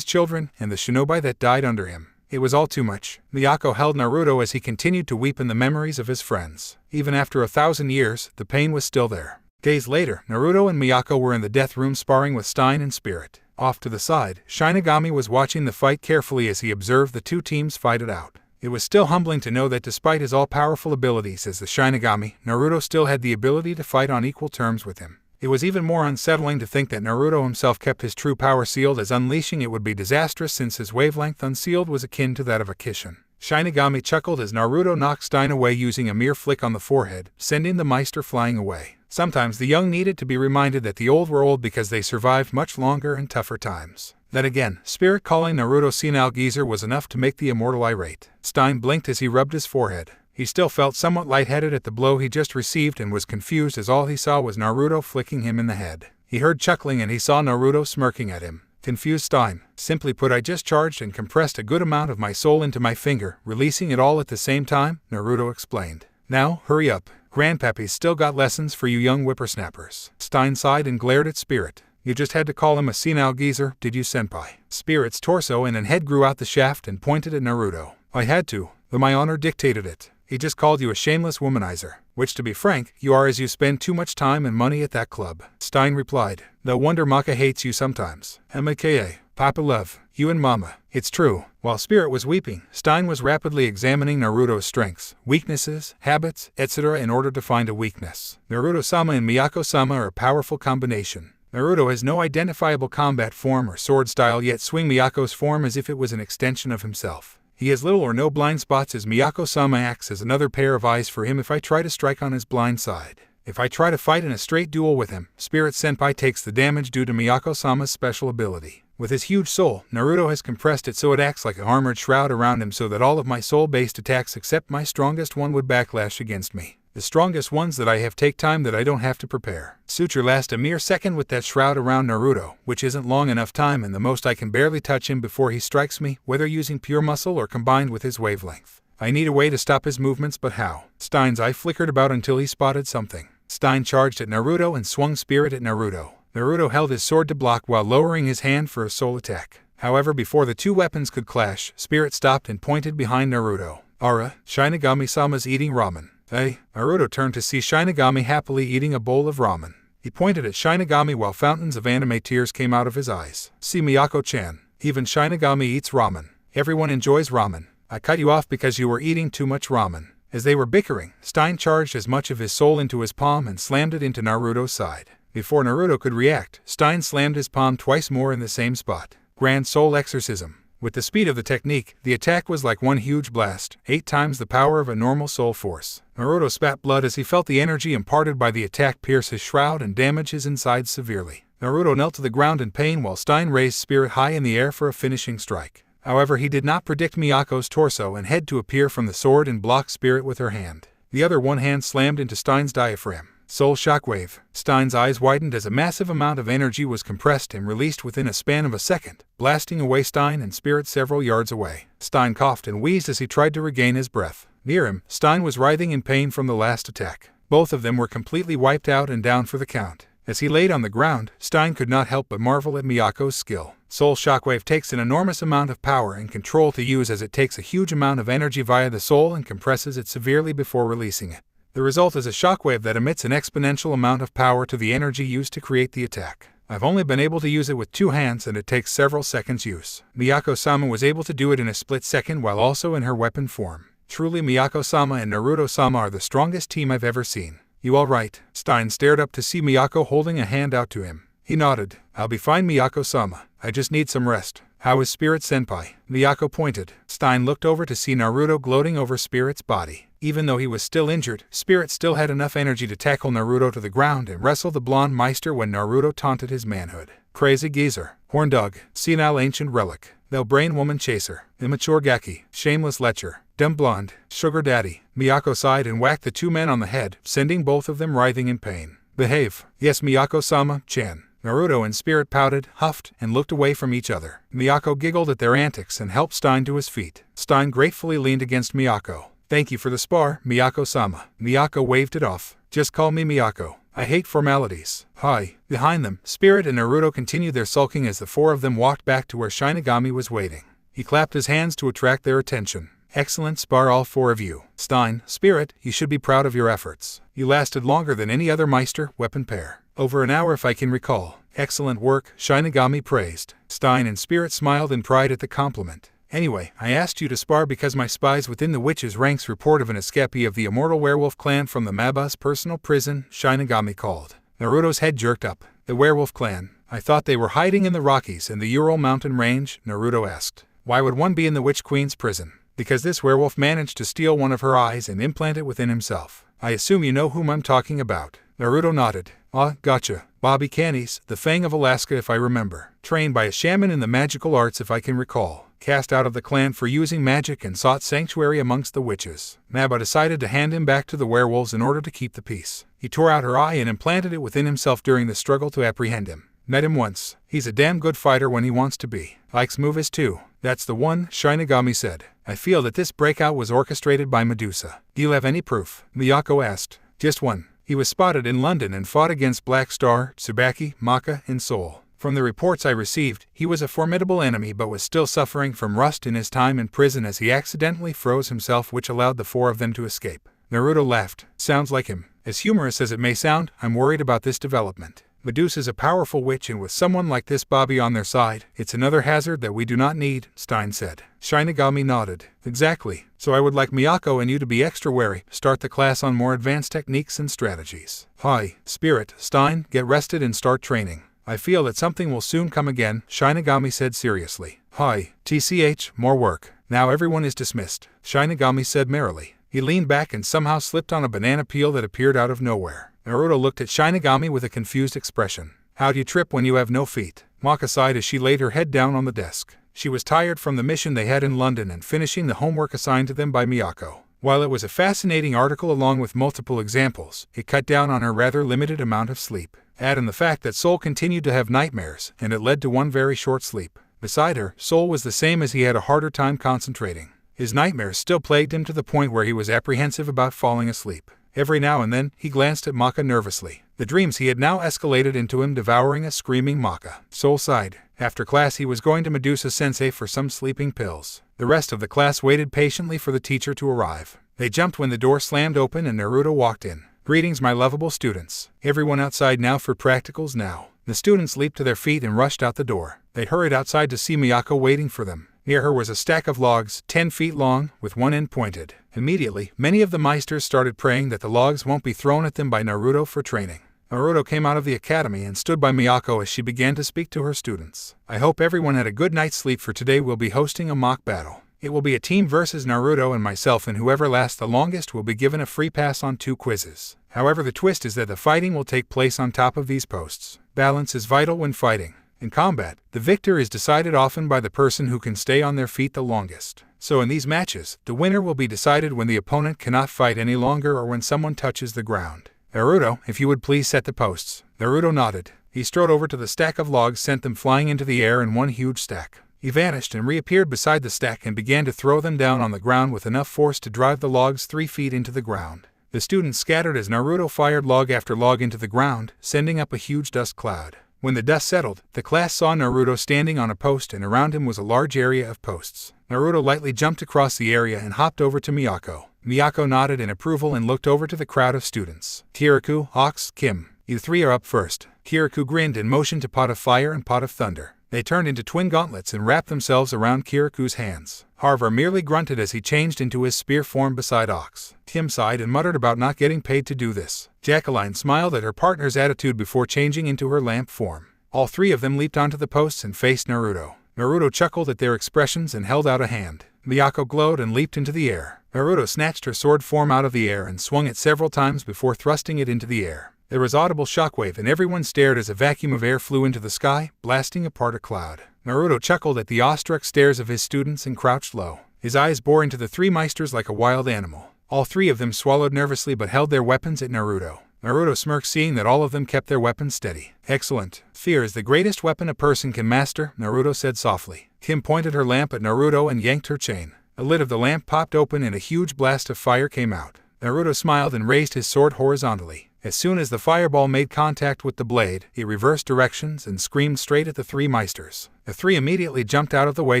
children, and the shinobi that died under him. It was all too much. Miyako held Naruto as he continued to weep in the memories of his friends. Even after 1,000 years, the pain was still there. Days later, Naruto and Miyako were in the death room sparring with Stein and Spirit. Off to the side, Shinigami was watching the fight carefully as he observed the two teams fight it out. It was still humbling to know that despite his all-powerful abilities as the Shinigami, Naruto still had the ability to fight on equal terms with him. It was even more unsettling to think that Naruto himself kept his true power sealed, as unleashing it would be disastrous since his wavelength unsealed was akin to that of a Kishin. Shinigami chuckled as Naruto knocked Stein away using a mere flick on the forehead, sending the Meister flying away. Sometimes the young needed to be reminded that the old were old because they survived much longer and tougher times. Then again, Spirit calling Naruto senile geezer was enough to make the immortal irate. Stein blinked as he rubbed his forehead. He still felt somewhat lightheaded at the blow he just received and was confused as all he saw was Naruto flicking him in the head. He heard chuckling and he saw Naruto smirking at him. Confused Stein. "Simply put, I just charged and compressed a good amount of my soul into my finger, releasing it all at the same time," Naruto explained. "Now, hurry up. Grandpappy's still got lessons for you young whippersnappers." Stein sighed and glared at Spirit. "You just had to call him a senile geezer, did you, senpai?" Spirit's torso and head grew out the shaft and pointed at Naruto. "I had to, though my honor dictated it. He just called you a shameless womanizer, which to be frank, you are, as you spend too much time and money at that club." Stein replied. "No wonder Maka hates you sometimes. Maka, Papa love, you and Mama." It's true. While Spirit was weeping, Stein was rapidly examining Naruto's strengths, weaknesses, habits, etc. in order to find a weakness. Naruto-sama and Miyako-sama are a powerful combination. Naruto has no identifiable combat form or sword style, yet swing Miyako's form as if it was an extension of himself. He has little or no blind spots as Miyako-sama acts as another pair of eyes for him if I try to strike on his blind side. If I try to fight in a straight duel with him, Spirit Senpai takes the damage due to Miyako-sama's special ability. With his huge soul, Naruto has compressed it so it acts like an armored shroud around him so that all of my soul-based attacks except my strongest one would backlash against me. The strongest ones that I have take time that I don't have to prepare. Suture lasts a mere second with that shroud around Naruto, which isn't long enough time, and the most I can barely touch him before he strikes me, whether using pure muscle or combined with his wavelength. I need a way to stop his movements, but how? Stein's eye flickered about until he spotted something. Stein charged at Naruto and swung Spirit at Naruto. Naruto held his sword to block while lowering his hand for a soul attack. However, before the two weapons could clash, Spirit stopped and pointed behind Naruto. "Ara, Shinigami-sama's eating ramen." "Hey." Naruto turned to see Shinigami happily eating a bowl of ramen. He pointed at Shinigami while fountains of anime tears came out of his eyes. "See, Miyako-chan, even Shinigami eats ramen. Everyone enjoys ramen. I cut you off because you were eating too much ramen." As they were bickering, Stein charged as much of his soul into his palm and slammed it into Naruto's side. Before Naruto could react, Stein slammed his palm twice more in the same spot. Grand Soul Exorcism. With the speed of the technique, the attack was like one huge blast, 8 times the power of a normal soul force. Naruto spat blood as he felt the energy imparted by the attack pierce his shroud and damage his insides severely. Naruto knelt to the ground in pain while Stein raised Spirit high in the air for a finishing strike. However, he did not predict Miyako's torso and head to appear from the sword and block Spirit with her hand. The other one hand slammed into Stein's diaphragm. Soul Shockwave. Stein's eyes widened as a massive amount of energy was compressed and released within a span of a second, blasting away Stein and Spirit several yards away. Stein coughed and wheezed as he tried to regain his breath. Near him, Stein was writhing in pain from the last attack. Both of them were completely wiped out and down for the count. As he laid on the ground, Stein could not help but marvel at Miyako's skill. Soul Shockwave takes an enormous amount of power and control to use, as it takes a huge amount of energy via the soul and compresses it severely before releasing it. The result is a shockwave that emits an exponential amount of power to the energy used to create the attack. I've only been able to use it with 2 hands and it takes several seconds use. Miyako-sama was able to do it in a split second while also in her weapon form. Truly, Miyako-sama and Naruto-sama are the strongest team I've ever seen. "You all right?" Stein stared up to see Miyako holding a hand out to him. He nodded. "I'll be fine, Miyako-sama. I just need some rest." "How is Spirit Senpai?" Miyako pointed. Stein looked over to see Naruto gloating over Spirit's body. Even though he was still injured, Spirit still had enough energy to tackle Naruto to the ground and wrestle the blonde Meister when Naruto taunted his manhood. "Crazy geezer, horn dog, senile ancient relic, thou brain woman chaser, immature gaki, shameless lecher, dumb blonde, sugar daddy." Miyako sighed and whacked the 2 men on the head, sending both of them writhing in pain. "Behave." "Yes, Miyako-sama, chan." Naruto and Spirit pouted, huffed, and looked away from each other. Miyako giggled at their antics and helped Stein to his feet. Stein gratefully leaned against Miyako. "Thank you for the spar, Miyako-sama." Miyako waved it off. "Just call me Miyako. I hate formalities." Hi. Behind them, Spirit and Naruto continued their sulking as the four of them walked back to where Shinigami was waiting. He clapped his hands to attract their attention. "Excellent spar, all four of you. Stein, Spirit, you should be proud of your efforts. You lasted longer than any other Meister weapon pair. Over an hour if I can recall. Excellent work," Shinigami praised. Stein and Spirit smiled in pride at the compliment. "Anyway, I asked you to spar because my spies within the witches' ranks report of an escapee of the immortal werewolf clan from the Maba's personal prison," Shinigami called. Naruto's head jerked up. "The werewolf clan? I thought they were hiding in the Rockies and the Ural mountain range," Naruto asked. "Why would one be in the Witch Queen's prison?" "Because this werewolf managed to steal one of her eyes and implant it within himself. I assume you know whom I'm talking about." Naruto nodded. "Ah, gotcha. Bobby Cannies, the Fang of Alaska if I remember. Trained by a shaman in the magical arts if I can recall. Cast out of the clan for using magic and sought sanctuary amongst the witches. Maba decided to hand him back to the werewolves in order to keep the peace. He tore out her eye and implanted it within himself during the struggle to apprehend him. Met him once. He's a damn good fighter when he wants to be. Likes movies too." "That's the one," Shinigami said. "I feel that this breakout was orchestrated by Medusa." "Do you have any proof?" Miyako asked. "Just one. He was spotted in London and fought against Black Star, Tsubaki, Maka, and Seoul. From the reports I received, he was a formidable enemy but was still suffering from rust in his time in prison as he accidentally froze himself, which allowed the four of them to escape." Naruto laughed. "Sounds like him. As humorous as it may sound, I'm worried about this development. Medusa's a powerful witch, and with someone like this Bobby on their side, it's another hazard that we do not need," Stein said. Shinigami nodded. "Exactly. So I would like Miyako and you to be extra wary. Start the class on more advanced techniques and strategies. Hi, Spirit, Stein, get rested and start training. I feel that something will soon come again," Shinigami said seriously. "Hi, TCH, more work. Now everyone is dismissed," Shinigami said merrily. He leaned back and somehow slipped on a banana peel that appeared out of nowhere. Naruto looked at Shinigami with a confused expression. "How'd you trip when you have no feet?" Maka sighed as she laid her head down on the desk. She was tired from the mission they had in London and finishing the homework assigned to them by Miyako. While it was a fascinating article along with multiple examples, it cut down on her rather limited amount of sleep. Add in the fact that Soul continued to have nightmares, and it led to one very short sleep. Beside her, Soul was the same as he had a harder time concentrating. His nightmares still plagued him to the point where he was apprehensive about falling asleep. Every now and then, he glanced at Maka nervously. The dreams he had now escalated into him devouring a screaming Maka. Soul sighed. After class he was going to Medusa-sensei for some sleeping pills. The rest of the class waited patiently for the teacher to arrive. They jumped when the door slammed open and Naruto walked in. "Greetings, my lovable students. Everyone outside now for practicals now." The students leaped to their feet and rushed out the door. They hurried outside to see Miyako waiting for them. Near her was a stack of logs, 10 feet long, with one end pointed. Immediately, many of the meisters started praying that the logs won't be thrown at them by Naruto for training. Naruto came out of the academy and stood by Miyako as she began to speak to her students. "I hope everyone had a good night's sleep, for today we'll be hosting a mock battle. It will be a team versus Naruto and myself, and whoever lasts the longest will be given a free pass on 2 quizzes. However, the twist is that the fighting will take place on top of these posts. Balance is vital when fighting. In combat, the victor is decided often by the person who can stay on their feet the longest. So in these matches, the winner will be decided when the opponent cannot fight any longer or when someone touches the ground. Naruto, if you would please set the posts." Naruto nodded. He strode over to the stack of logs, sent them flying into the air in one huge stack. He vanished and reappeared beside the stack and began to throw them down on the ground with enough force to drive the logs 3 feet into the ground. The students scattered as Naruto fired log after log into the ground, sending up a huge dust cloud. When the dust settled, the class saw Naruto standing on a post, and around him was a large area of posts. Naruto lightly jumped across the area and hopped over to Miyako. Miyako nodded in approval and looked over to the crowd of students. "Kirikou, Hawks, Kim, you 3 are up first." Kirikou grinned and motioned to Pot of Fire and Pot of Thunder. They turned into twin gauntlets and wrapped themselves around Kirikou's hands. Harver merely grunted as he changed into his spear form beside Ox. Tim sighed and muttered about not getting paid to do this. Jacqueline smiled at her partner's attitude before changing into her lamp form. All 3 of them leaped onto the posts and faced Naruto. Naruto chuckled at their expressions and held out a hand. Miyako glowed and leaped into the air. Naruto snatched her sword form out of the air and swung it several times before thrusting it into the air. There was audible shockwave and everyone stared as a vacuum of air flew into the sky, blasting apart a cloud. Naruto chuckled at the awestruck stares of his students and crouched low. His eyes bore into the 3 meisters like a wild animal. All 3 of them swallowed nervously but held their weapons at Naruto. Naruto smirked, seeing that all of them kept their weapons steady. Excellent. Fear is the greatest weapon a person can master, Naruto said softly. Kim pointed her lamp at Naruto and yanked her chain. The lid of the lamp popped open and a huge blast of fire came out. Naruto smiled and raised his sword horizontally. As soon as the fireball made contact with the blade, it reversed directions and screamed straight at the three meisters. The three immediately jumped out of the way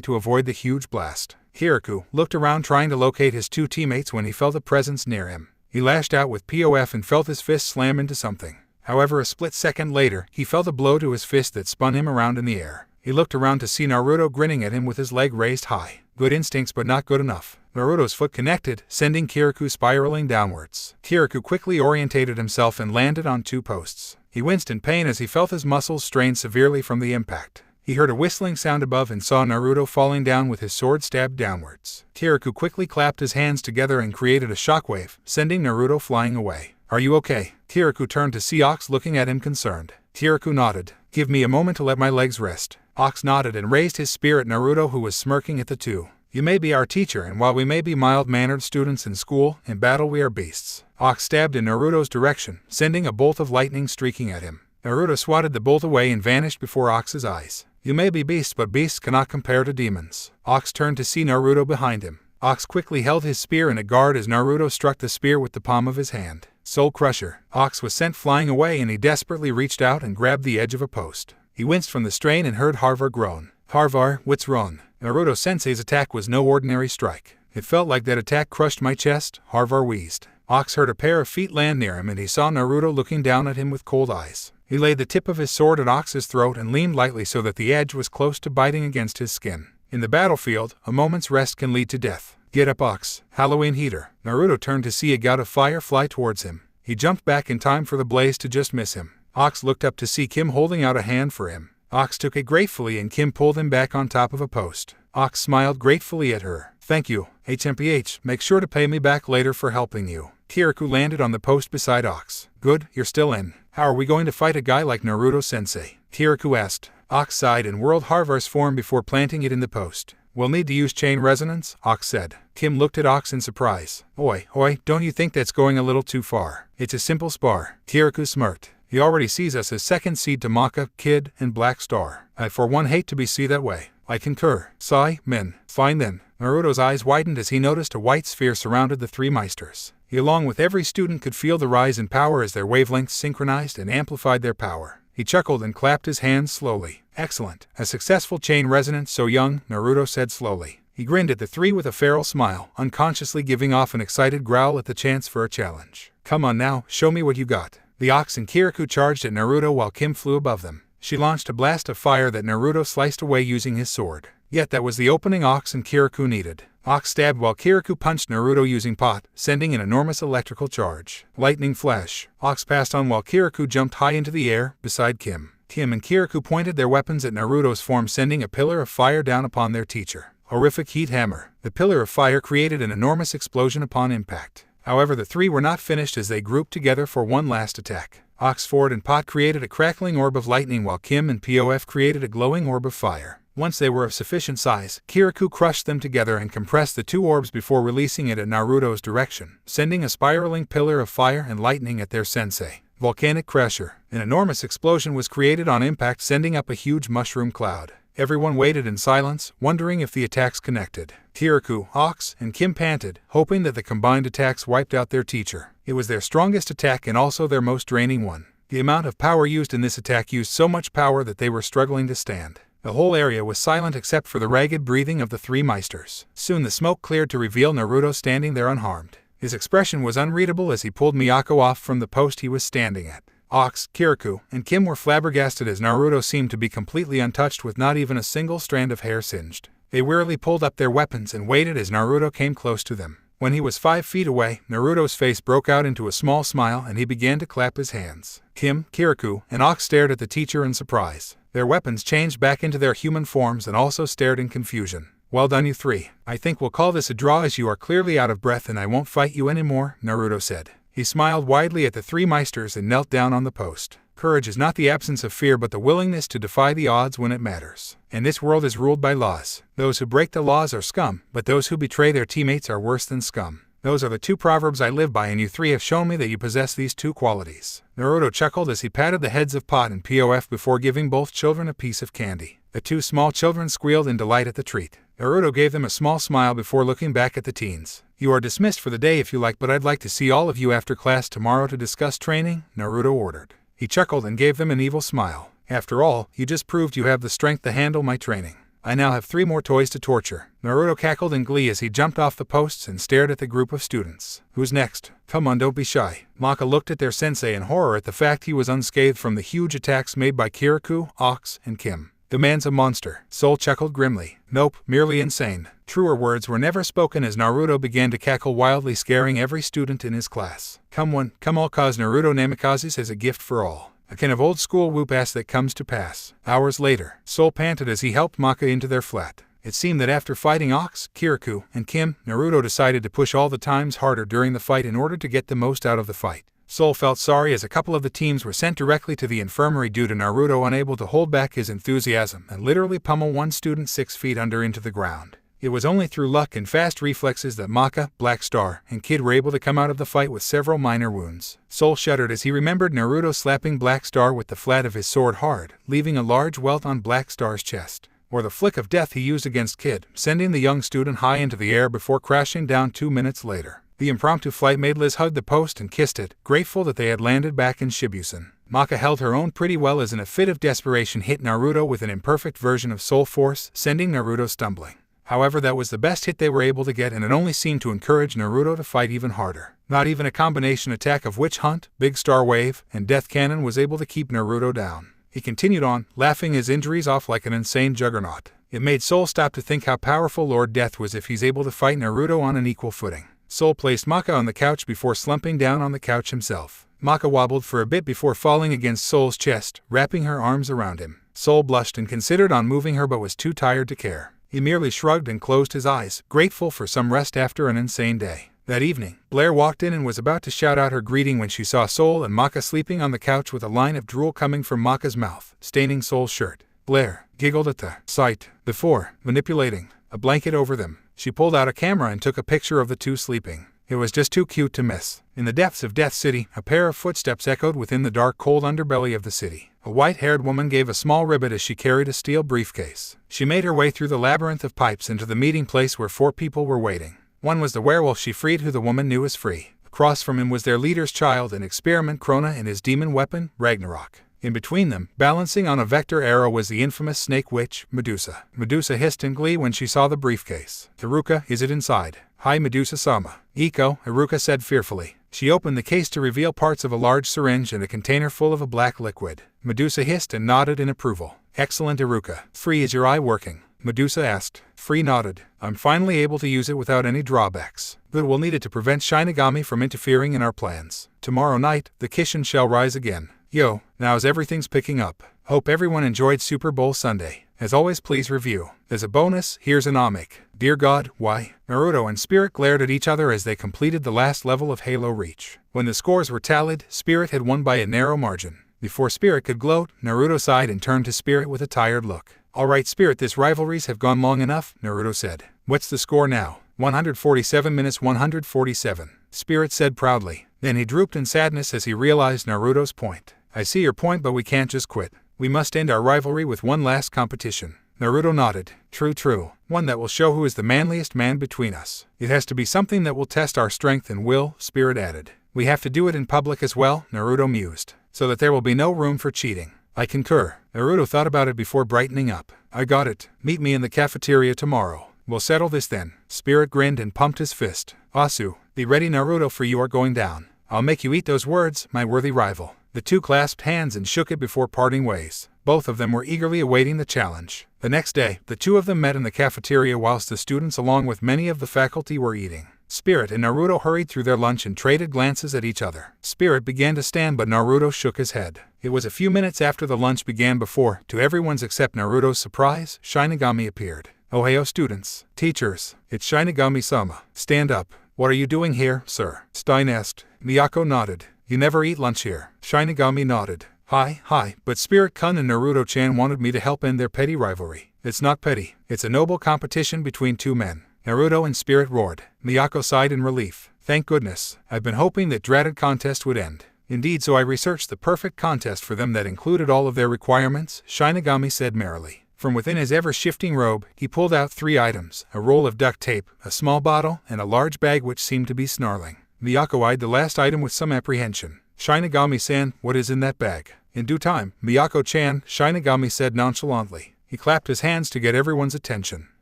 to avoid the huge blast. Kirikou looked around trying to locate his two teammates when he felt a presence near him. He lashed out with POF and felt his fist slam into something. However, a split second later, he felt a blow to his fist that spun him around in the air. He looked around to see Naruto grinning at him with his leg raised high. Good instincts but not good enough. Naruto's foot connected, sending Kirikou spiraling downwards. Kirikou quickly orientated himself and landed on two posts. He winced in pain as he felt his muscles strained severely from the impact. He heard a whistling sound above and saw Naruto falling down with his sword stabbed downwards. Kirikou quickly clapped his hands together and created a shockwave, sending Naruto flying away. Are you okay? Kirikou turned to see Ox looking at him concerned. Kirikou nodded. Give me a moment to let my legs rest. Ox nodded and raised his spear at Naruto, who was smirking at the two. You may be our teacher, and while we may be mild-mannered students in school, in battle we are beasts. Ox stabbed in Naruto's direction, sending a bolt of lightning streaking at him. Naruto swatted the bolt away and vanished before Ox's eyes. You may be beasts, but beasts cannot compare to demons. Ox turned to see Naruto behind him. Ox quickly held his spear in a guard as Naruto struck the spear with the palm of his hand. Soul Crusher. Ox was sent flying away and he desperately reached out and grabbed the edge of a post. He winced from the strain and heard Harvar groan. Harvar, what's wrong? Naruto-sensei's attack was no ordinary strike. It felt like that attack crushed my chest, Harvar wheezed. Ox heard a pair of feet land near him and he saw Naruto looking down at him with cold eyes. He laid the tip of his sword at Ox's throat and leaned lightly so that the edge was close to biting against his skin. In the battlefield, a moment's rest can lead to death. Get up, Ox. Halloween heater. Naruto turned to see a gout of fire fly towards him. He jumped back in time for the blaze to just miss him. Ox looked up to see Kim holding out a hand for him. Ox took it gratefully and Kim pulled him back on top of a post. Ox smiled gratefully at her. Thank you, HMPH. Make sure to pay me back later for helping you. Kirikou landed on the post beside Ox. Good, you're still in. How are we going to fight a guy like Naruto-sensei? Kirikou asked. Ox sighed and whirled Harvar's form before planting it in the post. We'll need to use chain resonance, Ox said. Kim looked at Ox in surprise. Oi, don't you think that's going a little too far? It's a simple spar. Kirikou smirked. He already sees us as second seed to Maka, Kid, and Black Star. I for one hate to be seen that way. I concur. Sigh, men. Fine then. Naruto's eyes widened as he noticed a white sphere surrounded the three meisters. He, along with every student, could feel the rise in power as their wavelengths synchronized and amplified their power. He chuckled and clapped his hands slowly. Excellent. A successful chain resonance so young, Naruto said slowly. He grinned at the three with a feral smile, unconsciously giving off an excited growl at the chance for a challenge. Come on now, show me what you got. The Ox and Kirikou charged at Naruto while Kim flew above them. She launched a blast of fire that Naruto sliced away using his sword. Yet that was the opening Ox and Kirikou needed. Ox stabbed while Kirikou punched Naruto using pot, sending an enormous electrical charge. Lightning flash. Ox passed on while Kirikou jumped high into the air, beside Kim. Kim and Kirikou pointed their weapons at Naruto's form, sending a pillar of fire down upon their teacher. Horrific heat hammer. The pillar of fire created an enormous explosion upon impact. However, the three were not finished as they grouped together for one last attack. Ox, Ford, and Pot created a crackling orb of lightning while Kim and POF created a glowing orb of fire. Once they were of sufficient size, Kirikou crushed them together and compressed the two orbs before releasing it at Naruto's direction, sending a spiraling pillar of fire and lightning at their sensei. Volcanic Crusher. An enormous explosion was created on impact, sending up a huge mushroom cloud. Everyone waited in silence, wondering if the attacks connected. Kirikou, Ox, and Kim panted, hoping that the combined attacks wiped out their teacher. It was their strongest attack and also their most draining one. The amount of power used in this attack used so much power that they were struggling to stand. The whole area was silent except for the ragged breathing of the three meisters. Soon the smoke cleared to reveal Naruto standing there unharmed. His expression was unreadable as he pulled Miyako off from the post he was standing at. Ox, Kirikou, and Kim were flabbergasted as Naruto seemed to be completely untouched with not even a single strand of hair singed. They wearily pulled up their weapons and waited as Naruto came close to them. When he was 5 feet away, Naruto's face broke out into a small smile and he began to clap his hands. Kim, Kirikou, and Ox stared at the teacher in surprise. Their weapons changed back into their human forms and also stared in confusion. Well done, you three. I think we'll call this a draw as you are clearly out of breath and I won't fight you anymore, Naruto said. He smiled widely at the three meisters and knelt down on the post. Courage is not the absence of fear but the willingness to defy the odds when it matters. And this world is ruled by laws. Those who break the laws are scum, but those who betray their teammates are worse than scum. Those are the two proverbs I live by, and you three have shown me that you possess these two qualities. Naruto chuckled as he patted the heads of Pot and Pof before giving both children a piece of candy. The two small children squealed in delight at the treat. Naruto gave them a small smile before looking back at the teens. You are dismissed for the day if you like, but I'd like to see all of you after class tomorrow to discuss training, Naruto ordered. He chuckled and gave them an evil smile. After all, you just proved you have the strength to handle my training. I now have 3 more toys to torture. Naruto cackled in glee as he jumped off the posts and stared at the group of students. Who's next? Come on, don't be shy. Maka looked at their sensei in horror at the fact he was unscathed from the huge attacks made by Kirikou, Ox, and Kim. The man's a monster. Soul chuckled grimly. Nope, merely insane. Truer words were never spoken as Naruto began to cackle wildly, scaring every student in his class. Come one, come all, cause Naruto Namikazes has a gift for all. A kind of old school whoop ass that comes to pass. Hours later, Soul panted as he helped Maka into their flat. It seemed that after fighting Ox, Kirikou, and Kim, Naruto decided to push all the times harder during the fight in order to get the most out of the fight. Soul felt sorry as a couple of the teams were sent directly to the infirmary due to Naruto unable to hold back his enthusiasm and literally pummel one student 6 feet under into the ground. It was only through luck and fast reflexes that Maka, Black Star, and Kid were able to come out of the fight with several minor wounds. Soul shuddered as he remembered Naruto slapping Black Star with the flat of his sword hard, leaving a large welt on Black Star's chest. Or the flick of death he used against Kid, sending the young student high into the air before crashing down 2 minutes later. The impromptu flight made Liz hug the post and kissed it, grateful that they had landed back in Shibusen. Maka held her own pretty well as in a fit of desperation hit Naruto with an imperfect version of Soul Force, sending Naruto stumbling. However, that was the best hit they were able to get, and it only seemed to encourage Naruto to fight even harder. Not even a combination attack of Witch Hunt, Big Star Wave, and Death Cannon was able to keep Naruto down. He continued on, laughing his injuries off like an insane juggernaut. It made Soul stop to think how powerful Lord Death was if he's able to fight Naruto on an equal footing. Soul placed Maka on the couch before slumping down on the couch himself. Maka wobbled for a bit before falling against Soul's chest, wrapping her arms around him. Soul blushed and considered on moving her but was too tired to care. He merely shrugged and closed his eyes, grateful for some rest after an insane day. That evening, Blair walked in and was about to shout out her greeting when she saw Soul and Maka sleeping on the couch with a line of drool coming from Maka's mouth, staining Soul's shirt. Blair giggled at the sight. Before, manipulating a blanket over them, she pulled out a camera and took a picture of the two sleeping. It was just too cute to miss. In the depths of Death City, a pair of footsteps echoed within the dark, cold underbelly of the city. A white-haired woman gave a small ribbit as she carried a steel briefcase. She made her way through the labyrinth of pipes into the meeting place where 4 people were waiting. One was the werewolf she freed, who the woman knew was free. Across from him was their leader's child and experiment Krona and his demon weapon, Ragnarok. In between them, balancing on a vector arrow, was the infamous snake witch, Medusa. Medusa hissed in glee when she saw the briefcase. Iruka, is it inside? Hi, Medusa-sama. Iko, Iruka said fearfully. She opened the case to reveal parts of a large syringe and a container full of a black liquid. Medusa hissed and nodded in approval. Excellent, Iruka. Free, is your eye working? Medusa asked. Free nodded. I'm finally able to use it without any drawbacks. But we'll need it to prevent Shinigami from interfering in our plans. Tomorrow night, the Kishin shall rise again. Yo, now's everything's picking up. Hope everyone enjoyed Super Bowl Sunday. As always, please review. As a bonus, here's an omic. Dear God, why? Naruto and Spirit glared at each other as they completed the last level of Halo Reach. When the scores were tallied, Spirit had won by a narrow margin. Before Spirit could gloat, Naruto sighed and turned to Spirit with a tired look. Alright Spirit, this rivalries have gone long enough, Naruto said. What's the score now? 147-147. Spirit said proudly. Then he drooped in sadness as he realized Naruto's point. I see your point, but we can't just quit. We must end our rivalry with one last competition. Naruto nodded. True. One that will show who is the manliest man between us. It has to be something that will test our strength and will, Spirit added. We have to do it in public as well, Naruto mused, so that there will be no room for cheating. I concur. Naruto thought about it before brightening up. I got it. Meet me in the cafeteria tomorrow. We'll settle this then. Spirit grinned and pumped his fist. Asu, be ready Naruto, for you are going down. I'll make you eat those words, my worthy rival. The two clasped hands and shook it before parting ways. Both of them were eagerly awaiting the challenge. The next day, the two of them met in the cafeteria whilst the students along with many of the faculty were eating. Spirit and Naruto hurried through their lunch and traded glances at each other. Spirit began to stand, but Naruto shook his head. It was a few minutes after the lunch began before, to everyone's except Naruto's surprise, Shinigami appeared. Ohayo students, teachers, it's Shinigami-sama. Stand up. What are you doing here, sir? Stein asked. Miyako nodded. You never eat lunch here. Shinigami nodded. Hi, but Spirit-kun and Naruto-chan wanted me to help end their petty rivalry. It's not petty. It's a noble competition between two men. Naruto and Spirit roared. Miyako sighed in relief. Thank goodness. I've been hoping that dreaded contest would end. Indeed, so I researched the perfect contest for them that included all of their requirements, Shinigami said merrily. From within his ever-shifting robe, he pulled out 3 items, a roll of duct tape, a small bottle, and a large bag which seemed to be snarling. Miyako eyed the last item with some apprehension. Shinigami-san, what is in that bag? In due time, Miyako-chan, Shinigami said nonchalantly. He clapped his hands to get everyone's attention.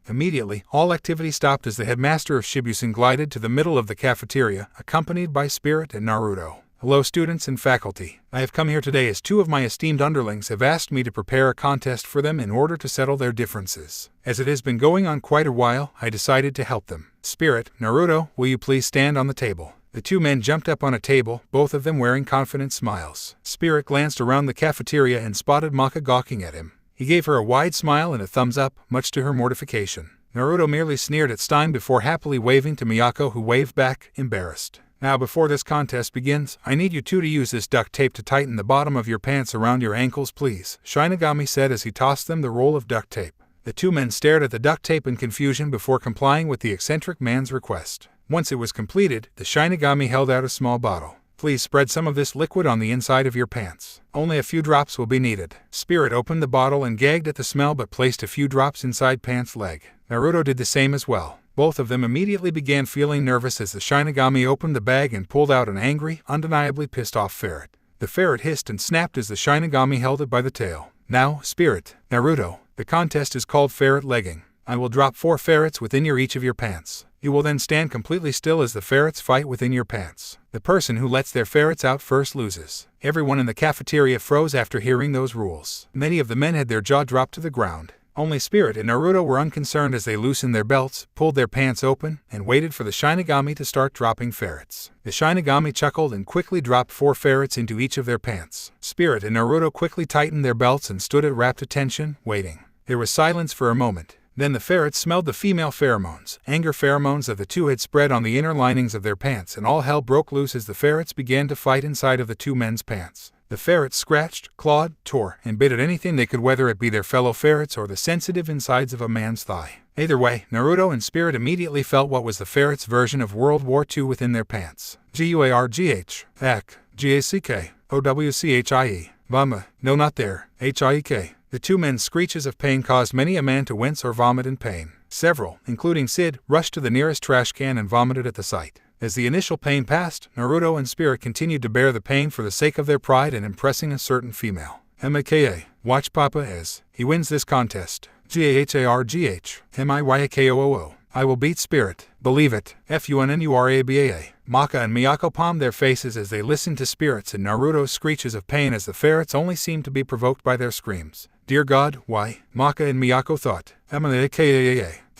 Immediately, all activity stopped as the headmaster of Shibusen glided to the middle of the cafeteria, accompanied by Spirit and Naruto. Hello students and faculty. I have come here today as 2 of my esteemed underlings have asked me to prepare a contest for them in order to settle their differences. As it has been going on quite a while, I decided to help them. Spirit, Naruto, will you please stand on the table? The 2 men jumped up on a table, both of them wearing confident smiles. Spirit glanced around the cafeteria and spotted Maka gawking at him. He gave her a wide smile and a thumbs up, much to her mortification. Naruto merely sneered at Stein before happily waving to Miyako, who waved back, embarrassed. Now before this contest begins, I need you 2 to use this duct tape to tighten the bottom of your pants around your ankles please, Shinigami said as he tossed them the roll of duct tape. The 2 men stared at the duct tape in confusion before complying with the eccentric man's request. Once it was completed, the Shinigami held out a small bottle. Please spread some of this liquid on the inside of your pants. Only a few drops will be needed. Spirit opened the bottle and gagged at the smell but placed a few drops inside pants' leg. Naruto did the same as well. Both of them immediately began feeling nervous as the Shinigami opened the bag and pulled out an angry, undeniably pissed off ferret. The ferret hissed and snapped as the Shinigami held it by the tail. Now, Spirit, Naruto, the contest is called ferret legging. I will drop 4 ferrets within each of your pants. You will then stand completely still as the ferrets fight within your pants. The person who lets their ferrets out first loses. Everyone in the cafeteria froze after hearing those rules. Many of the men had their jaw dropped to the ground. Only Spirit and Naruto were unconcerned as they loosened their belts, pulled their pants open, and waited for the Shinigami to start dropping ferrets. The Shinigami chuckled and quickly dropped 4 ferrets into each of their pants. Spirit and Naruto quickly tightened their belts and stood at rapt attention, waiting. There was silence for a moment. Then the ferrets smelled the female pheromones, anger pheromones of the 2 had spread on the inner linings of their pants, and all hell broke loose as the ferrets began to fight inside of the 2 men's pants. The ferrets scratched, clawed, tore, and bit at anything they could, whether it be their fellow ferrets or the sensitive insides of a man's thigh. Either way, Naruto and Spirit immediately felt what was the ferrets' version of World War II within their pants. Guargh, Ak, Gack, Owchie, Vama, no not there, Hiek. The 2 men's screeches of pain caused many a man to wince or vomit in pain. Several, including Sid, rushed to the nearest trash can and vomited at the sight. As the initial pain passed, Naruto and Spirit continued to bear the pain for the sake of their pride and impressing a certain female. Maka, watch Papa as he wins this contest. Gahargh, Miyakoo. I will beat Spirit. Believe it. Funnurabaa. Maka and Miyako palmed their faces as they listened to Spirit's and Naruto's screeches of pain, as the ferrets only seemed to be provoked by their screams. Dear God, why? Maka and Miyako thought.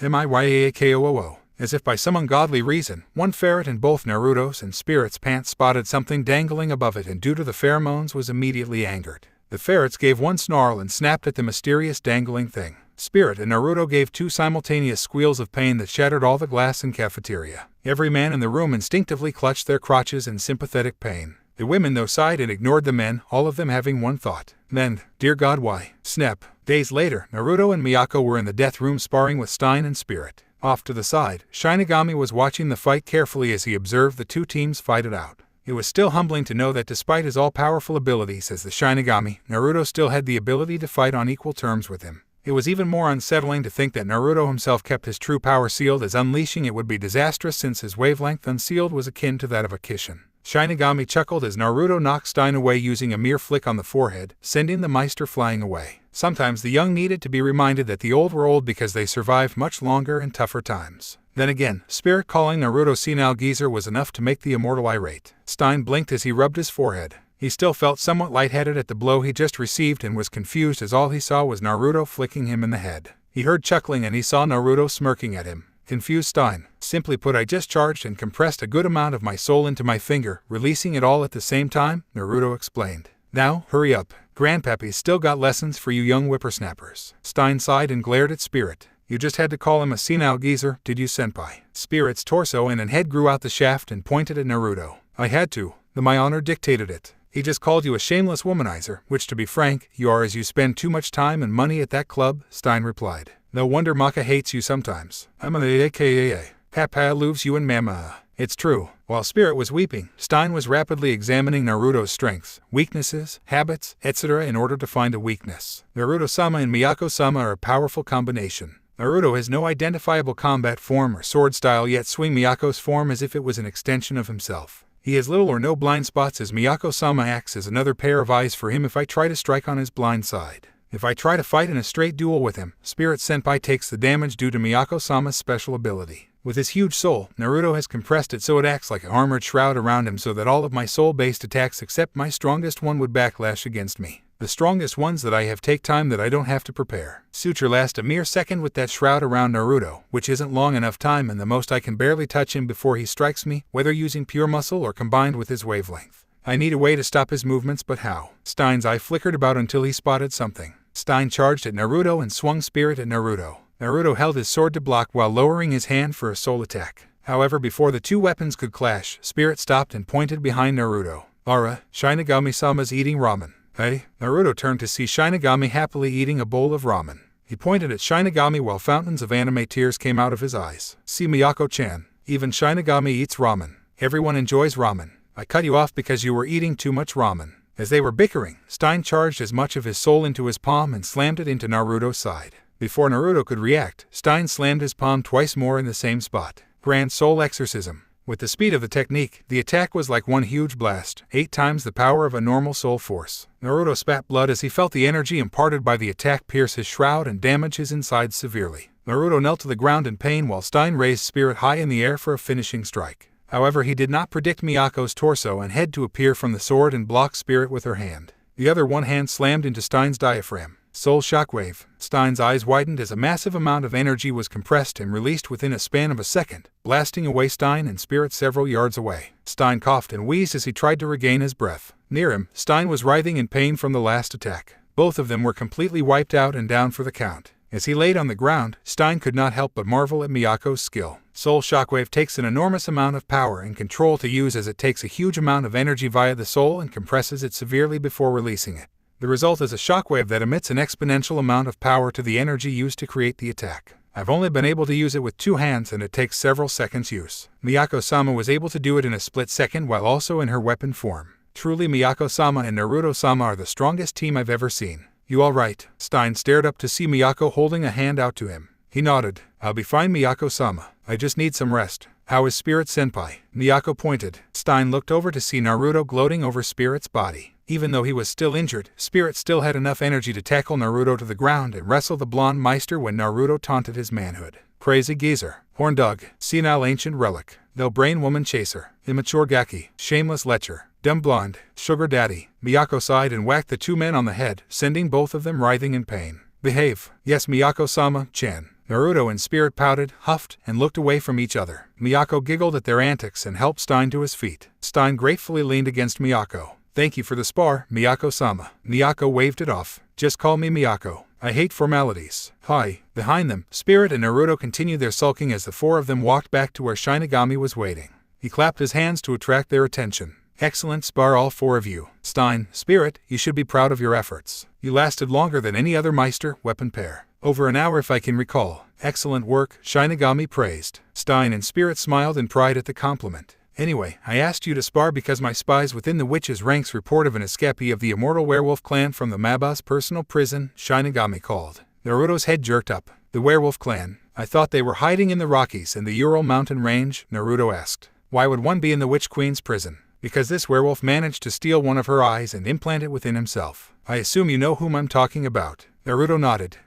Miyakoo. As if by some ungodly reason, one ferret in both Naruto's and Spirit's pants spotted something dangling above it and due to the pheromones was immediately angered. The ferrets gave one snarl and snapped at the mysterious dangling thing. Spirit and Naruto gave 2 simultaneous squeals of pain that shattered all the glass in cafeteria. Every man in the room instinctively clutched their crotches in sympathetic pain. The women though sighed and ignored the men, all of them having one thought. Then, dear God, why? Snap. Days later, Naruto and Miyako were in the death room sparring with Stein and Spirit. Off to the side, Shinigami was watching the fight carefully as he observed the 2 teams fight it out. It was still humbling to know that despite his all-powerful abilities as the Shinigami, Naruto still had the ability to fight on equal terms with him. It was even more unsettling to think that Naruto himself kept his true power sealed, as unleashing it would be disastrous since his wavelength unsealed was akin to that of a Kishin. Shinigami chuckled as Naruto knocked Stein away using a mere flick on the forehead, sending the Meister flying away. Sometimes the young needed to be reminded that the old were old because they survived much longer and tougher times. Then again, Spirit calling Naruto senile geezer was enough to make the immortal irate. Stein blinked as he rubbed his forehead. He still felt somewhat lightheaded at the blow he just received and was confused as all he saw was Naruto flicking him in the head. He heard chuckling and he saw Naruto smirking at him. Confused Stein. Simply put, I just charged and compressed a good amount of my soul into my finger, releasing it all at the same time, Naruto explained. Now, hurry up. Grandpappy's still got lessons for you young whippersnappers. Stein sighed and glared at Spirit. You just had to call him a senile geezer, did you, senpai? Spirit's torso and head grew out the shaft and pointed at Naruto. I had to. My honor dictated it. He just called you a shameless womanizer, which to be frank, you are, as you spend too much time and money at that club, Stein replied. No wonder Maka hates you sometimes. I'm an aka. Papa loves you and mama. It's true. While Spirit was weeping, Stein was rapidly examining Naruto's strengths, weaknesses, habits, etc. in order to find a weakness. Naruto-sama and Miyako-sama are a powerful combination. Naruto has no identifiable combat form or sword style, yet swing Miyako's form as if it was an extension of himself. He has little or no blind spots, as Miyako-sama acts as another pair of eyes for him if I try to strike on his blind side. If I try to fight in a straight duel with him, Spirit Senpai takes the damage due to Miyako-sama's special ability. With his huge soul, Naruto has compressed it so it acts like an armored shroud around him, so that all of my soul-based attacks except my strongest one would backlash against me. The strongest ones that I have take time that I don't have to prepare. Suture lasts a mere second with that shroud around Naruto, which isn't long enough time, and the most I can barely touch him before he strikes me, whether using pure muscle or combined with his wavelength. I need a way to stop his movements, but how? Stein's eye flickered about until he spotted something. Stein charged at Naruto and swung Spirit at Naruto. Naruto held his sword to block while lowering his hand for a soul attack. However, before the two weapons could clash, Spirit stopped and pointed behind Naruto. Ara, Shinigami-sama's eating ramen. Hey? Naruto turned to see Shinigami happily eating a bowl of ramen. He pointed at Shinigami while fountains of anime tears came out of his eyes. See Miyako-chan. Even Shinigami eats ramen. Everyone enjoys ramen. I cut you off because you were eating too much ramen. As they were bickering, Stein charged as much of his soul into his palm and slammed it into Naruto's side. Before Naruto could react, Stein slammed his palm twice more in the same spot. Grand Soul Exorcism. With the speed of the technique, the attack was like one huge blast, 8 times the power of a normal soul force. Naruto spat blood as he felt the energy imparted by the attack pierce his shroud and damage his insides severely. Naruto knelt to the ground in pain while Stein raised Spirit high in the air for a finishing strike. However, he did not predict Miyako's torso and head to appear from the sword and block Spirit with her hand. The other one hand slammed into Stein's diaphragm. Soul Shockwave. Stein's eyes widened as a massive amount of energy was compressed and released within a span of a second, blasting away Stein and Spirit several yards away. Stein coughed and wheezed as he tried to regain his breath. Near him, Stein was writhing in pain from the last attack. Both of them were completely wiped out and down for the count. As he laid on the ground, Stein could not help but marvel at Miyako's skill. Soul Shockwave takes an enormous amount of power and control to use, as it takes a huge amount of energy via the soul and compresses it severely before releasing it. The result is a shockwave that emits an exponential amount of power to the energy used to create the attack. I've only been able to use it with 2 hands, and it takes several seconds use. Miyako-sama was able to do it in a split second while also in her weapon form. Truly, Miyako-sama and Naruto-sama are the strongest team I've ever seen. You all right? Stein stared up to see Miyako holding a hand out to him. He nodded. I'll be fine, Miyako-sama. I just need some rest. How is Spirit Senpai? Miyako pointed. Stein looked over to see Naruto gloating over Spirit's body. Even though he was still injured, Spirit still had enough energy to tackle Naruto to the ground and wrestle the blonde Meister when Naruto taunted his manhood. Crazy geezer, horn dog, senile ancient relic, no brain woman chaser, immature gaki, shameless lecher, dumb blonde, sugar daddy. Miyako sighed and whacked the 2 men on the head, sending both of them writhing in pain. Behave. Yes, Miyako-sama-chan. Naruto and Spirit pouted, huffed, and looked away from each other. Miyako giggled at their antics and helped Stein to his feet. Stein gratefully leaned against Miyako. Thank you for the spar, Miyako-sama. Miyako waved it off. Just call me Miyako. I hate formalities. Hi. Behind them, Spirit and Naruto continued their sulking as the 4 of them walked back to where Shinigami was waiting. He clapped his hands to attract their attention. Excellent spar, all 4 of you. Stein, Spirit, you should be proud of your efforts. You lasted longer than any other Meister weapon pair. Over an hour if I can recall. Excellent work, Shinigami praised. Stein and Spirit smiled in pride at the compliment. Anyway, I asked you to spar because my spies within the witches' ranks report of an escapee of the immortal werewolf clan from the Maba's personal prison, Shinigami called. Naruto's head jerked up. The werewolf clan? I thought they were hiding in the Rockies and the Ural mountain range, Naruto asked. Why would one be in the Witch Queen's prison? Because this werewolf managed to steal one of her eyes and implant it within himself. I assume you know whom I'm talking about. Naruto nodded.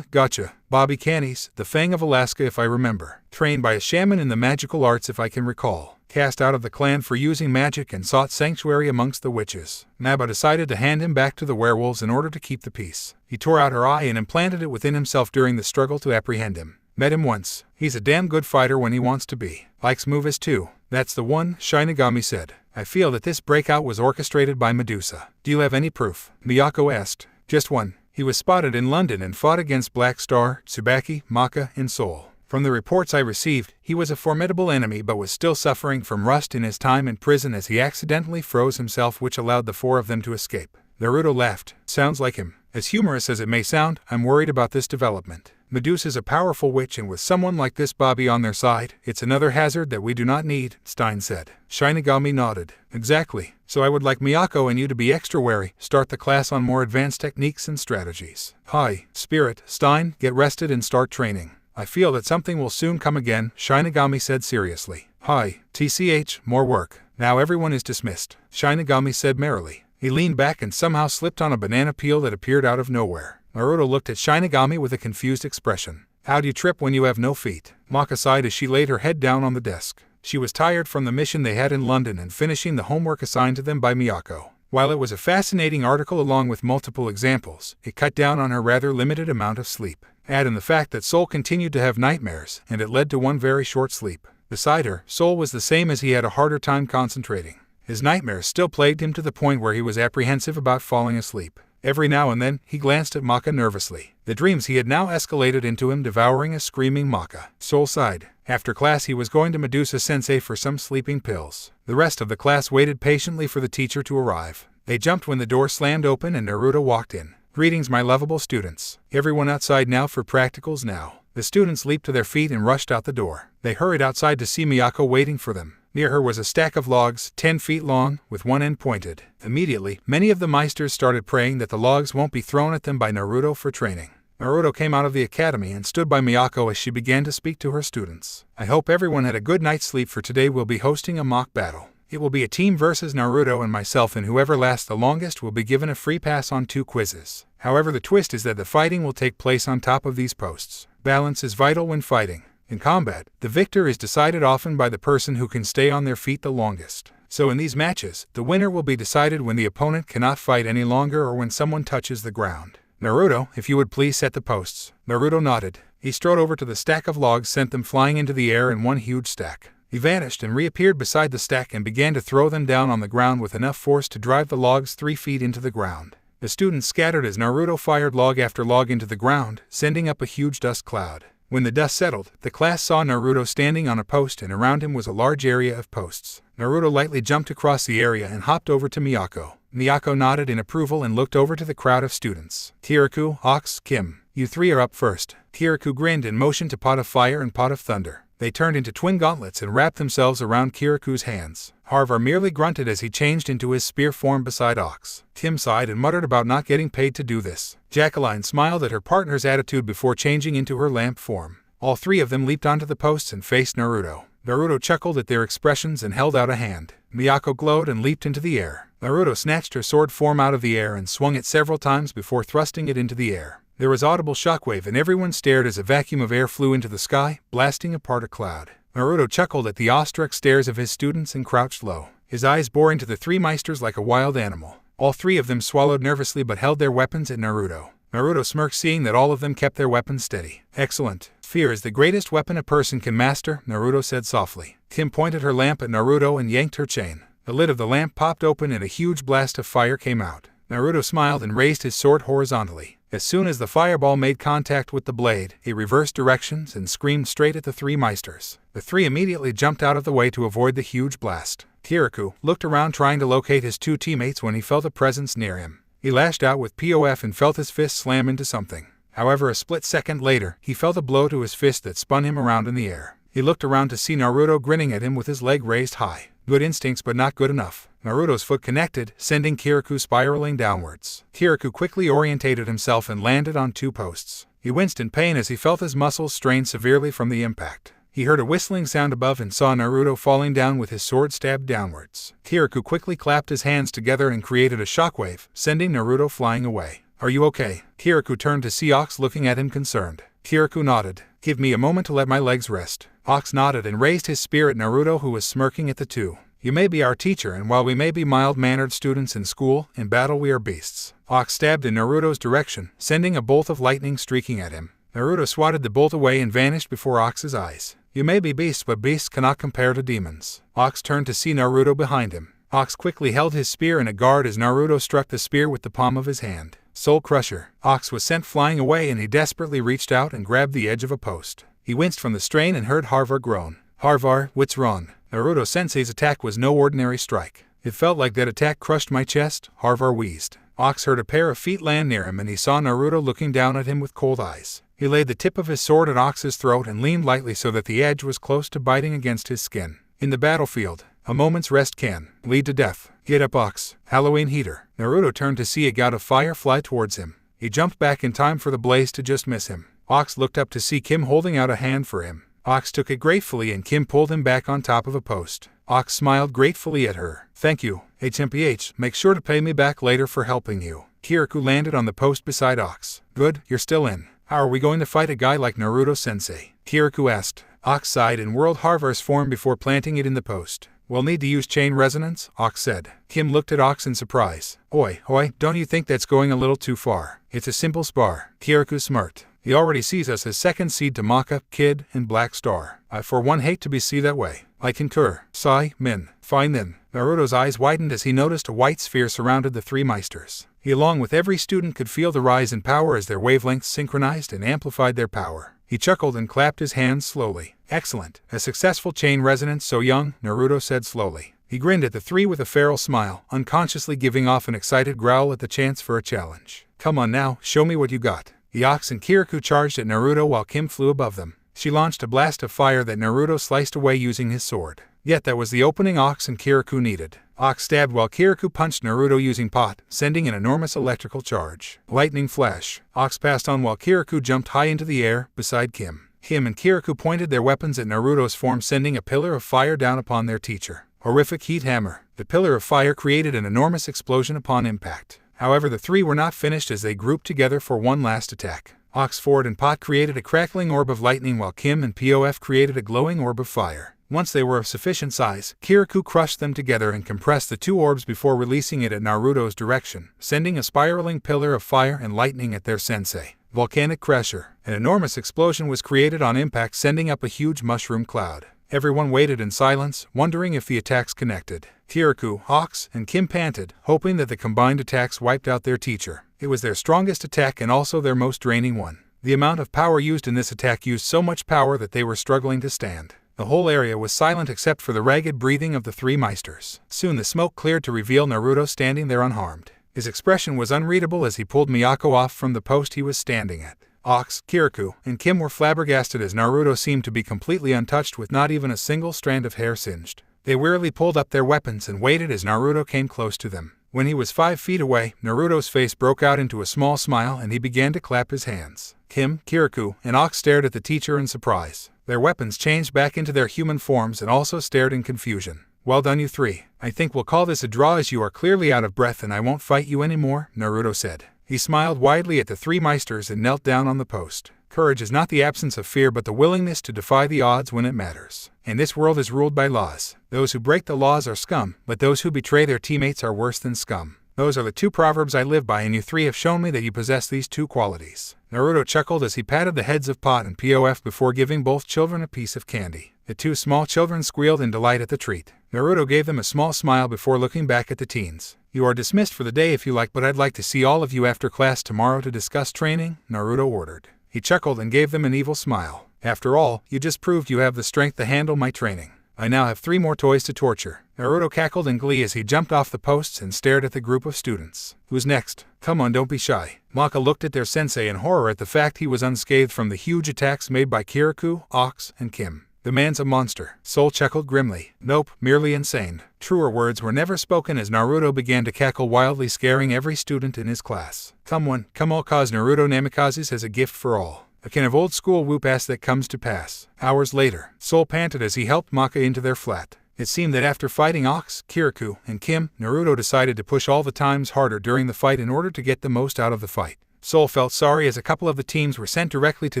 Gotcha. Bobby Cannies, the Fang of Alaska if I remember. Trained by a shaman in the magical arts if I can recall. Cast out of the clan for using magic and sought sanctuary amongst the witches. Maba decided to hand him back to the werewolves in order to keep the peace. He tore out her eye and implanted it within himself during the struggle to apprehend him. Met him once. He's a damn good fighter when he wants to be. Likes movies too. That's the one, Shinigami said. I feel that this breakout was orchestrated by Medusa. Do you have any proof? Miyako asked. Just one. He was spotted in London and fought against Black Star, Tsubaki, Maka, and Seoul. From the reports I received, he was a formidable enemy but was still suffering from rust in his time in prison as he accidentally froze himself, which allowed the 4 of them to escape. Naruto laughed. Sounds like him. As humorous as it may sound, I'm worried about this development. Medusa's a powerful witch, and with someone like this Bobby on their side, it's another hazard that we do not need, Stein said. Shinigami nodded. Exactly. So I would like Miyako and you to be extra wary. Start the class on more advanced techniques and strategies. Hi, Spirit, Stein, get rested and start training. I feel that something will soon come again, Shinigami said seriously. Hi, TCH, more work. Now everyone is dismissed, Shinigami said merrily. He leaned back and somehow slipped on a banana peel that appeared out of nowhere. Naruto looked at Shinigami with a confused expression. How do you trip when you have no feet? Maka sighed as she laid her head down on the desk. She was tired from the mission they had in London and finishing the homework assigned to them by Miyako. While it was a fascinating article along with multiple examples, it cut down on her rather limited amount of sleep. Add in the fact that Soul continued to have nightmares, and it led to one very short sleep. Beside her, Soul was the same as he had a harder time concentrating. His nightmares still plagued him to the point where he was apprehensive about falling asleep. Every now and then, he glanced at Maka nervously. The dreams he had now escalated into him devouring a screaming Maka. Soul sighed. After class he was going to Medusa-sensei for some sleeping pills. The rest of the class waited patiently for the teacher to arrive. They jumped when the door slammed open and Naruto walked in. Greetings, my lovable students. Everyone outside now for practicals now. The students leaped to their feet and rushed out the door. They hurried outside to see Miyako waiting for them. Near her was a stack of logs, 10 feet long, with one end pointed. Immediately, many of the meisters started praying that the logs won't be thrown at them by Naruto for training. Naruto came out of the academy and stood by Miyako as she began to speak to her students. I hope everyone had a good night's sleep, for today we'll be hosting a mock battle. It will be a team versus Naruto and myself, and whoever lasts the longest will be given a free pass on 2 quizzes. However, the twist is that the fighting will take place on top of these posts. Balance is vital when fighting. In combat, the victor is decided often by the person who can stay on their feet the longest. So in these matches, the winner will be decided when the opponent cannot fight any longer or when someone touches the ground. Naruto, if you would please set the posts. Naruto nodded. He strode over to the stack of logs, sent them flying into the air in one huge stack. He vanished and reappeared beside the stack and began to throw them down on the ground with enough force to drive the logs 3 feet into the ground. The students scattered as Naruto fired log after log into the ground, sending up a huge dust cloud. When the dust settled, the class saw Naruto standing on a post, and around him was a large area of posts. Naruto lightly jumped across the area and hopped over to Miyako. Miyako nodded in approval and looked over to the crowd of students. Kirikou, Ox, Kim, you 3 are up first. Kirikou grinned and motioned to Pot of Fire and Pot of Thunder. They turned into twin gauntlets and wrapped themselves around Kirikou's hands. Harvar merely grunted as he changed into his spear form beside Ox. Kim sighed and muttered about not getting paid to do this. Jacqueline smiled at her partner's attitude before changing into her lamp form. All 3 of them leaped onto the posts and faced Naruto. Naruto chuckled at their expressions and held out a hand. Miyako glowed and leaped into the air. Naruto snatched her sword form out of the air and swung it several times before thrusting it into the air. There was audible shockwave and everyone stared as a vacuum of air flew into the sky, blasting apart a cloud. Naruto chuckled at the awestruck stares of his students and crouched low. His eyes bore into the 3 meisters like a wild animal. All 3 of them swallowed nervously but held their weapons at Naruto. Naruto smirked, seeing that all of them kept their weapons steady. Excellent. Fear is the greatest weapon a person can master, Naruto said softly. Kim pointed her lamp at Naruto and yanked her chain. The lid of the lamp popped open and a huge blast of fire came out. Naruto smiled and raised his sword horizontally. As soon as the fireball made contact with the blade, it reversed directions and screamed straight at the 3 meisters. The 3 immediately jumped out of the way to avoid the huge blast. Kirikou looked around trying to locate his 2 teammates when he felt a presence near him. He lashed out with POF and felt his fist slam into something. However, a split second later, he felt a blow to his fist that spun him around in the air. He looked around to see Naruto grinning at him with his leg raised high. Good instincts but not good enough. Naruto's foot connected, sending Kirikou spiraling downwards. Kirikou quickly orientated himself and landed on 2 posts. He winced in pain as he felt his muscles strain severely from the impact. He heard a whistling sound above and saw Naruto falling down with his sword stabbed downwards. Kirikou quickly clapped his hands together and created a shockwave, sending Naruto flying away. Are you okay? Kirikou turned to see Ox looking at him concerned. Kirikou nodded. Give me a moment to let my legs rest. Ox nodded and raised his spear at Naruto, who was smirking at the 2. You may be our teacher, and while we may be mild-mannered students in school, in battle we are beasts. Ox stabbed in Naruto's direction, sending a bolt of lightning streaking at him. Naruto swatted the bolt away and vanished before Ox's eyes. You may be beasts, but beasts cannot compare to demons. Ox turned to see Naruto behind him. Ox quickly held his spear in a guard as Naruto struck the spear with the palm of his hand. Soul Crusher. Ox was sent flying away and he desperately reached out and grabbed the edge of a post. He winced from the strain and heard Harvar groan. Harvar, what's wrong? Naruto-sensei's attack was no ordinary strike. It felt like that attack crushed my chest, Harvar wheezed. Ox heard a pair of feet land near him and he saw Naruto looking down at him with cold eyes. He laid the tip of his sword at Ox's throat and leaned lightly so that the edge was close to biting against his skin. In the battlefield, a moment's rest can lead to death. Get up, Ox. Halloween heater. Naruto turned to see a gout of fire fly towards him. He jumped back in time for the blaze to just miss him. Ox looked up to see Kim holding out a hand for him. Ox took it gratefully and Kim pulled him back on top of a post. Ox smiled gratefully at her. Thank you, HMPH. Make sure to pay me back later for helping you. Kirikou landed on the post beside Ox. Good, you're still in. How are we going to fight a guy like Naruto-sensei? Kirikou asked. Ox sighed and whirled Harvar's form before planting it in the post. We'll need to use chain resonance, Ox said. Kim looked at Ox in surprise. Oi, don't you think that's going a little too far? It's a simple spar. Kirikou smirked. He already sees us as second seed to Maka, Kid, and Black Star. I for one hate to be seen that way. I concur. Sigh, Min. Fine then. Naruto's eyes widened as he noticed a white sphere surrounded the three meisters. He along with every student could feel the rise in power as their wavelengths synchronized and amplified their power. He chuckled and clapped his hands slowly. Excellent. A successful chain resonance so young, Naruto said slowly. He grinned at the three with a feral smile, unconsciously giving off an excited growl at the chance for a challenge. Come on now, show me what you got. The Ox and Kirikou charged at Naruto while Kim flew above them. She launched a blast of fire that Naruto sliced away using his sword. Yet that was the opening Ox and Kirikou needed. Ox stabbed while Kirikou punched Naruto using pot, sending an enormous electrical charge. Lightning flash. Ox passed on while Kirikou jumped high into the air, beside Kim. Kim and Kirikou pointed their weapons at Naruto's form, sending a pillar of fire down upon their teacher. Horrific heat hammer. The pillar of fire created an enormous explosion upon impact. However, the three were not finished as they grouped together for one last attack. Ox, Ford, and Pot created a crackling orb of lightning while Kim and POF created a glowing orb of fire. Once they were of sufficient size, Kirikou crushed them together and compressed the two orbs before releasing it at Naruto's direction, sending a spiraling pillar of fire and lightning at their sensei. Volcanic Crusher. An enormous explosion was created on impact, sending up a huge mushroom cloud. Everyone waited in silence, wondering if the attacks connected. Kirikou, Ox, and Kim panted, hoping that the combined attacks wiped out their teacher. It was their strongest attack and also their most draining one. The amount of power used in this attack used so much power that they were struggling to stand. The whole area was silent except for the ragged breathing of the three meisters. Soon the smoke cleared to reveal Naruto standing there unharmed. His expression was unreadable as he pulled Miyako off from the post he was standing at. Ox, Kirikou, and Kim were flabbergasted as Naruto seemed to be completely untouched with not even a single strand of hair singed. They wearily pulled up their weapons and waited as Naruto came close to them. When he was 5 feet away, Naruto's face broke out into a small smile and he began to clap his hands. Kim, Kirikou, and Ox stared at the teacher in surprise. Their weapons changed back into their human forms and also stared in confusion. Well done, you three. I think we'll call this a draw as you are clearly out of breath and I won't fight you anymore, Naruto said. He smiled widely at the three meisters and knelt down on the post. Courage is not the absence of fear but the willingness to defy the odds when it matters. And this world is ruled by laws. Those who break the laws are scum, but those who betray their teammates are worse than scum. Those are the two proverbs I live by and you three have shown me that you possess these two qualities. Naruto chuckled as he patted the heads of Pot and POF before giving both children a piece of candy. The two small children squealed in delight at the treat. Naruto gave them a small smile before looking back at the teens. You are dismissed for the day if you like, but I'd like to see all of you after class tomorrow to discuss training, Naruto ordered. He chuckled and gave them an evil smile. After all, you just proved you have the strength to handle my training. I now have 3 more toys to torture. Naruto cackled in glee as he jumped off the posts and stared at the group of students. Who's next? Come on, don't be shy. Maka looked at their sensei in horror at the fact he was unscathed from the huge attacks made by Kirikou, Ox, and Kim. The man's a monster. Soul chuckled grimly. Nope, merely insane. Truer words were never spoken as Naruto began to cackle wildly, scaring every student in his class. Come all cause Naruto Namikazes has a gift for all. A kind of old school whoop ass that comes to pass. Hours later, Soul panted as he helped Maka into their flat. It seemed that after fighting Ox, Kirikou, and Kim, Naruto decided to push all the times harder during the fight in order to get the most out of the fight. Soul felt sorry as a couple of the teams were sent directly to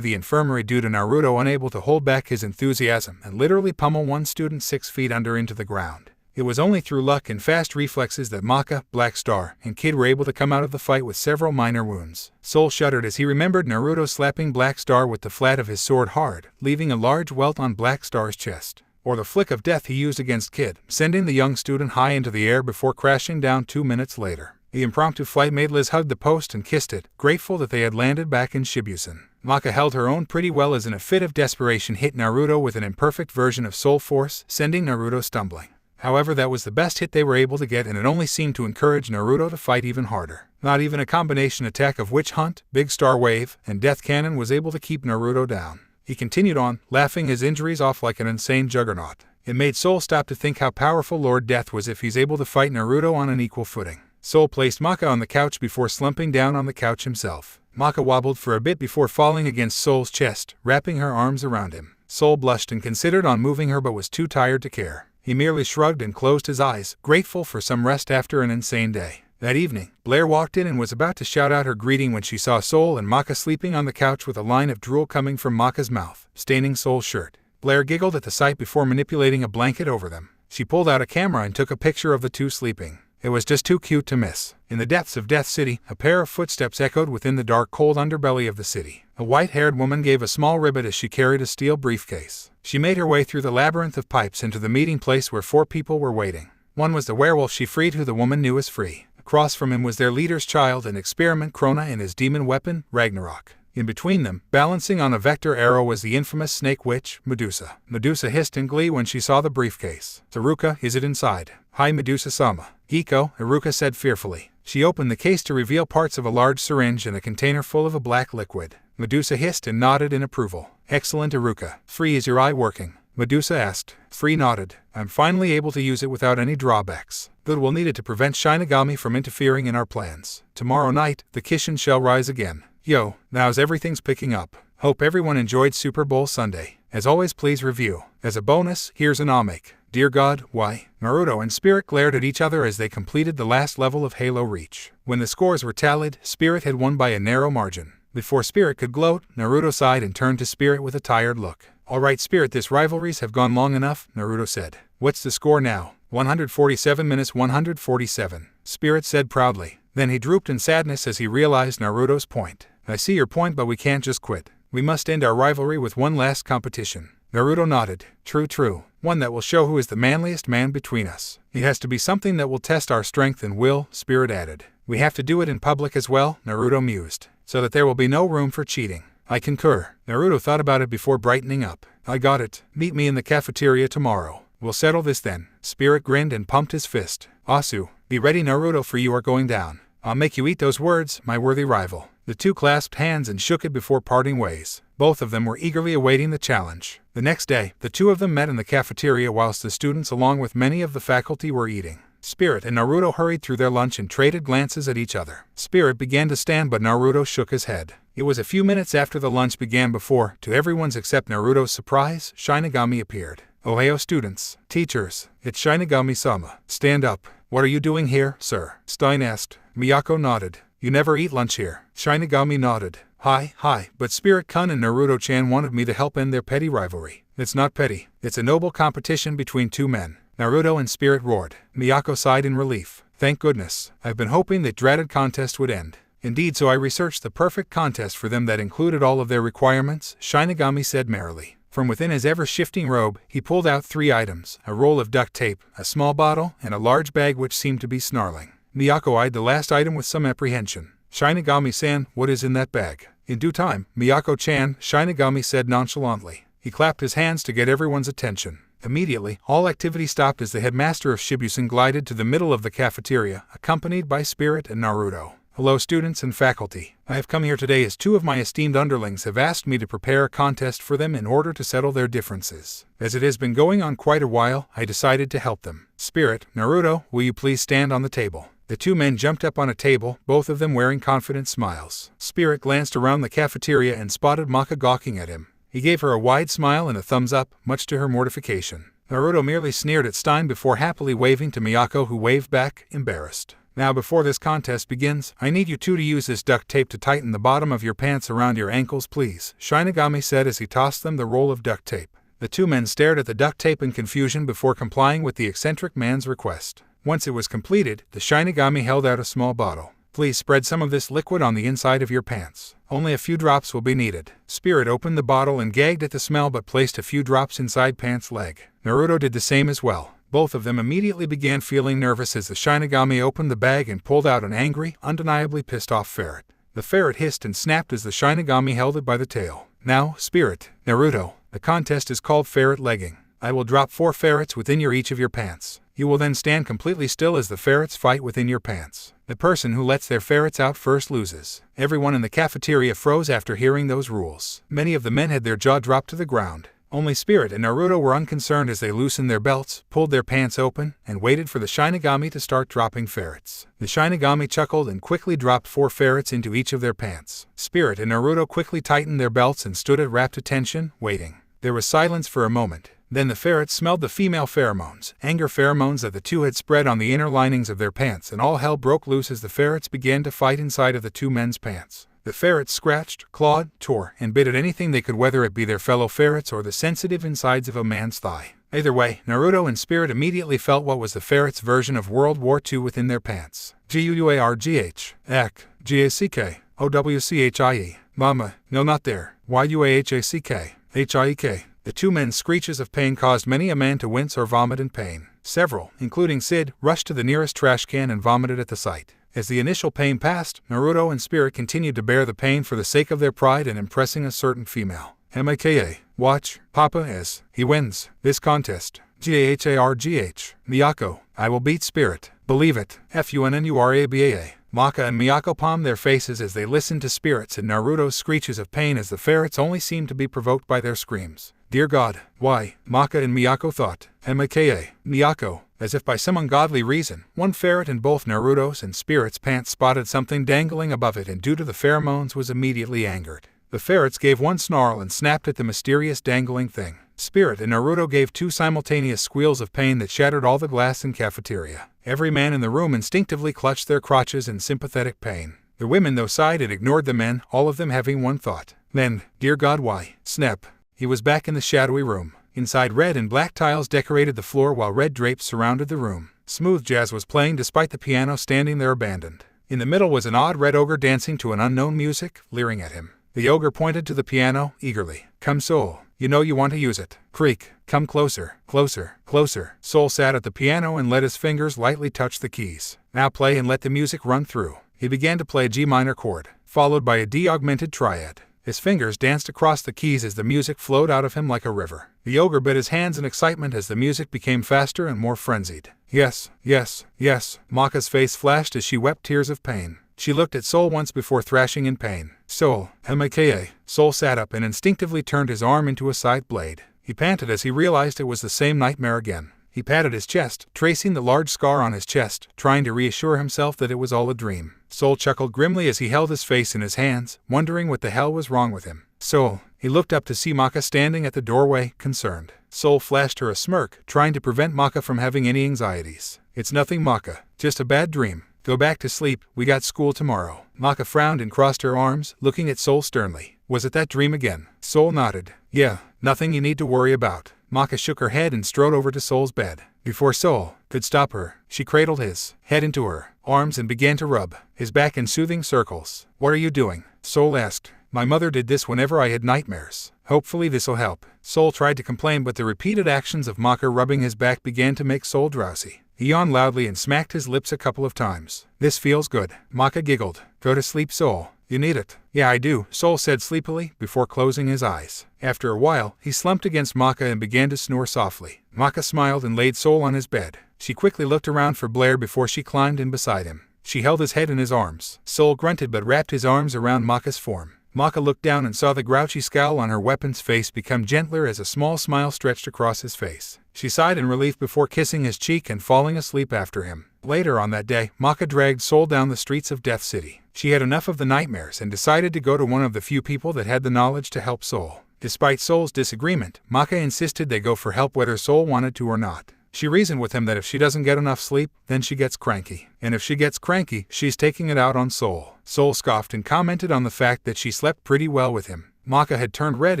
the infirmary due to Naruto unable to hold back his enthusiasm and literally pummel one student 6 feet under into the ground. It was only through luck and fast reflexes that Maka, Black Star, and Kid were able to come out of the fight with several minor wounds. Soul shuddered as he remembered Naruto slapping Black Star with the flat of his sword hard, leaving a large welt on Black Star's chest. Or the flick of death he used against Kid, sending the young student high into the air before crashing down 2 minutes later. The impromptu flight made Liz hug the post and kissed it, grateful that they had landed back in Shibusen. Maka held her own pretty well as in a fit of desperation hit Naruto with an imperfect version of Soul Force, sending Naruto stumbling. However, that was the best hit they were able to get, and it only seemed to encourage Naruto to fight even harder. Not even a combination attack of Witch Hunt, Big Star Wave, and Death Cannon was able to keep Naruto down. He continued on, laughing his injuries off like an insane juggernaut. It made Soul stop to think how powerful Lord Death was if he's able to fight Naruto on an equal footing. Soul placed Maka on the couch before slumping down on the couch himself. Maka wobbled for a bit before falling against Soul's chest, wrapping her arms around him. Soul blushed and considered on moving her but was too tired to care. He merely shrugged and closed his eyes, grateful for some rest after an insane day. That evening, Blair walked in and was about to shout out her greeting when she saw Soul and Maka sleeping on the couch with a line of drool coming from Maka's mouth, staining Soul's shirt. Blair giggled at the sight before manipulating a blanket over them. She pulled out a camera and took a picture of the two sleeping. It was just too cute to miss. In the depths of Death City, a pair of footsteps echoed within the dark, cold underbelly of the city. A white-haired woman gave a small ribbit as she carried a steel briefcase. She made her way through the labyrinth of pipes into the meeting place where 4 people were waiting. One was the werewolf she freed, who the woman knew as Free. Across from him was their leader's child and experiment Krona and his demon weapon, Ragnarok. In between them, balancing on a vector arrow, was the infamous snake witch, Medusa. Medusa hissed in glee when she saw the briefcase. "Taruka, is it inside?" "Hi, Medusa-sama." "Giko," Iruka said fearfully. She opened the case to reveal parts of a large syringe and a container full of a black liquid. Medusa hissed and nodded in approval. "Excellent, Iruka. Free, is your eye working?" Medusa asked. Free nodded. "I'm finally able to use it without any drawbacks. Good, we'll need it to prevent Shinigami from interfering in our plans. Tomorrow night, the Kishin shall rise again. Yo, now's everything's picking up. Hope everyone enjoyed Super Bowl Sunday. As always, please review. As a bonus, here's an Amik. Dear God, why?" Naruto and Spirit glared at each other as they completed the last level of Halo Reach. When the scores were tallied, Spirit had won by a narrow margin. Before Spirit could gloat, Naruto sighed and turned to Spirit with a tired look. "Alright, Spirit, this rivalries have gone long enough," Naruto said. "What's the score now?" 147-147, Spirit said proudly. Then he drooped in sadness as he realized Naruto's point. "I see your point, but we can't just quit. We must end our rivalry with one last competition." Naruto nodded. True. One that will show who is the manliest man between us. It has to be something that will test our strength and will, Spirit added. We have to do it in public as well, Naruto mused, so that there will be no room for cheating. I concur. Naruto thought about it before brightening up. I got it. Meet me in the cafeteria tomorrow. We'll settle this then. Spirit grinned and pumped his fist. Asu, be ready, Naruto, for you are going down. I'll make you eat those words, my worthy rival. The two clasped hands and shook it before parting ways. Both of them were eagerly awaiting the challenge. The next day, the two of them met in the cafeteria whilst the students along with many of the faculty were eating. Spirit and Naruto hurried through their lunch and traded glances at each other. Spirit began to stand, but Naruto shook his head. It was a few minutes after the lunch began before, to everyone's except Naruto's surprise, Shinigami appeared. "Ohio students, teachers, it's Shinigami-sama. Stand up. What are you doing here, sir?" Stein asked. Miyako nodded. "You never eat lunch here." Shinigami nodded. Hi, but Spirit-kun and Naruto-chan wanted me to help end their petty rivalry. It's not petty. It's a noble competition between two men. Naruto and Spirit roared. Miyako sighed in relief. Thank goodness. I've been hoping that dreaded contest would end. Indeed, so I researched the perfect contest for them that included all of their requirements, Shinigami said merrily. From within his ever-shifting robe, he pulled out 3 items, a roll of duct tape, a small bottle, and a large bag which seemed to be snarling. Miyako eyed the last item with some apprehension. Shinigami-san, what is in that bag? In due time, Miyako-chan, Shinigami said nonchalantly. He clapped his hands to get everyone's attention. Immediately, all activity stopped as the headmaster of Shibusen glided to the middle of the cafeteria, accompanied by Spirit and Naruto. Hello, students and faculty. I have come here today as 2 of my esteemed underlings have asked me to prepare a contest for them in order to settle their differences. As it has been going on quite a while, I decided to help them. Spirit, Naruto, will you please stand on the table? The 2 men jumped up on a table, both of them wearing confident smiles. Spirit glanced around the cafeteria and spotted Maka gawking at him. He gave her a wide smile and a thumbs up, much to her mortification. Naruto merely sneered at Stein before happily waving to Miyako, who waved back, embarrassed. Now, before this contest begins, I need you 2 to use this duct tape to tighten the bottom of your pants around your ankles, please, Shinigami said as he tossed them the roll of duct tape. The 2 men stared at the duct tape in confusion before complying with the eccentric man's request. Once it was completed, the Shinigami held out a small bottle. Please spread some of this liquid on the inside of your pants. Only a few drops will be needed. Spirit opened the bottle and gagged at the smell but placed a few drops inside pants' leg. Naruto did the same as well. Both of them immediately began feeling nervous as the Shinigami opened the bag and pulled out an angry, undeniably pissed off ferret. The ferret hissed and snapped as the Shinigami held it by the tail. Now, Spirit, Naruto, the contest is called ferret legging. I will drop 4 ferrets within each of your pants. You will then stand completely still as the ferrets fight within your pants. The person who lets their ferrets out first loses. Everyone in the cafeteria froze after hearing those rules. Many of the men had their jaw dropped to the ground. Only Spirit and Naruto were unconcerned as they loosened their belts, pulled their pants open, and waited for the Shinigami to start dropping ferrets. The Shinigami chuckled and quickly dropped 4 ferrets into each of their pants. Spirit and Naruto quickly tightened their belts and stood at rapt attention, waiting. There was silence for a moment. Then the ferrets smelled the female pheromones, anger pheromones that the two had spread on the inner linings of their pants, and all hell broke loose as the ferrets began to fight inside of the 2 men's pants. The ferrets scratched, clawed, tore, and bit at anything they could, whether it be their fellow ferrets or the sensitive insides of a man's thigh. Either way, Naruto and Spirit immediately felt what was the ferrets' version of World War II within their pants. Guargh, Ak, Gack, Owchie, Mama, no not there, Yuahack, Hiek. The 2 men's screeches of pain caused many a man to wince or vomit in pain. Several, including Sid, rushed to the nearest trash can and vomited at the sight. As the initial pain passed, Naruto and Spirit continued to bear the pain for the sake of their pride and impressing a certain female. Mika, watch, Papa as he wins this contest. Gargh, Miyako, I will beat Spirit. Believe it. Funnuraba. Maka and Miyako palmed their faces as they listened to Spirit's and Naruto's screeches of pain, as the ferrets only seemed to be provoked by their screams. Dear God, why? Maka and Miyako thought. Mika, Miyako. As if by some ungodly reason, one ferret in both Naruto's and Spirit's pants spotted something dangling above it, and due to the pheromones was immediately angered. The ferrets gave one snarl and snapped at the mysterious dangling thing. Spirit and Naruto gave 2 simultaneous squeals of pain that shattered all the glass in cafeteria. Every man in the room instinctively clutched their crotches in sympathetic pain. The women, though, sighed and ignored the men, all of them having one thought. Then, dear God, why? Snap. He was back in the shadowy room. Inside, red and black tiles decorated the floor while red drapes surrounded the room. Smooth jazz was playing despite the piano standing there abandoned. In the middle was an odd red ogre dancing to an unknown music, leering at him. The ogre pointed to the piano, eagerly. Come Soul, you know you want to use it. Creak, come closer, closer, closer. Soul sat at the piano and let his fingers lightly touch the keys. Now play and let the music run through. He began to play a G minor chord, followed by a D augmented triad. His fingers danced across the keys as the music flowed out of him like a river. The ogre bit his hands in excitement as the music became faster and more frenzied. Yes, yes, yes. Maka's face flashed as she wept tears of pain. She looked at Soul once before thrashing in pain. Soul, Mika. Soul sat up and instinctively turned his arm into a scythe blade. He panted as he realized it was the same nightmare again. He patted his chest, tracing the large scar on his chest, trying to reassure himself that it was all a dream. Soul chuckled grimly as he held his face in his hands, wondering what the hell was wrong with him. Soul. He looked up to see Maka standing at the doorway, concerned. Soul flashed her a smirk, trying to prevent Maka from having any anxieties. It's nothing, Maka. Just a bad dream. Go back to sleep, we got school tomorrow. Maka frowned and crossed her arms, looking at Soul sternly. Was it that dream again? Soul nodded. Yeah, nothing you need to worry about. Maka shook her head and strode over to Soul's bed. Before Soul could stop her, she cradled his head into her arms and began to rub his back in soothing circles. What are you doing? Soul asked. My mother did this whenever I had nightmares. Hopefully this'll help. Soul tried to complain, but the repeated actions of Maka rubbing his back began to make Soul drowsy. He yawned loudly and smacked his lips a couple of times. This feels good. Maka giggled. Go to sleep, Soul. You need it. Yeah, I do, Soul said sleepily, before closing his eyes. After a while, he slumped against Maka and began to snore softly. Maka smiled and laid Soul on his bed. She quickly looked around for Blair before she climbed in beside him. She held his head in his arms. Soul grunted but wrapped his arms around Maka's form. Maka looked down and saw the grouchy scowl on her weapon's face become gentler as a small smile stretched across his face. She sighed in relief before kissing his cheek and falling asleep after him. Later on that day, Maka dragged Soul down the streets of Death City. She had enough of the nightmares and decided to go to one of the few people that had the knowledge to help Soul. Despite Soul's disagreement, Maka insisted they go for help whether Soul wanted to or not. She reasoned with him that if she doesn't get enough sleep, then she gets cranky. And if she gets cranky, she's taking it out on Soul. Soul scoffed and commented on the fact that she slept pretty well with him. Maka had turned red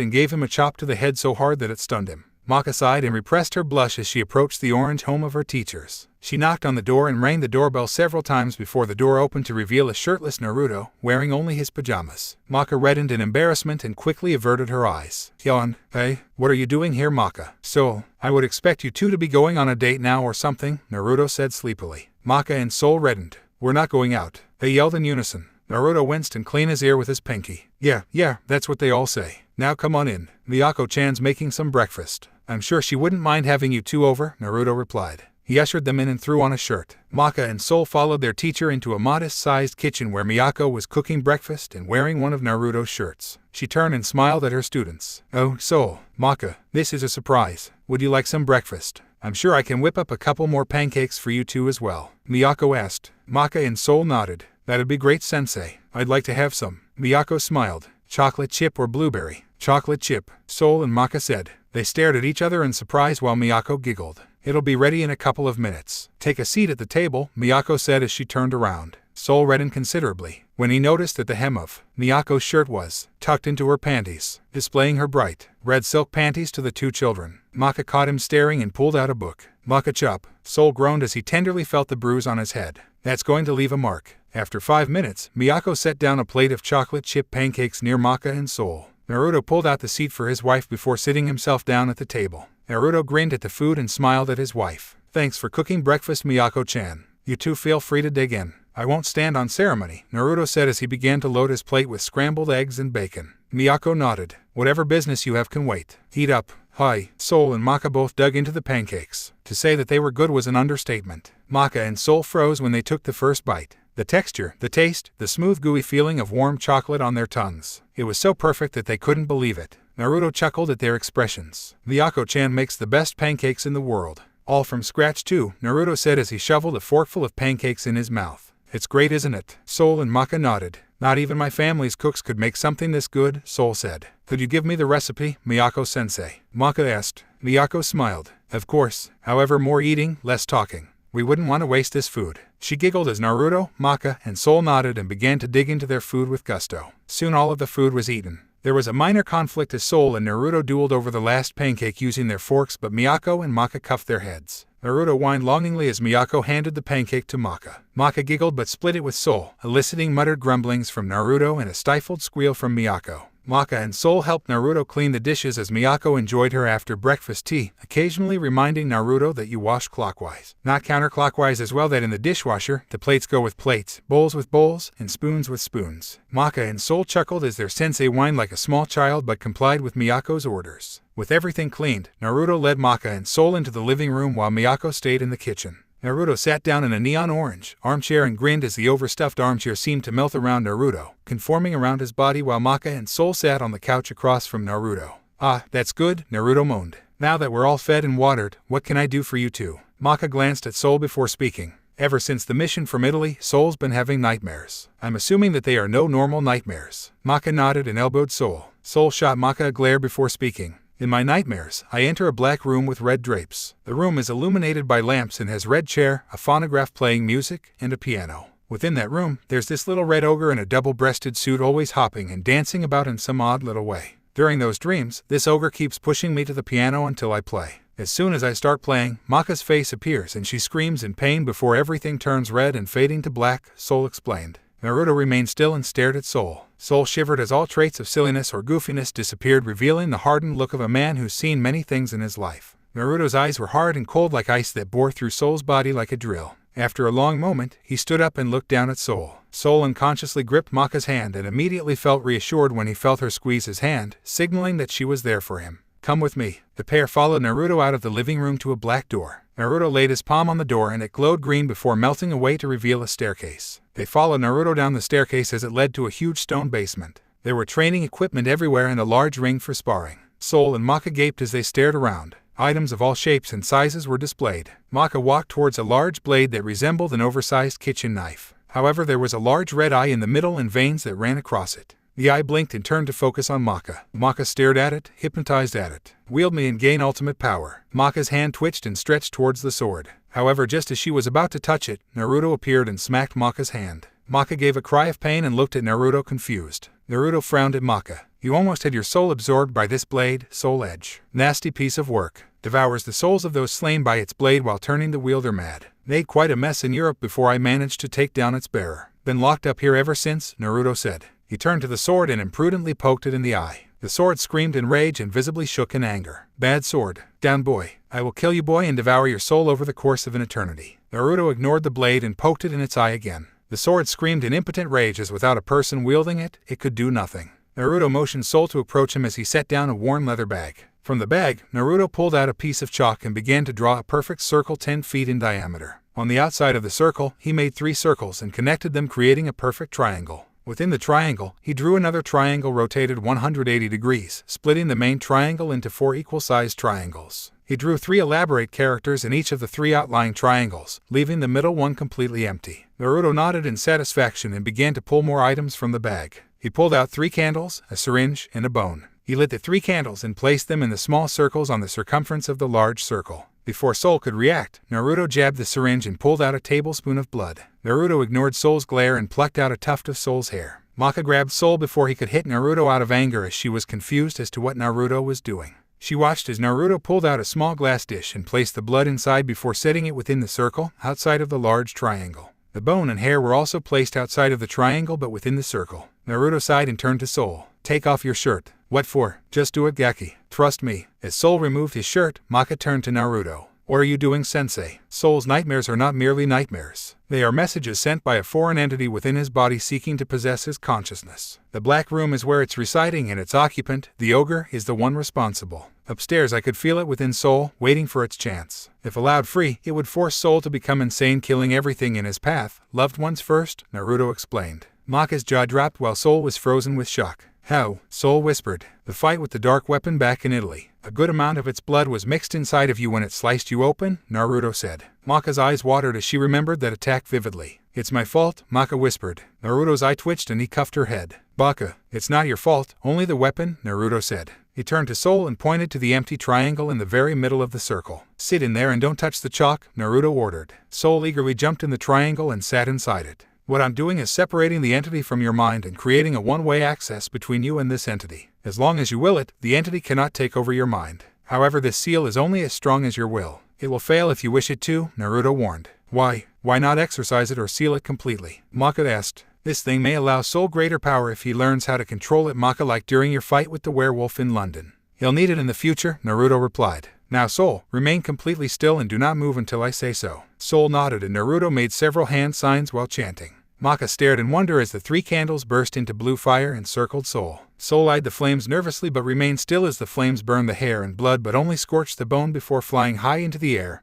and gave him a chop to the head so hard that it stunned him. Maka sighed and repressed her blush as she approached the orange home of her teachers. She knocked on the door and rang the doorbell several times before the door opened to reveal a shirtless Naruto, wearing only his pajamas. Maka reddened in embarrassment and quickly averted her eyes. Yawned. Hey, what are you doing here, Maka? Soul, I would expect you two to be going on a date now or something, Naruto said sleepily. Maka and Soul reddened. We're not going out, they yelled in unison. Naruto winced and cleaned his ear with his pinky. Yeah, that's what they all say. Now come on in. Miyako-chan's making some breakfast. I'm sure she wouldn't mind having you two over, Naruto replied. He ushered them in and threw on a shirt. Maka and Soul followed their teacher into a modest-sized kitchen where Miyako was cooking breakfast and wearing one of Naruto's shirts. She turned and smiled at her students. "Oh, Soul, Maka, this is a surprise. Would you like some breakfast? I'm sure I can whip up a couple more pancakes for you two as well," Miyako asked. Maka and Soul nodded. "That'd be great, Sensei. I'd like to have some." Miyako smiled. "Chocolate chip or blueberry?" "Chocolate chip," Soul and Maka said. They stared at each other in surprise while Miyako giggled. "It'll be ready in a couple of minutes. Take a seat at the table," Miyako said as she turned around. Soul reddened considerably when he noticed that the hem of Miyako's shirt was tucked into her panties, displaying her bright red silk panties to the two children. Maka caught him staring and pulled out a book. "Maka chop," Soul groaned as he tenderly felt the bruise on his head. "That's going to leave a mark." After 5 minutes, Miyako set down a plate of chocolate chip pancakes near Maka and Soul. Naruto pulled out the seat for his wife before sitting himself down at the table. Naruto grinned at the food and smiled at his wife. "Thanks for cooking breakfast, Miyako-chan. You two feel free to dig in. I won't stand on ceremony," Naruto said as he began to load his plate with scrambled eggs and bacon. Miyako nodded. "Whatever business you have can wait. Heat up." Hi, Soul and Maka both dug into the pancakes. To say that they were good was an understatement. Maka and Soul froze when they took the first bite. The texture, the taste, the smooth gooey feeling of warm chocolate on their tongues. It was so perfect that they couldn't believe it. Naruto chuckled at their expressions. "Miyako-chan makes the best pancakes in the world. All from scratch too," Naruto said as he shoveled a forkful of pancakes in his mouth. "It's great, isn't it?" Soul and Maka nodded. "Not even my family's cooks could make something this good," Soul said. "Could you give me the recipe, Miyako-sensei?" Maka asked. Miyako smiled. "Of course. However, more eating, less talking. We wouldn't want to waste this food." She giggled as Naruto, Maka, and Soul nodded and began to dig into their food with gusto. Soon all of the food was eaten. There was a minor conflict as Soul and Naruto dueled over the last pancake using their forks, but Miyako and Maka cuffed their heads. Naruto whined longingly as Miyako handed the pancake to Maka. Maka giggled but split it with Soul, eliciting muttered grumblings from Naruto and a stifled squeal from Miyako. Maka and Soul helped Naruto clean the dishes as Miyako enjoyed her after-breakfast tea, occasionally reminding Naruto that you wash clockwise, not counterclockwise, as well that in the dishwasher, the plates go with plates, bowls with bowls, and spoons with spoons. Maka and Soul chuckled as their sensei whined like a small child but complied with Miyako's orders. With everything cleaned, Naruto led Maka and Soul into the living room while Miyako stayed in the kitchen. Naruto sat down in a neon orange armchair and grinned as the overstuffed armchair seemed to melt around Naruto, conforming around his body while Maka and Soul sat on the couch across from Naruto. "Ah, that's good," Naruto moaned. "Now that we're all fed and watered, what can I do for you two?" Maka glanced at Soul before speaking. "Ever since the mission from Italy, Soul's been having nightmares. I'm assuming that they are no normal nightmares." Maka nodded and elbowed Soul. Soul shot Maka a glare before speaking. "In my nightmares, I enter a black room with red drapes. The room is illuminated by lamps and has red chair, a phonograph playing music, and a piano. Within that room, there's this little red ogre in a double-breasted suit always hopping and dancing about in some odd little way. During those dreams, this ogre keeps pushing me to the piano until I play. As soon as I start playing, Maka's face appears and she screams in pain before everything turns red and fading to black," Soul explained. Naruto remained still and stared at Soul. Soul shivered as all traits of silliness or goofiness disappeared, revealing the hardened look of a man who's seen many things in his life. Naruto's eyes were hard and cold like ice that bore through Soul's body like a drill. After a long moment, he stood up and looked down at Soul. Soul unconsciously gripped Maka's hand and immediately felt reassured when he felt her squeeze his hand, signaling that she was there for him. "Come with me." The pair followed Naruto out of the living room to a black door. Naruto laid his palm on the door and it glowed green before melting away to reveal a staircase. They followed Naruto down the staircase as it led to a huge stone basement. There were training equipment everywhere and a large ring for sparring. Soul and Maka gaped as they stared around. Items of all shapes and sizes were displayed. Maka walked towards a large blade that resembled an oversized kitchen knife. However, there was a large red eye in the middle and veins that ran across it. The eye blinked and turned to focus on Maka. Maka stared at it, hypnotized at it. "Wield me and gain ultimate power." Maka's hand twitched and stretched towards the sword. However, just as she was about to touch it, Naruto appeared and smacked Maka's hand. Maka gave a cry of pain and looked at Naruto confused. Naruto frowned at Maka. "You almost had your soul absorbed by this blade, Soul Edge. Nasty piece of work. Devours the souls of those slain by its blade while turning the wielder mad. Made quite a mess in Europe before I managed to take down its bearer. Been locked up here ever since," Naruto said. He turned to the sword and imprudently poked it in the eye. The sword screamed in rage and visibly shook in anger. "Bad sword. Down, boy. I will kill you, boy, and devour your soul over the course of an eternity." Naruto ignored the blade and poked it in its eye again. The sword screamed in impotent rage as without a person wielding it, it could do nothing. Naruto motioned Soul to approach him as he set down a worn leather bag. From the bag, Naruto pulled out a piece of chalk and began to draw a perfect circle 10 feet in diameter. On the outside of the circle, he made 3 circles and connected them, creating a perfect triangle. Within the triangle, he drew another triangle rotated 180 degrees, splitting the main triangle into 4 equal-sized triangles. He drew 3 elaborate characters in each of the 3 outlying triangles, leaving the middle one completely empty. Naruto nodded in satisfaction and began to pull more items from the bag. He pulled out 3 candles, a syringe, and a bone. He lit the 3 candles and placed them in the small circles on the circumference of the large circle. Before Soul could react, Naruto jabbed the syringe and pulled out a tablespoon of blood. Naruto ignored Soul's glare and plucked out a tuft of Soul's hair. Maka grabbed Soul before he could hit Naruto out of anger, as she was confused as to what Naruto was doing. She watched as Naruto pulled out a small glass dish and placed the blood inside before setting it within the circle, outside of the large triangle. The bone and hair were also placed outside of the triangle but within the circle. Naruto sighed and turned to Soul. "Take off your shirt." "What for?" "Just do it, Gaki. Trust me." As Soul removed his shirt, Maka turned to Naruto. "What are you doing, sensei?" Soul's nightmares are not merely nightmares. They are messages sent by a foreign entity within his body seeking to possess his consciousness. The black room is where it's residing, and its occupant, the ogre, is the one responsible. Upstairs I could feel it within Soul, waiting for its chance. If allowed free, it would force Soul to become insane, killing everything in his path. Loved ones first, Naruto explained. Maka's jaw dropped while Soul was frozen with shock. "How?" Soul whispered. "The fight with the dark weapon back in Italy. A good amount of its blood was mixed inside of you when it sliced you open," Naruto said. Maka's eyes watered as she remembered that attack vividly. "It's my fault," Maka whispered. Naruto's eye twitched and he cuffed her head. "Baka, it's not your fault, only the weapon," Naruto said. He turned to Soul and pointed to the empty triangle in the very middle of the circle. "Sit in there and don't touch the chalk," Naruto ordered. Soul eagerly jumped in the triangle and sat inside it. "What I'm doing is separating the entity from your mind and creating a one-way access between you and this entity. As long as you will it, the entity cannot take over your mind. However, this seal is only as strong as your will. It will fail if you wish it to," Naruto warned. Why not exercise it or seal it completely?" Maka asked. "This thing may allow Soul greater power if he learns how to control it, Maka, like during your fight with the werewolf in London." "He'll need it in the future," Naruto replied. "Now Soul, remain completely still and do not move until I say so." Soul nodded and Naruto made several hand signs while chanting. Maka stared in wonder as the 3 candles burst into blue fire and circled Soul. Soul eyed the flames nervously but remained still as the flames burned the hair and blood but only scorched the bone before flying high into the air.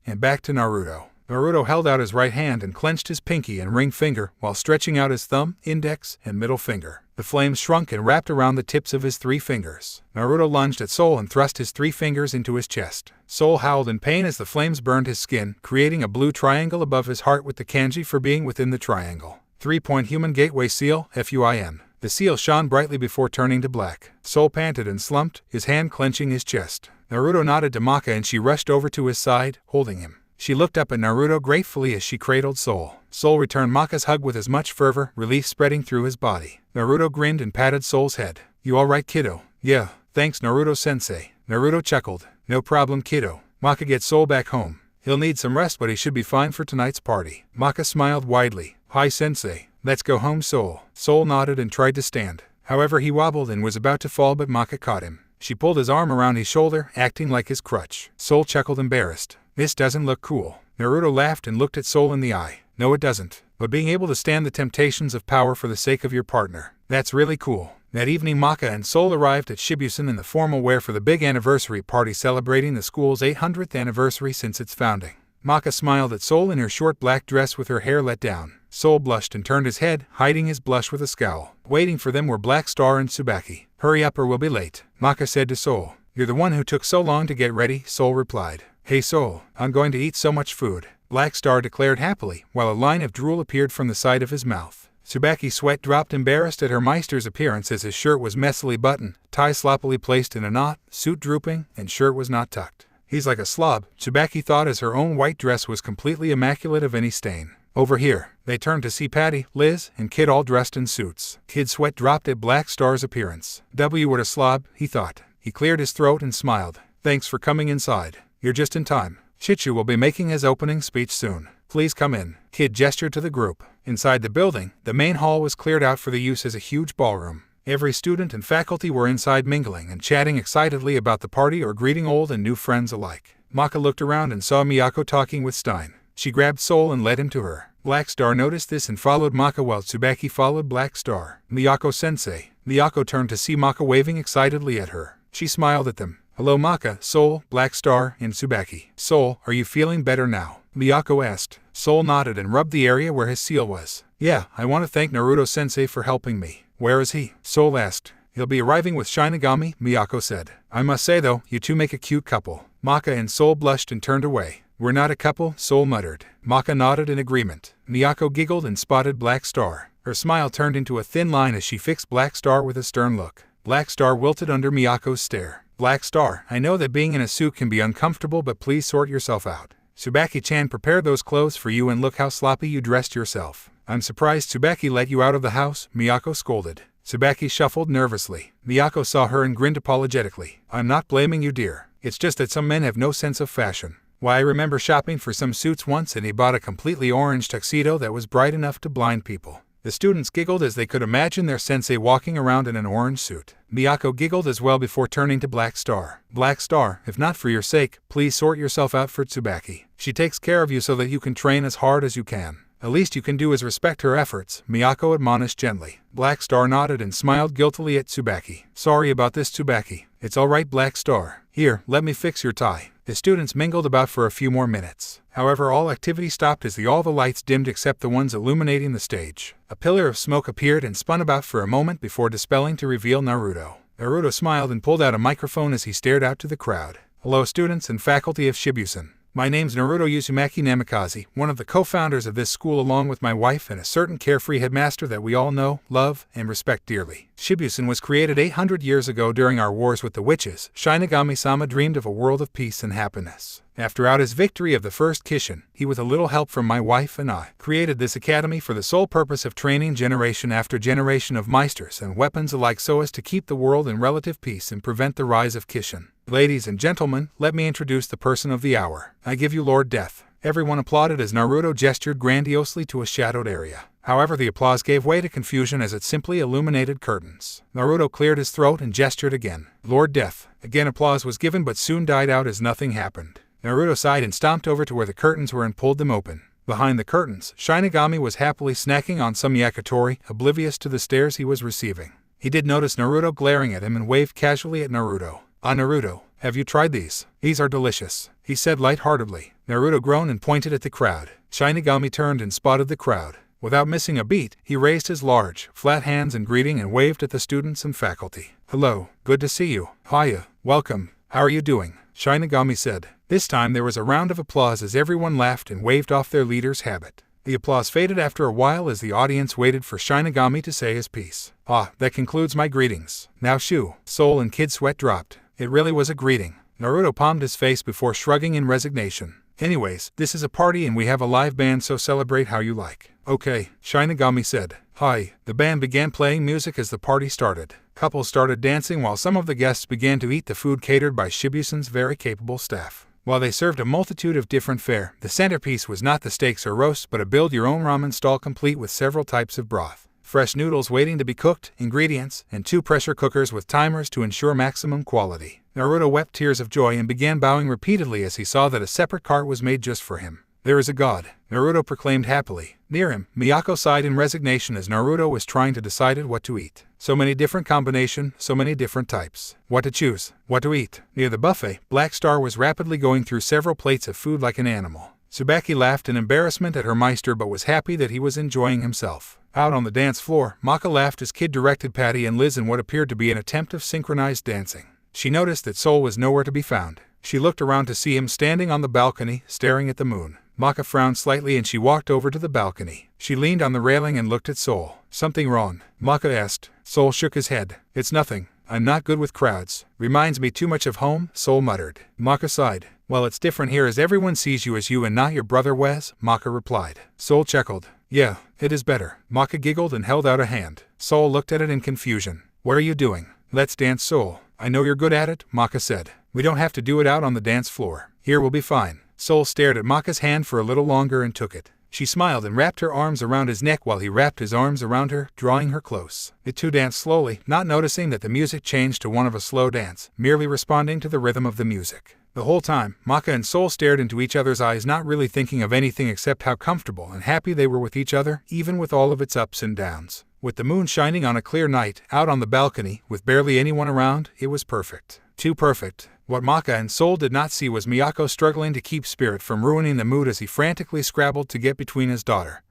And back to Naruto. Naruto held out his right hand and clenched his pinky and ring finger while stretching out his thumb, index, and middle finger. The flames shrunk and wrapped around the tips of his 3 fingers. Naruto lunged at Soul and thrust his 3 fingers into his chest. Soul howled in pain as the flames burned his skin, creating a blue triangle above his heart with the kanji for being within the triangle. 3-point Human Gateway Seal, FUIN. The seal shone brightly before turning to black. Soul panted and slumped, his hand clenching his chest. Naruto nodded to Maka and she rushed over to his side, holding him. She looked up at Naruto gratefully as she cradled Soul. Soul returned Maka's hug with as much fervor, relief spreading through his body. Naruto grinned and patted Soul's head. "You alright, kiddo?" "Yeah, thanks, Naruto-sensei." Naruto chuckled. "No problem, kiddo. Maka gets Soul back home. He'll need some rest but he should be fine for tonight's party." Maka smiled widely. "Hi, sensei. Let's go home, Soul." Soul nodded and tried to stand. However, he wobbled and was about to fall but Maka caught him. She pulled his arm around his shoulder, acting like his crutch. Soul chuckled embarrassed. "This doesn't look cool." Naruto laughed and looked at Soul in the eye. "No, it doesn't. But being able to stand the temptations of power for the sake of your partner, that's really cool." That evening, Maka and Soul arrived at Shibusen in the formal wear for the big anniversary party celebrating the school's 800th anniversary since its founding. Maka smiled at Soul in her short black dress with her hair let down. Soul blushed and turned his head, hiding his blush with a scowl. Waiting for them were Black Star and Tsubaki. "Hurry up or we'll be late," Maka said to Soul. "You're the one who took so long to get ready," Soul replied. "Hey Soul, I'm going to eat so much food," Black Star declared happily, while a line of drool appeared from the side of his mouth. Tsubaki's sweat dropped, embarrassed at her meister's appearance, as his shirt was messily buttoned, tie sloppily placed in a knot, suit drooping, and shirt was not tucked. "He's like a slob," Tsubaki thought as her own white dress was completely immaculate of any stain. "Over here." They turned to see Patty, Liz, and Kid all dressed in suits. Kid's sweat dropped at Black Star's appearance. What a slob, he thought. He cleared his throat and smiled. "Thanks for coming inside. You're just in time. Chichu will be making his opening speech soon. Please come in." Kid gestured to the group. Inside the building, the main hall was cleared out for the use as a huge ballroom. Every student and faculty were inside mingling and chatting excitedly about the party or greeting old and new friends alike. Maka looked around and saw Miyako talking with Stein. She grabbed Soul and led him to her. Black Star noticed this and followed Maka while Tsubaki followed Black Star. "Miyako-sensei." Miyako turned to see Maka waving excitedly at her. She smiled at them. Hello Maka, Soul, Black Star, and Tsubaki. Soul, are you feeling better now? Miyako asked. Soul nodded and rubbed the area where his seal was. Yeah, I want to thank Naruto-sensei for helping me. Where is he? Soul asked. He'll be arriving with Shinigami, Miyako said. I must say though, you two make a cute couple. Maka and Soul blushed and turned away. We're not a couple, Soul muttered. Maka nodded in agreement. Miyako giggled and spotted Black Star. Her smile turned into a thin line as she fixed Black Star with a stern look. Black Star wilted under Miyako's stare. Black Star, I know that being in a suit can be uncomfortable, but please sort yourself out. Tsubaki-chan prepared those clothes for you and look how sloppy you dressed yourself. I'm surprised Tsubaki let you out of the house, Miyako scolded. Tsubaki shuffled nervously. Miyako saw her and grinned apologetically. I'm not blaming you, dear. It's just that some men have no sense of fashion. Why, I remember shopping for some suits once and he bought a completely orange tuxedo that was bright enough to blind people. The students giggled as they could imagine their sensei walking around in an orange suit. Miyako giggled as well before turning to Black Star. Black Star, if not for your sake, please sort yourself out for Tsubaki. She takes care of you so that you can train as hard as you can. The least you can do is respect her efforts, Miyako admonished gently. Black Star nodded and smiled guiltily at Tsubaki. Sorry about this, Tsubaki. It's alright, Black Star. Here, let me fix your tie. The students mingled about for a few more minutes. However, all activity stopped as all the lights dimmed except the ones illuminating the stage. A pillar of smoke appeared and spun about for a moment before dispelling to reveal Naruto. Naruto smiled and pulled out a microphone as he stared out to the crowd. Hello students and faculty of Shibusen. My name's Naruto Uzumaki Namikaze, one of the co-founders of this school along with my wife and a certain carefree headmaster that we all know, love, and respect dearly. Shibusen was created 800 years ago during our wars with the witches. Shinigami-sama dreamed of a world of peace and happiness. After his victory of the first Kishin, he with a little help from my wife and I, created this academy for the sole purpose of training generation after generation of meisters and weapons alike so as to keep the world in relative peace and prevent the rise of Kishin. Ladies and gentlemen, let me introduce the person of the hour. I give you Lord Death. Everyone applauded as Naruto gestured grandiosely to a shadowed area. However, the applause gave way to confusion as it simply illuminated curtains. Naruto cleared his throat and gestured again. Lord Death. Again applause was given but soon died out as nothing happened. Naruto sighed and stomped over to where the curtains were and pulled them open. Behind the curtains, Shinigami was happily snacking on some yakitori, oblivious to the stares he was receiving. He did notice Naruto glaring at him and waved casually at Naruto. Ah, Naruto, have you tried these? These are delicious, he said lightheartedly. Naruto groaned and pointed at the crowd. Shinigami turned and spotted the crowd. Without missing a beat, he raised his large, flat hands in greeting and waved at the students and faculty. Hello, good to see you. Hiya, welcome, how are you doing? Shinigami said. This time there was a round of applause as everyone laughed and waved off their leader's habit. The applause faded after a while as the audience waited for Shinigami to say his piece. Ah, that concludes my greetings. Now Shu, Soul and Kid Sweat dropped. It really was a greeting. Naruto palmed his face before shrugging in resignation. Anyways, this is a party and we have a live band, so celebrate how you like. Okay, Shinigami said. Hi. The band began playing music as the party started. Couples started dancing while some of the guests began to eat the food catered by Shibusen's very capable staff. While they served a multitude of different fare, the centerpiece was not the steaks or roasts but a build-your-own ramen stall complete with several types of broth, fresh noodles waiting to be cooked, ingredients, and 2 pressure cookers with timers to ensure maximum quality. Naruto wept tears of joy and began bowing repeatedly as he saw that a separate cart was made just for him. There is a god, Naruto proclaimed happily. Near him, Miyako sighed in resignation as Naruto was trying to decide what to eat. So many different combinations, so many different types. What to choose, what to eat. Near the buffet, Black Star was rapidly going through several plates of food like an animal. Tsubaki laughed in embarrassment at her meister but was happy that he was enjoying himself. Out on the dance floor, Maka laughed as Kid directed Patty and Liz in what appeared to be an attempt of synchronized dancing. She noticed that Soul was nowhere to be found. She looked around to see him standing on the balcony, staring at the moon. Maka frowned slightly and she walked over to the balcony. She leaned on the railing and looked at Soul. Something wrong? Maka asked. Soul shook his head. It's nothing. I'm not good with crowds. Reminds me too much of home, Soul muttered. Maka sighed. Well, it's different here as everyone sees you as you and not your brother Wes, Maka replied. Soul chuckled. Yeah, it is better. Maka giggled and held out a hand. Soul looked at it in confusion. What are you doing? Let's dance, Soul. I know you're good at it, Maka said. We don't have to do it out on the dance floor. Here we'll be fine. Soul stared at Maka's hand for a little longer and took it. She smiled and wrapped her arms around his neck while he wrapped his arms around her, drawing her close. The two danced slowly, not noticing that the music changed to one of a slow dance, merely responding to the rhythm of the music. The whole time, Maka and Soul stared into each other's eyes, not really thinking of anything except how comfortable and happy they were with each other, even with all of its ups and downs. With the moon shining on a clear night, out on the balcony, with barely anyone around, it was perfect. Too perfect. What Maka and Soul did not see was Miyako struggling to keep Spirit from ruining the mood as he frantically scrabbled to get between his daughter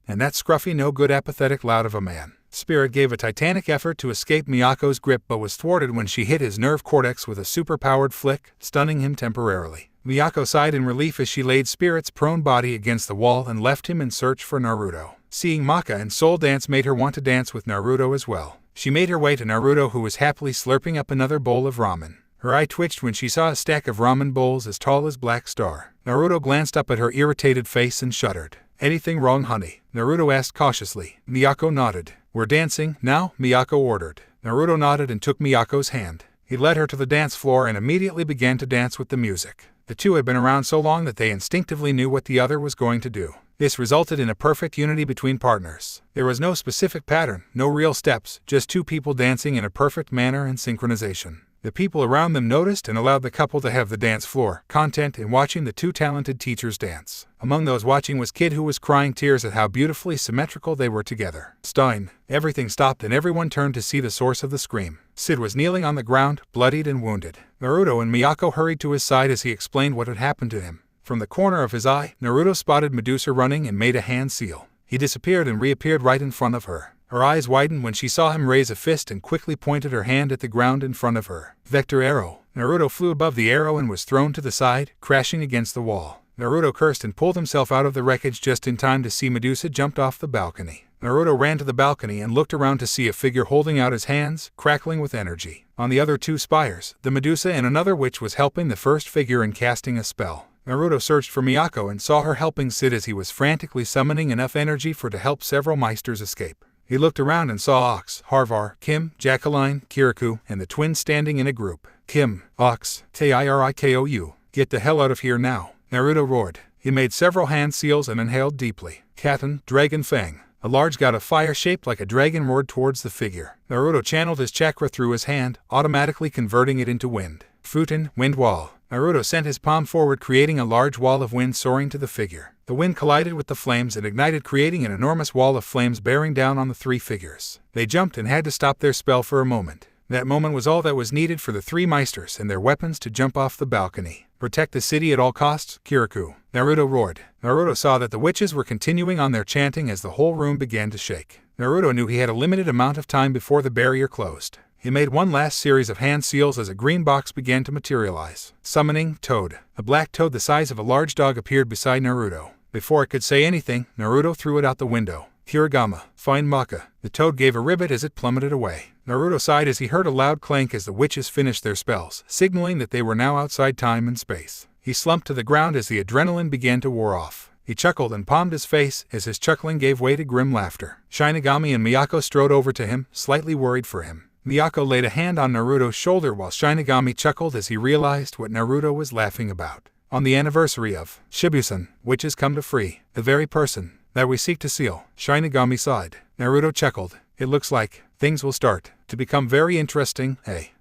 and that scruffy, no-good, apathetic lout of a man. Spirit gave a titanic effort to escape Miyako's grip but was thwarted when she hit his nerve cortex with a super-powered flick, stunning him temporarily. Miyako sighed in relief as she laid Spirit's prone body against the wall and left him in search for Naruto. Seeing Maka and Soul dance made her want to dance with Naruto as well. She made her way to Naruto, who was happily slurping up another bowl of ramen. Her eye twitched when she saw a stack of ramen bowls as tall as Black Star. Naruto glanced up at her irritated face and shuddered. "Anything wrong, honey?" Naruto asked cautiously. Miyako nodded. "We're dancing now?" Miyako ordered. Naruto nodded and took Miyako's hand. He led her to the dance floor and immediately began to dance with the music. The two had been around so long that they instinctively knew what the other was going to do. This resulted in a perfect unity between partners. There was no specific pattern, no real steps, just two people dancing in a perfect manner and synchronization. The people around them noticed and allowed the couple to have the dance floor content in watching the two talented teachers dance. Among those watching was Kid, who was crying tears at how beautifully symmetrical they were together. Stein. Everything stopped and everyone turned to see the source of the scream. Sid was kneeling on the ground, bloodied and wounded. Naruto and Miyako hurried to his side as he explained what had happened to him. From the corner of his eye, Naruto spotted Medusa running and made a hand seal. He disappeared and reappeared right in front of her. Her eyes widened when she saw him raise a fist and quickly pointed her hand at the ground in front of her. Vector arrow. Naruto flew above the arrow and was thrown to the side, crashing against the wall. Naruto cursed and pulled himself out of the wreckage just in time to see Medusa jumped off the balcony. Naruto ran to the balcony and looked around to see a figure holding out his hands, crackling with energy. On the other two spires, the Medusa and another witch was helping the first figure in casting a spell. Naruto searched for Miyako and saw her helping Sid as he was frantically summoning enough energy to help several meisters escape. He looked around and saw Ox, Harvar, Kim, Jacqueline, Kirikou, and the twins standing in a group. Kim, Ox, Tirikou, get the hell out of here now, Naruto roared. He made several hand seals and inhaled deeply. Katen, Dragon Fang. A large god of fire shaped like a dragon roared towards the figure. Naruto channeled his chakra through his hand, automatically converting it into wind. Futen, Wind Wall. Naruto sent his palm forward, creating a large wall of wind soaring to the figure. The wind collided with the flames and ignited, creating an enormous wall of flames bearing down on the three figures. They jumped and had to stop their spell for a moment. That moment was all that was needed for the three meisters and their weapons to jump off the balcony. Protect the city at all costs, Kirikou, Naruto roared. Naruto saw that the witches were continuing on their chanting as the whole room began to shake. Naruto knew he had a limited amount of time before the barrier closed. He made one last series of hand seals as a green box began to materialize. Summoning Toad. A black toad the size of a large dog appeared beside Naruto. Before it could say anything, Naruto threw it out the window. Hiragama, find Maka. The toad gave a ribbit as it plummeted away. Naruto sighed as he heard a loud clank as the witches finished their spells, signaling that they were now outside time and space. He slumped to the ground as the adrenaline began to wear off. He chuckled and palmed his face as his chuckling gave way to grim laughter. Shinigami and Miyako strode over to him, slightly worried for him. Miyako laid a hand on Naruto's shoulder while Shinigami chuckled as he realized what Naruto was laughing about. On the anniversary of Shibusan, witches come to free the very person that we seek to seal, Shinigami sighed. Naruto chuckled. It looks like things will start to become very interesting,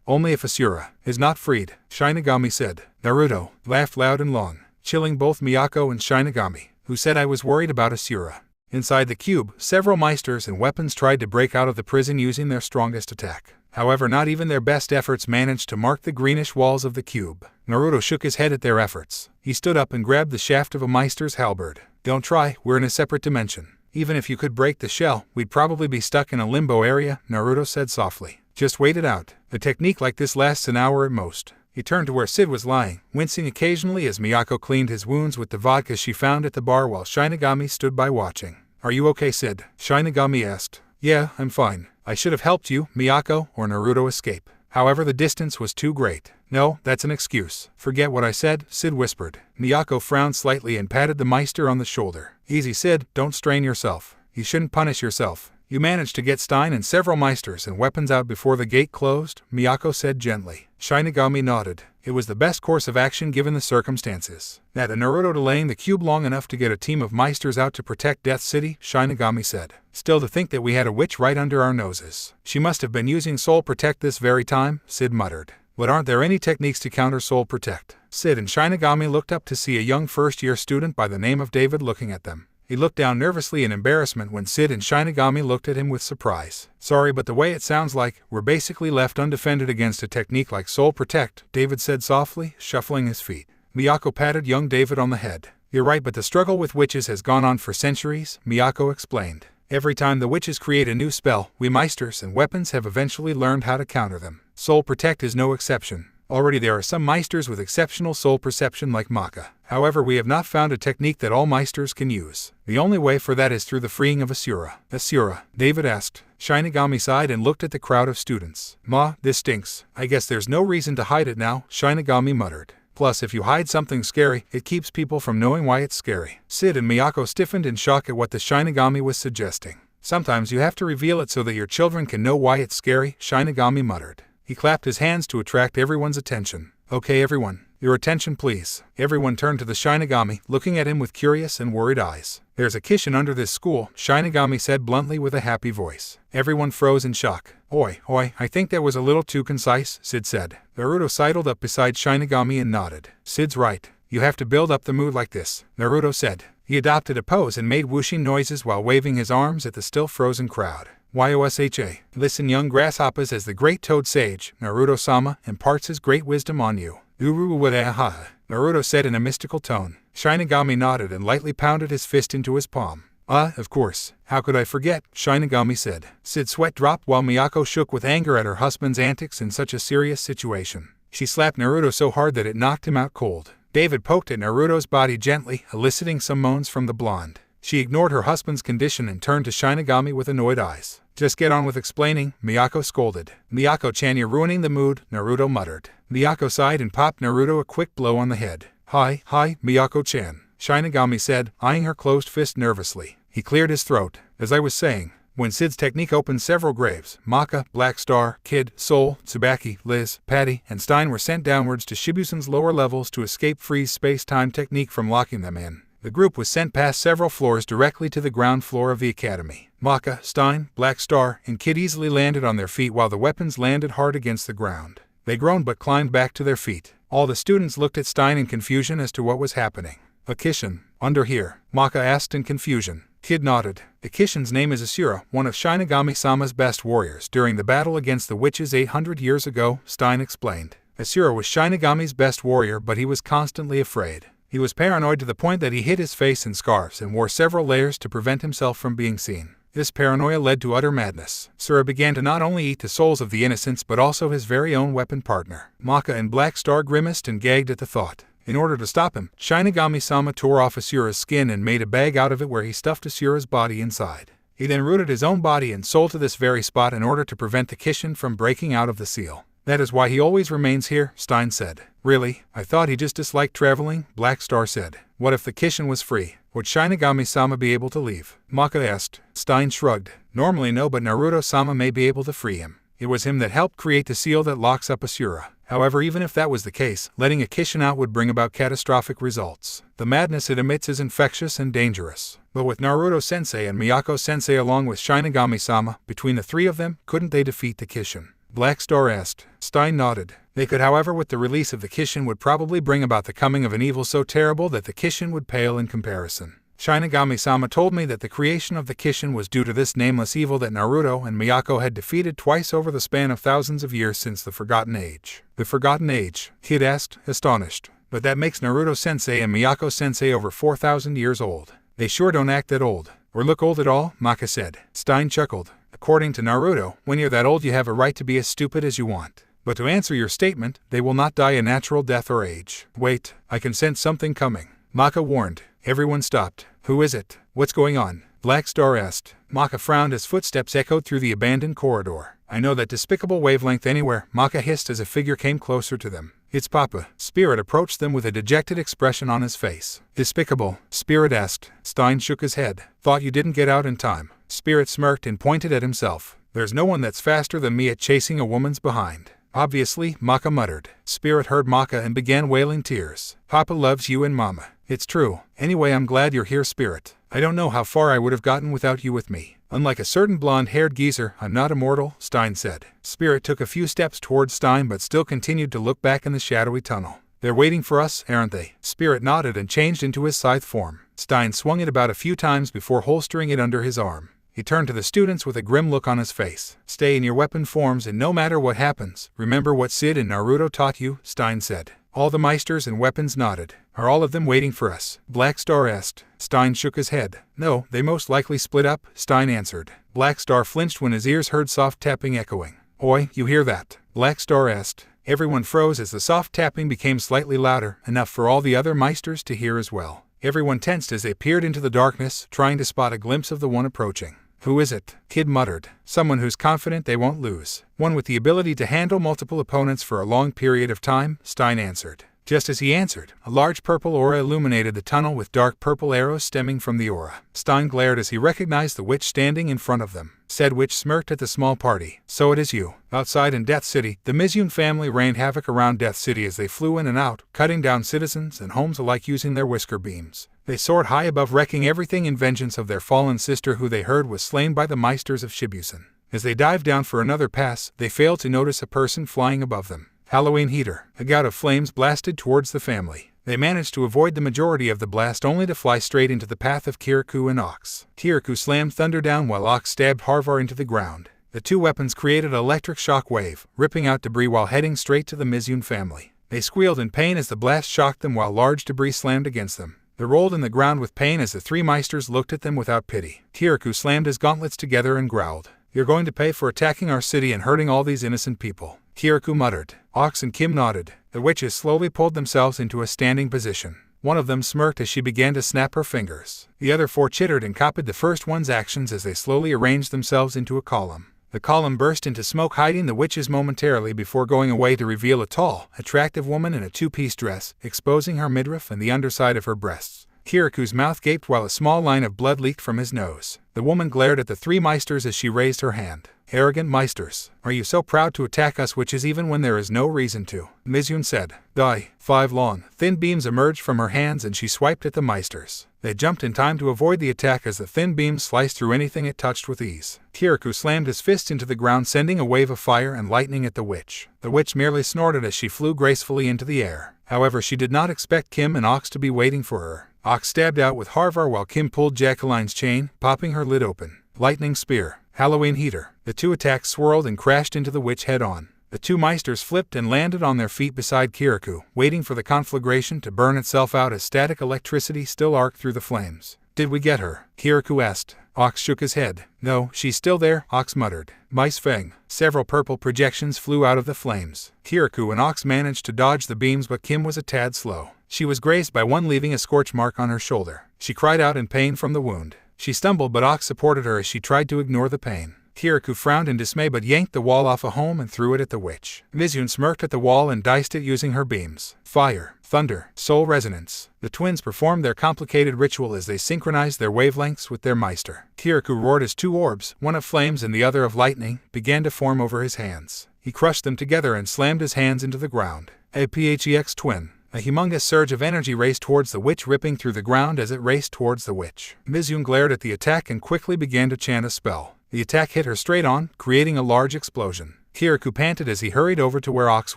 only if Asura is not freed, Shinigami said. Naruto laughed loud and long, chilling both Miyako and Shinigami, who said I was worried about Asura. Inside the cube, several meisters and weapons tried to break out of the prison using their strongest attack. However, not even their best efforts managed to mark the greenish walls of the cube. Naruto shook his head at their efforts. He stood up and grabbed the shaft of a meister's halberd. Don't try, we're in a separate dimension. Even if you could break the shell, we'd probably be stuck in a limbo area, Naruto said softly. Just wait it out. A technique like this lasts an hour at most. He turned to where Sid was lying, wincing occasionally as Miyako cleaned his wounds with the vodka she found at the bar while Shinigami stood by watching. Are you okay, Sid? Shinigami asked. Yeah, I'm fine. I should have helped you, Miyako, or Naruto escape. However, the distance was too great. No, that's an excuse. Forget what I said, Sid whispered. Miyako frowned slightly and patted the meister on the shoulder. Easy, Sid, don't strain yourself. You shouldn't punish yourself. You managed to get Stein and several meisters and weapons out before the gate closed, Miyako said gently. Shinigami nodded. It was the best course of action given the circumstances. That and Naruto delaying the cube long enough to get a team of meisters out to protect Death City, Shinigami said. Still, to think that we had a witch right under our noses. She must have been using Soul Protect this very time, Sid muttered. But aren't there any techniques to counter Soul Protect? Sid and Shinigami looked up to see a young first-year student by the name of David looking at them. He looked down nervously in embarrassment when Sid and Shinigami looked at him with surprise. "Sorry, but the way it sounds like, we're basically left undefended against a technique like Soul Protect," David said softly, shuffling his feet. Miyako patted young David on the head. "You're right, but the struggle with witches has gone on for centuries," Miyako explained. "Every time the witches create a new spell, we meisters and weapons have eventually learned how to counter them. Soul Protect is no exception. Already there are some meisters with exceptional soul perception like Maka. However, we have not found a technique that all meisters can use. The only way for that is through the freeing of Asura." "Asura?" David asked. Shinigami sighed and looked at the crowd of students. "Ma, this stinks. I guess there's no reason to hide it now," Shinigami muttered. "Plus, if you hide something scary, it keeps people from knowing why it's scary." Sid and Miyako stiffened in shock at what the Shinigami was suggesting. "Sometimes you have to reveal it so that your children can know why it's scary," Shinigami muttered. He clapped his hands to attract everyone's attention. "Okay, everyone. Your attention, please." Everyone turned to the Shinigami, looking at him with curious and worried eyes. "There's a Kishin under this school," Shinigami said bluntly with a happy voice. Everyone froze in shock. Oi, I think that was a little too concise," Sid said. Naruto sidled up beside Shinigami and nodded. "Sid's right. You have to build up the mood like this," Naruto said. He adopted a pose and made whooshing noises while waving his arms at the still frozen crowd. "Yosha, listen young grasshoppers, as the great toad sage, Naruto-sama, imparts his great wisdom on you." Naruto said in a mystical tone. Shinigami nodded and lightly pounded his fist into his palm. Of course. How could I forget?" Shinigami said. Sid's sweat dropped while Miyako shook with anger at her husband's antics in such a serious situation. She slapped Naruto so hard that it knocked him out cold. David poked at Naruto's body gently, eliciting some moans from the blonde. She ignored her husband's condition and turned to Shinigami with annoyed eyes. "Just get on with explaining," Miyako scolded. "Miyako-chan, you're ruining the mood," Naruto muttered. Miyako sighed and popped Naruto a quick blow on the head. Hi, Miyako-chan," Shinigami said, eyeing her closed fist nervously. He cleared his throat. "As I was saying, when Sid's technique opened several graves, Maka, Black Star, Kid, Soul, Tsubaki, Liz, Patty, and Stein were sent downwards to Shibusen's lower levels to escape freeze space-time technique from locking them in. The group was sent past several floors directly to the ground floor of the academy. Maka, Stein, Black Star, and Kid easily landed on their feet while the weapons landed hard against the ground. They groaned but climbed back to their feet. All the students looked at Stein in confusion as to what was happening. "A Kishin, under here?" Maka asked in confusion. Kid nodded. The Kishin's name is Asura, one of Shinigami-sama's best warriors during the battle against the witches 800 years ago, Stein explained. Asura was Shinigami's best warrior, but he was constantly afraid. He was paranoid to the point that he hid his face in scarves and wore several layers to prevent himself from being seen. This paranoia led to utter madness. Asura began to not only eat the souls of the innocents but also his very own weapon partner. Maka and Black Star grimaced and gagged at the thought. In order to stop him, Shinigami-sama tore off Asura's skin and made a bag out of it where he stuffed Asura's body inside. He then rooted his own body and soul to this very spot in order to prevent the Kishin from breaking out of the seal. "That is why he always remains here," Stein said. "Really? I thought he just disliked traveling," Black Star said. "What if the Kishin was free? Would Shinigami-sama be able to leave?" Maka asked. Stein shrugged. "Normally no, but Naruto-sama may be able to free him. It was him that helped create the seal that locks up Asura. However, even if that was the case, letting a Kishin out would bring about catastrophic results. The madness it emits is infectious and dangerous. But with Naruto-sensei and Miyako-sensei along with Shinigami-sama, between the three of them, couldn't they defeat the Kishin?" Black Star asked. Stein nodded. "They could, however, with the release of the Kishin would probably bring about the coming of an evil so terrible that the Kishin would pale in comparison. Shinigami-sama told me that the creation of the Kishin was due to this nameless evil that Naruto and Miyako had defeated twice over the span of thousands of years since the Forgotten Age." "The Forgotten Age?" Kid asked, astonished. "But that makes Naruto-sensei and Miyako-sensei over 4,000 years old. They sure don't act that old. Or look old at all," Maka said. Stein chuckled. "According to Naruto, when you're that old you have a right to be as stupid as you want. But to answer your statement, they will not die a natural death or age." "Wait, I can sense something coming," Maka warned. Everyone stopped. "Who is it? What's going on?" Black Star asked. Maka frowned as footsteps echoed through the abandoned corridor. "I know that despicable wavelength anywhere," Maka hissed as a figure came closer to them. "It's Papa." Spirit approached them with a dejected expression on his face. "Despicable?" Spirit asked. Stein shook his head. "Thought you didn't get out in time." Spirit smirked and pointed at himself. "There's no one that's faster than me at chasing a woman's behind." "Obviously," Maka muttered. Spirit heard Maka and began wailing tears. "Papa loves you and Mama." "It's true. Anyway, I'm glad you're here, Spirit. I don't know how far I would have gotten without you with me." "Unlike a certain blonde-haired geezer, I'm not immortal," Stein said. Spirit took a few steps towards Stein but still continued to look back in the shadowy tunnel. They're waiting for us, aren't they? Spirit nodded and changed into his scythe form. Stein swung it about a few times before holstering it under his arm. He turned to the students with a grim look on his face. Stay in your weapon forms and no matter what happens, remember what Sid and Naruto taught you, Stein said. All the meisters and weapons nodded. Are all of them waiting for us? Black Star asked. Stein shook his head. No, they most likely split up, Stein answered. Black Star flinched when his ears heard soft tapping echoing. Oi, you hear that? Black Star asked. Everyone froze as the soft tapping became slightly louder, enough for all the other meisters to hear as well. Everyone tensed as they peered into the darkness, trying to spot a glimpse of the one approaching. Who is it? Kid muttered. Someone who's confident they won't lose. One with the ability to handle multiple opponents for a long period of time, Stein answered. Just as he answered, a large purple aura illuminated the tunnel with dark purple arrows stemming from the aura. Stein glared as he recognized the witch standing in front of them. Said witch smirked at the small party. So it is you. Outside in Death City, the Mizune family rained havoc around Death City as they flew in and out, cutting down citizens and homes alike using their whisker beams. They soared high above, wrecking everything in vengeance of their fallen sister who they heard was slain by the meisters of Shibusen. As they dived down for another pass, they failed to notice a person flying above them. Halloween heater. A gout of flames blasted towards the family. They managed to avoid the majority of the blast only to fly straight into the path of Kirikou and Ox. Kirikou slammed Thunder down while Ox stabbed Harvar into the ground. The two weapons created an electric shock wave, ripping out debris while heading straight to the Mizune family. They squealed in pain as the blast shocked them while large debris slammed against them. They rolled in the ground with pain as the three meisters looked at them without pity. Kirikou slammed his gauntlets together and growled. You're going to pay for attacking our city and hurting all these innocent people. Kirikou muttered. Ox and Kim nodded. The witches slowly pulled themselves into a standing position. One of them smirked as she began to snap her fingers. The other four chittered and copied the first one's actions as they slowly arranged themselves into a column. The column burst into smoke, hiding the witches momentarily before going away to reveal a tall, attractive woman in a two-piece dress, exposing her midriff and the underside of her breasts. Kirikou's mouth gaped while a small line of blood leaked from his nose. The woman glared at the three meisters as she raised her hand. Arrogant meisters, are you so proud to attack us witches even when there is no reason to? Mizune said. Die. 5 long, thin beams emerged from her hands and she swiped at the meisters. They jumped in time to avoid the attack as the thin beams sliced through anything it touched with ease. Kirikou slammed his fist into the ground, sending a wave of fire and lightning at the witch. The witch merely snorted as she flew gracefully into the air. However, she did not expect Kim and Ox to be waiting for her. Ox stabbed out with Harvar while Kim pulled Jacqueline's chain, popping her lid open. Lightning spear. Halloween heater. The two attacks swirled and crashed into the witch head-on. The two meisters flipped and landed on their feet beside Kirikou, waiting for the conflagration to burn itself out as static electricity still arced through the flames. Did we get her? Kirikou asked. Ox shook his head. No, she's still there, Ox muttered. Mice Feng. Several purple projections flew out of the flames. Kirikou and Ox managed to dodge the beams, but Kim was a tad slow. She was grazed by one, leaving a scorch mark on her shoulder. She cried out in pain from the wound. She stumbled, but Ox supported her as she tried to ignore the pain. Kirikou frowned in dismay but yanked the wall off a home and threw it at the witch. Mizune smirked at the wall and diced it using her beams. Fire, thunder, soul resonance. The twins performed their complicated ritual as they synchronized their wavelengths with their meister. Kirikou roared as two orbs, one of flames and the other of lightning, began to form over his hands. He crushed them together and slammed his hands into the ground. APHEX twin. A humongous surge of energy raced towards the witch, ripping through the ground as it raced towards the witch. Mizune glared at the attack and quickly began to chant a spell. The attack hit her straight on, creating a large explosion. Kirikou panted as he hurried over to where Ox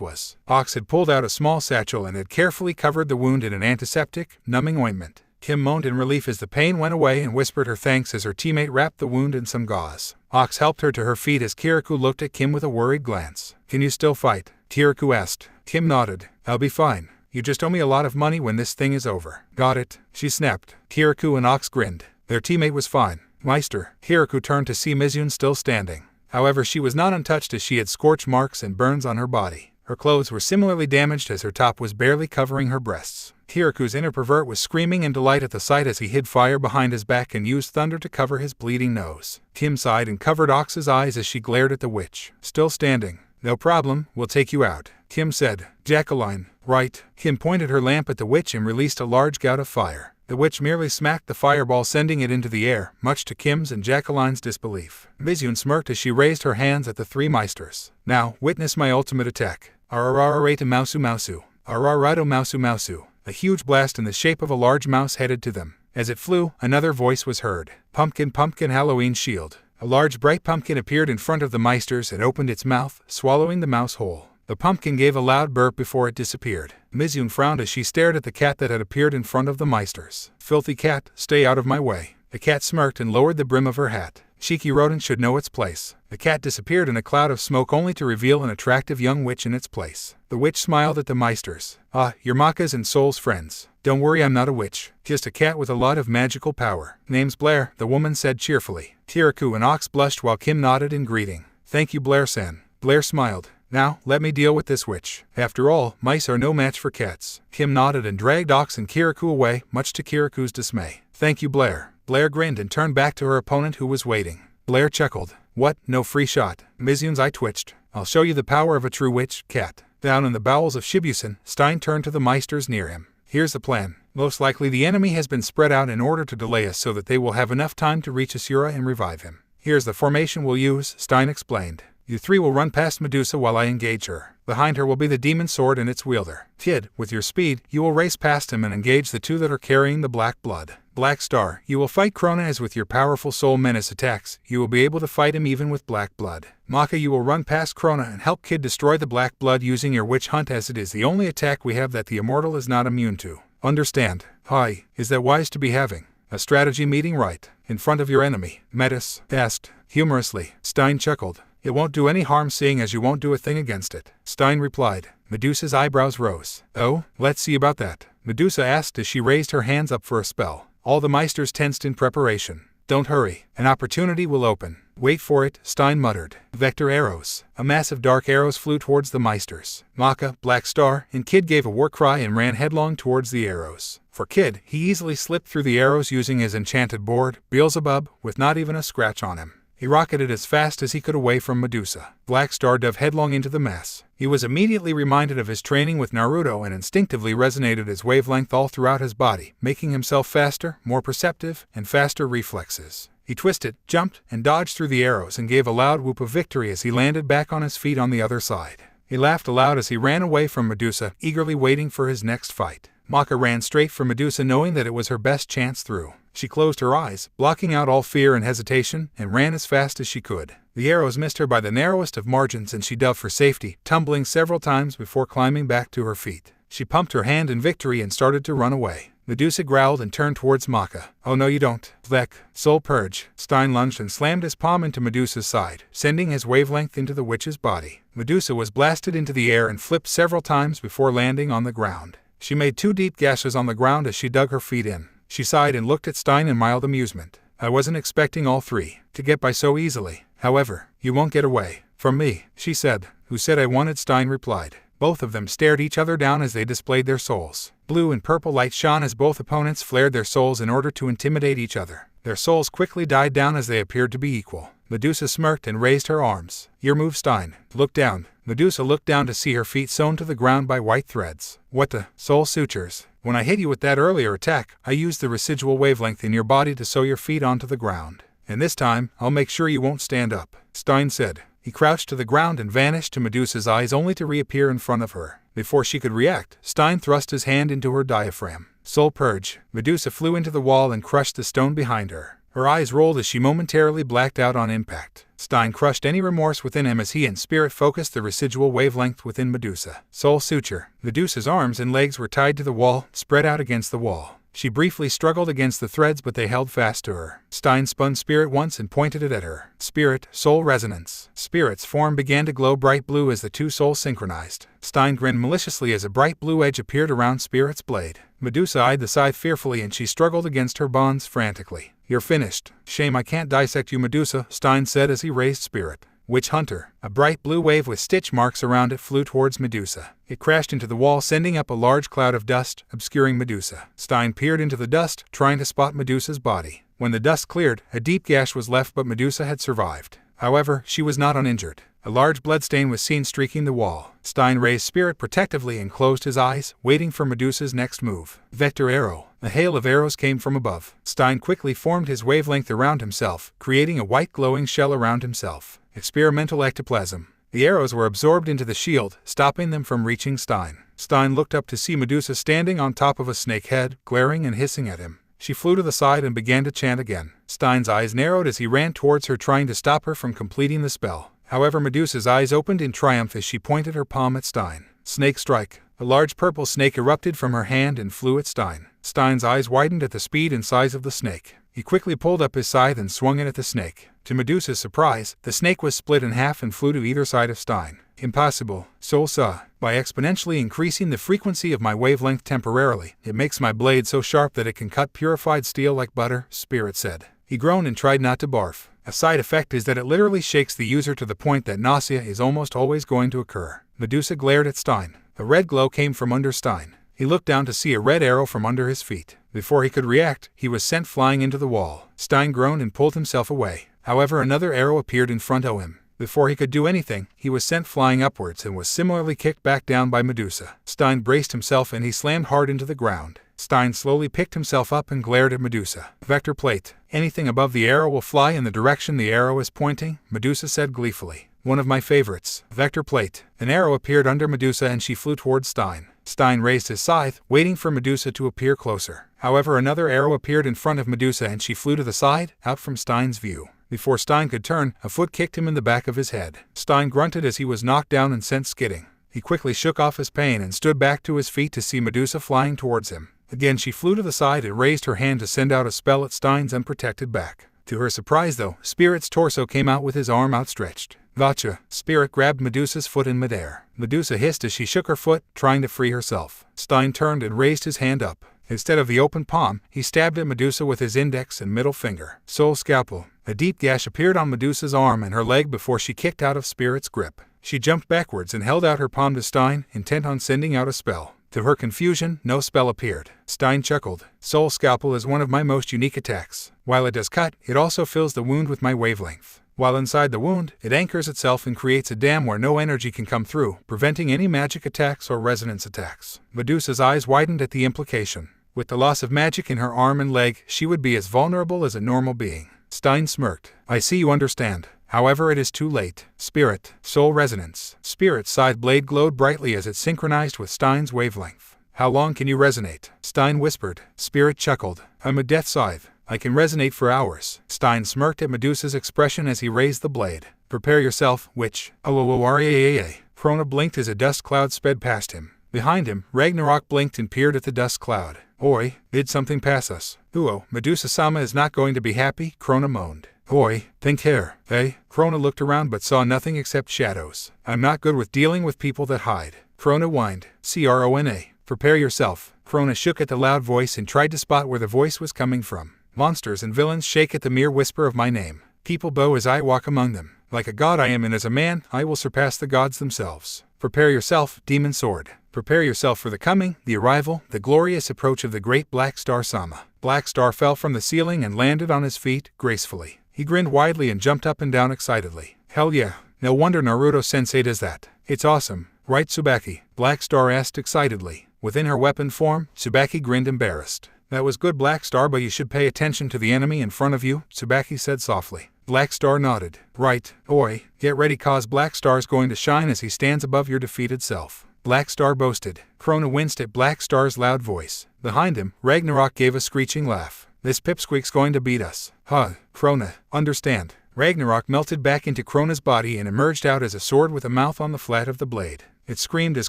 was. Ox had pulled out a small satchel and had carefully covered the wound in an antiseptic, numbing ointment. Kim moaned in relief as the pain went away and whispered her thanks as her teammate wrapped the wound in some gauze. Ox helped her to her feet as Kirikou looked at Kim with a worried glance. Can you still fight? Kirikou asked. Kim nodded. I'll be fine. You just owe me a lot of money when this thing is over. Got it, she snapped. Kirikou and Ox grinned. Their teammate was fine. Meister. Kirikou turned to see Mizune still standing. However, she was not untouched as she had scorch marks and burns on her body. Her clothes were similarly damaged as her top was barely covering her breasts. Kiriku's inner pervert was screaming in delight at the sight as he hid fire behind his back and used thunder to cover his bleeding nose. Kim sighed and covered Ox's eyes as she glared at the witch. Still standing. No problem, we'll take you out, Kim said. Jacqueline, right. Kim pointed her lamp at the witch and released a large gout of fire. The witch merely smacked the fireball, sending it into the air, much to Kim's and Jacqueline's disbelief. Mizune smirked as she raised her hands at the three meisters. Now, witness my ultimate attack. Ararararata Mausu Mausu. Ararato Mausu Mausu. A huge blast in the shape of a large mouse headed to them. As it flew, another voice was heard. Pumpkin, pumpkin, Halloween shield. A large bright pumpkin appeared in front of the meisters and opened its mouth, swallowing the mouse whole. The pumpkin gave a loud burp before it disappeared. Mizune frowned as she stared at the cat that had appeared in front of the meisters. Filthy cat, stay out of my way. The cat smirked and lowered the brim of her hat. Cheeky rodent should know its place. The cat disappeared in a cloud of smoke only to reveal an attractive young witch in its place. The witch smiled at the meisters. Ah, you're Maka's and Soul's friends. Don't worry, I'm not a witch. Just a cat with a lot of magical power. Name's Blair, the woman said cheerfully. Kirikou and Ox blushed while Kim nodded in greeting. Thank you, Blair-san. Blair smiled. Now, let me deal with this witch. After all, mice are no match for cats. Kim nodded and dragged Ox and Kirikou away, much to Kirikou's dismay. Thank you, Blair. Blair grinned and turned back to her opponent who was waiting. Blair chuckled. What, no free shot? Mizune's eye twitched. I'll show you the power of a true witch, cat. Down in the bowels of Shibusen, Stein turned to the meisters near him. Here's the plan. Most likely the enemy has been spread out in order to delay us so that they will have enough time to reach Asura and revive him. Here's the formation we'll use, Stein explained. You three will run past Medusa while I engage her. Behind her will be the demon sword and its wielder. Kid, with your speed, you will race past him and engage the two that are carrying the black blood. Black Star, you will fight Krona as with your powerful soul menace attacks, you will be able to fight him even with black blood. Maka, you will run past Krona and help Kid destroy the black blood using your witch hunt, as it is the only attack we have that the immortal is not immune to. Understand? Hi, is that wise to be having a strategy meeting right in front of your enemy? Metis asked humorously. Stein chuckled. It won't do any harm seeing as you won't do a thing against it. Stein replied. Medusa's eyebrows rose. Oh, let's see about that. Medusa asked as she raised her hands up for a spell. All the meisters tensed in preparation. Don't hurry. An opportunity will open. Wait for it, Stein muttered. Vector arrows. A mass of dark arrows flew towards the meisters. Maka, Black Star, and Kid gave a war cry and ran headlong towards the arrows. For Kid, he easily slipped through the arrows using his enchanted board, Beelzebub, with not even a scratch on him. He rocketed as fast as he could away from Medusa. Black Star dove headlong into the mass. He was immediately reminded of his training with Naruto and instinctively resonated his wavelength all throughout his body, making himself faster, more perceptive, and faster reflexes. He twisted, jumped, and dodged through the arrows and gave a loud whoop of victory as he landed back on his feet on the other side. He laughed aloud as he ran away from Medusa, eagerly waiting for his next fight. Maka ran straight for Medusa, knowing that it was her best chance through. She closed her eyes, blocking out all fear and hesitation, and ran as fast as she could. The arrows missed her by the narrowest of margins and she dove for safety, tumbling several times before climbing back to her feet. She pumped her hand in victory and started to run away. Medusa growled and turned towards Maka. Oh no you don't. Vlek, Soul Purge. Stein lunged and slammed his palm into Medusa's side, sending his wavelength into the witch's body. Medusa was blasted into the air and flipped several times before landing on the ground. She made 2 deep gashes on the ground as she dug her feet in. She sighed and looked at Stein in mild amusement. I wasn't expecting all 3 to get by so easily. However, you won't get away from me, she said. Who said I wanted? Stein replied. Both of them stared each other down as they displayed their souls. Blue and purple light shone as both opponents flared their souls in order to intimidate each other. Their souls quickly died down as they appeared to be equal. Medusa smirked and raised her arms. Your move, Stein. Look down. Medusa looked down to see her feet sewn to the ground by white threads. What the? Soul sutures. When I hit you with that earlier attack, I used the residual wavelength in your body to sew your feet onto the ground. And this time, I'll make sure you won't stand up, Stein said. He crouched to the ground and vanished to Medusa's eyes only to reappear in front of her. Before she could react, Stein thrust his hand into her diaphragm. Soul Purge. Medusa flew into the wall and crushed the stone behind her. Her eyes rolled as she momentarily blacked out on impact. Stein crushed any remorse within him as he and Spirit focused the residual wavelength within Medusa. Soul Suture. Medusa's arms and legs were tied to the wall, spread out against the wall. She briefly struggled against the threads, but they held fast to her. Stein spun Spirit once and pointed it at her. Spirit, Soul Resonance. Spirit's form began to glow bright blue as the 2 souls synchronized. Stein grinned maliciously as a bright blue edge appeared around Spirit's blade. Medusa eyed the scythe fearfully and she struggled against her bonds frantically. You're finished. Shame I can't dissect you, Medusa, Stein said as he raised Spirit. Witch Hunter. A bright blue wave with stitch marks around it flew towards Medusa. It crashed into the wall, sending up a large cloud of dust, obscuring Medusa. Stein peered into the dust, trying to spot Medusa's body. When the dust cleared, a deep gash was left, but Medusa had survived. However, she was not uninjured. A large bloodstain was seen streaking the wall. Stein raised Spirit protectively and closed his eyes, waiting for Medusa's next move. Vector Arrow. A hail of arrows came from above. Stein quickly formed his wavelength around himself, creating a white glowing shell around himself. Experimental ectoplasm. The arrows were absorbed into the shield, stopping them from reaching Stein. Stein looked up to see Medusa standing on top of a snake head, glaring and hissing at him. She flew to the side and began to chant again. Stein's eyes narrowed as he ran towards her, trying to stop her from completing the spell. However, Medusa's eyes opened in triumph as she pointed her palm at Stein. Snake strike. A large purple snake erupted from her hand and flew at Stein. Stein's eyes widened at the speed and size of the snake. He quickly pulled up his scythe and swung it at the snake. To Medusa's surprise, the snake was split in half and flew to either side of Stein. Impossible, Soul saw. By exponentially increasing the frequency of my wavelength temporarily, it makes my blade so sharp that it can cut purified steel like butter, Spirit said. He groaned and tried not to barf. A side effect is that it literally shakes the user to the point that nausea is almost always going to occur. Medusa glared at Stein. A red glow came from under Stein. He looked down to see a red arrow from under his feet. Before he could react, he was sent flying into the wall. Stein groaned and pulled himself away. However, another arrow appeared in front of him. Before he could do anything, he was sent flying upwards and was similarly kicked back down by Medusa. Stein braced himself and he slammed hard into the ground. Stein slowly picked himself up and glared at Medusa. Vector plate. Anything above the arrow will fly in the direction the arrow is pointing, Medusa said gleefully. One of my favorites. Vector plate. An arrow appeared under Medusa and she flew towards Stein. Stein raised his scythe, waiting for Medusa to appear closer. However, another arrow appeared in front of Medusa and she flew to the side, out from Stein's view. Before Stein could turn, a foot kicked him in the back of his head. Stein grunted as he was knocked down and sent skidding. He quickly shook off his pain and stood back to his feet to see Medusa flying towards him. Again she flew to the side and raised her hand to send out a spell at Stein's unprotected back. To her surprise though, Spirit's torso came out with his arm outstretched. Gotcha! Spirit grabbed Medusa's foot in midair. Medusa hissed as she shook her foot, trying to free herself. Stein turned and raised his hand up. Instead of the open palm, he stabbed at Medusa with his index and middle finger. Soul scalpel. A deep gash appeared on Medusa's arm and her leg before she kicked out of Spirit's grip. She jumped backwards and held out her palm to Stein, intent on sending out a spell. To her confusion, no spell appeared. Stein chuckled. Soul Scalpel is one of my most unique attacks. While it does cut, it also fills the wound with my wavelength. While inside the wound, it anchors itself and creates a dam where no energy can come through, preventing any magic attacks or resonance attacks. Medusa's eyes widened at the implication. With the loss of magic in her arm and leg, she would be as vulnerable as a normal being. Stein smirked. I see you understand. However, it is too late. Spirit. Soul resonance. Spirit's scythe blade glowed brightly as it synchronized with Stein's wavelength. How long can you resonate? Stein whispered. Spirit chuckled. I'm a death scythe. I can resonate for hours. Stein smirked at Medusa's expression as he raised the blade. Prepare yourself, witch. Krona blinked as a dust cloud sped past him. Behind him, Ragnarok blinked and peered at the dust cloud. Oi, did something pass us? Uo, Medusa-sama is not going to be happy, Krona moaned. Oi, think here, eh? Krona looked around but saw nothing except shadows. I'm not good with dealing with people that hide. Krona whined. Crona. Prepare yourself. Krona shook at the loud voice and tried to spot where the voice was coming from. Monsters and villains shake at the mere whisper of my name. People bow as I walk among them. Like a god I am, and as a man, I will surpass the gods themselves. Prepare yourself, demon sword. Prepare yourself for the coming, the arrival, the glorious approach of the great Black Star Sama. Black Star fell from the ceiling and landed on his feet, gracefully. He grinned widely and jumped up and down excitedly. Hell yeah, no wonder Naruto-sensei does that. It's awesome, right Tsubaki? Black Star asked excitedly. Within her weapon form, Tsubaki grinned embarrassed. That was good, Black Star, but you should pay attention to the enemy in front of you, Tsubaki said softly. Black Star nodded. Right, oi, get ready cause Black Star's going to shine as he stands above your defeated self. Black Star boasted. Krona winced at Black Star's loud voice. Behind him, Ragnarok gave a screeching laugh. This pipsqueak's going to beat us. Huh, Krona, understand. Ragnarok melted back into Krona's body and emerged out as a sword with a mouth on the flat of the blade. It screamed as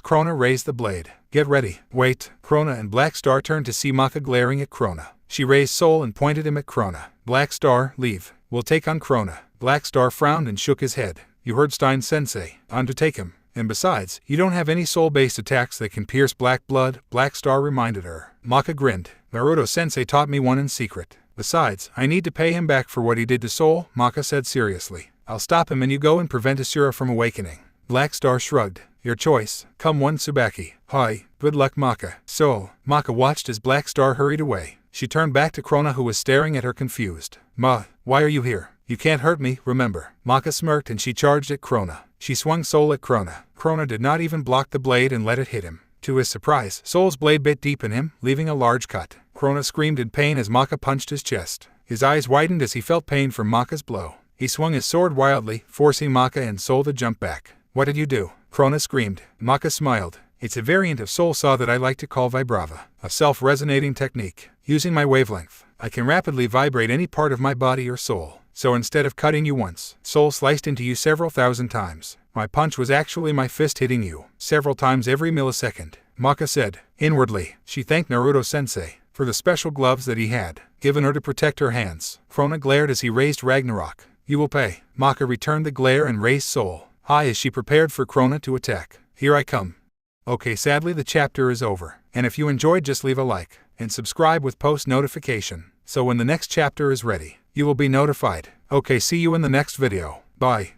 Krona raised the blade. Get ready. Wait. Krona and Black Star turned to see Maka glaring at Krona. She raised Soul and pointed him at Krona. Black Star, leave. We'll take on Krona. Black Star frowned and shook his head. You heard Stein-sensei. Undertake him. And besides, you don't have any soul-based attacks that can pierce black blood, Black Star reminded her. Maka grinned. Naruto-sensei taught me one in secret. Besides, I need to pay him back for what he did to Soul, Maka said seriously. I'll stop him and you go and prevent Asura from awakening. Black Star shrugged. Your choice. Come one Tsubaki. Hi, good luck Maka. Soul. Maka watched as Black Star hurried away. She turned back to Krona who was staring at her confused. Why are you here? You can't hurt me, remember. Maka smirked and she charged at Krona. She swung Soul at Krona. Krona did not even block the blade and let it hit him. To his surprise, Soul's blade bit deep in him, leaving a large cut. Krona screamed in pain as Maka punched his chest. His eyes widened as he felt pain from Maka's blow. He swung his sword wildly, forcing Maka and Soul to jump back. What did you do? Krona screamed. Maka smiled. It's a variant of Soul Saw that I like to call Vibrava, a self-resonating technique. Using my wavelength, I can rapidly vibrate any part of my body or soul. So instead of cutting you once, soul sliced into you several thousand times, my punch was actually my fist hitting you several times every millisecond, Maka said. Inwardly, she thanked Naruto-sensei for the special gloves that he had given her to protect her hands. Krona glared as he raised Ragnarok. You will pay. Maka returned the glare and raised soul high as she prepared for Krona to attack. Here I come. Okay, sadly the chapter is over, and if you enjoyed, just leave a like and subscribe with post notification, so when the next chapter is ready, you will be notified. Okay, see you in the next video. Bye.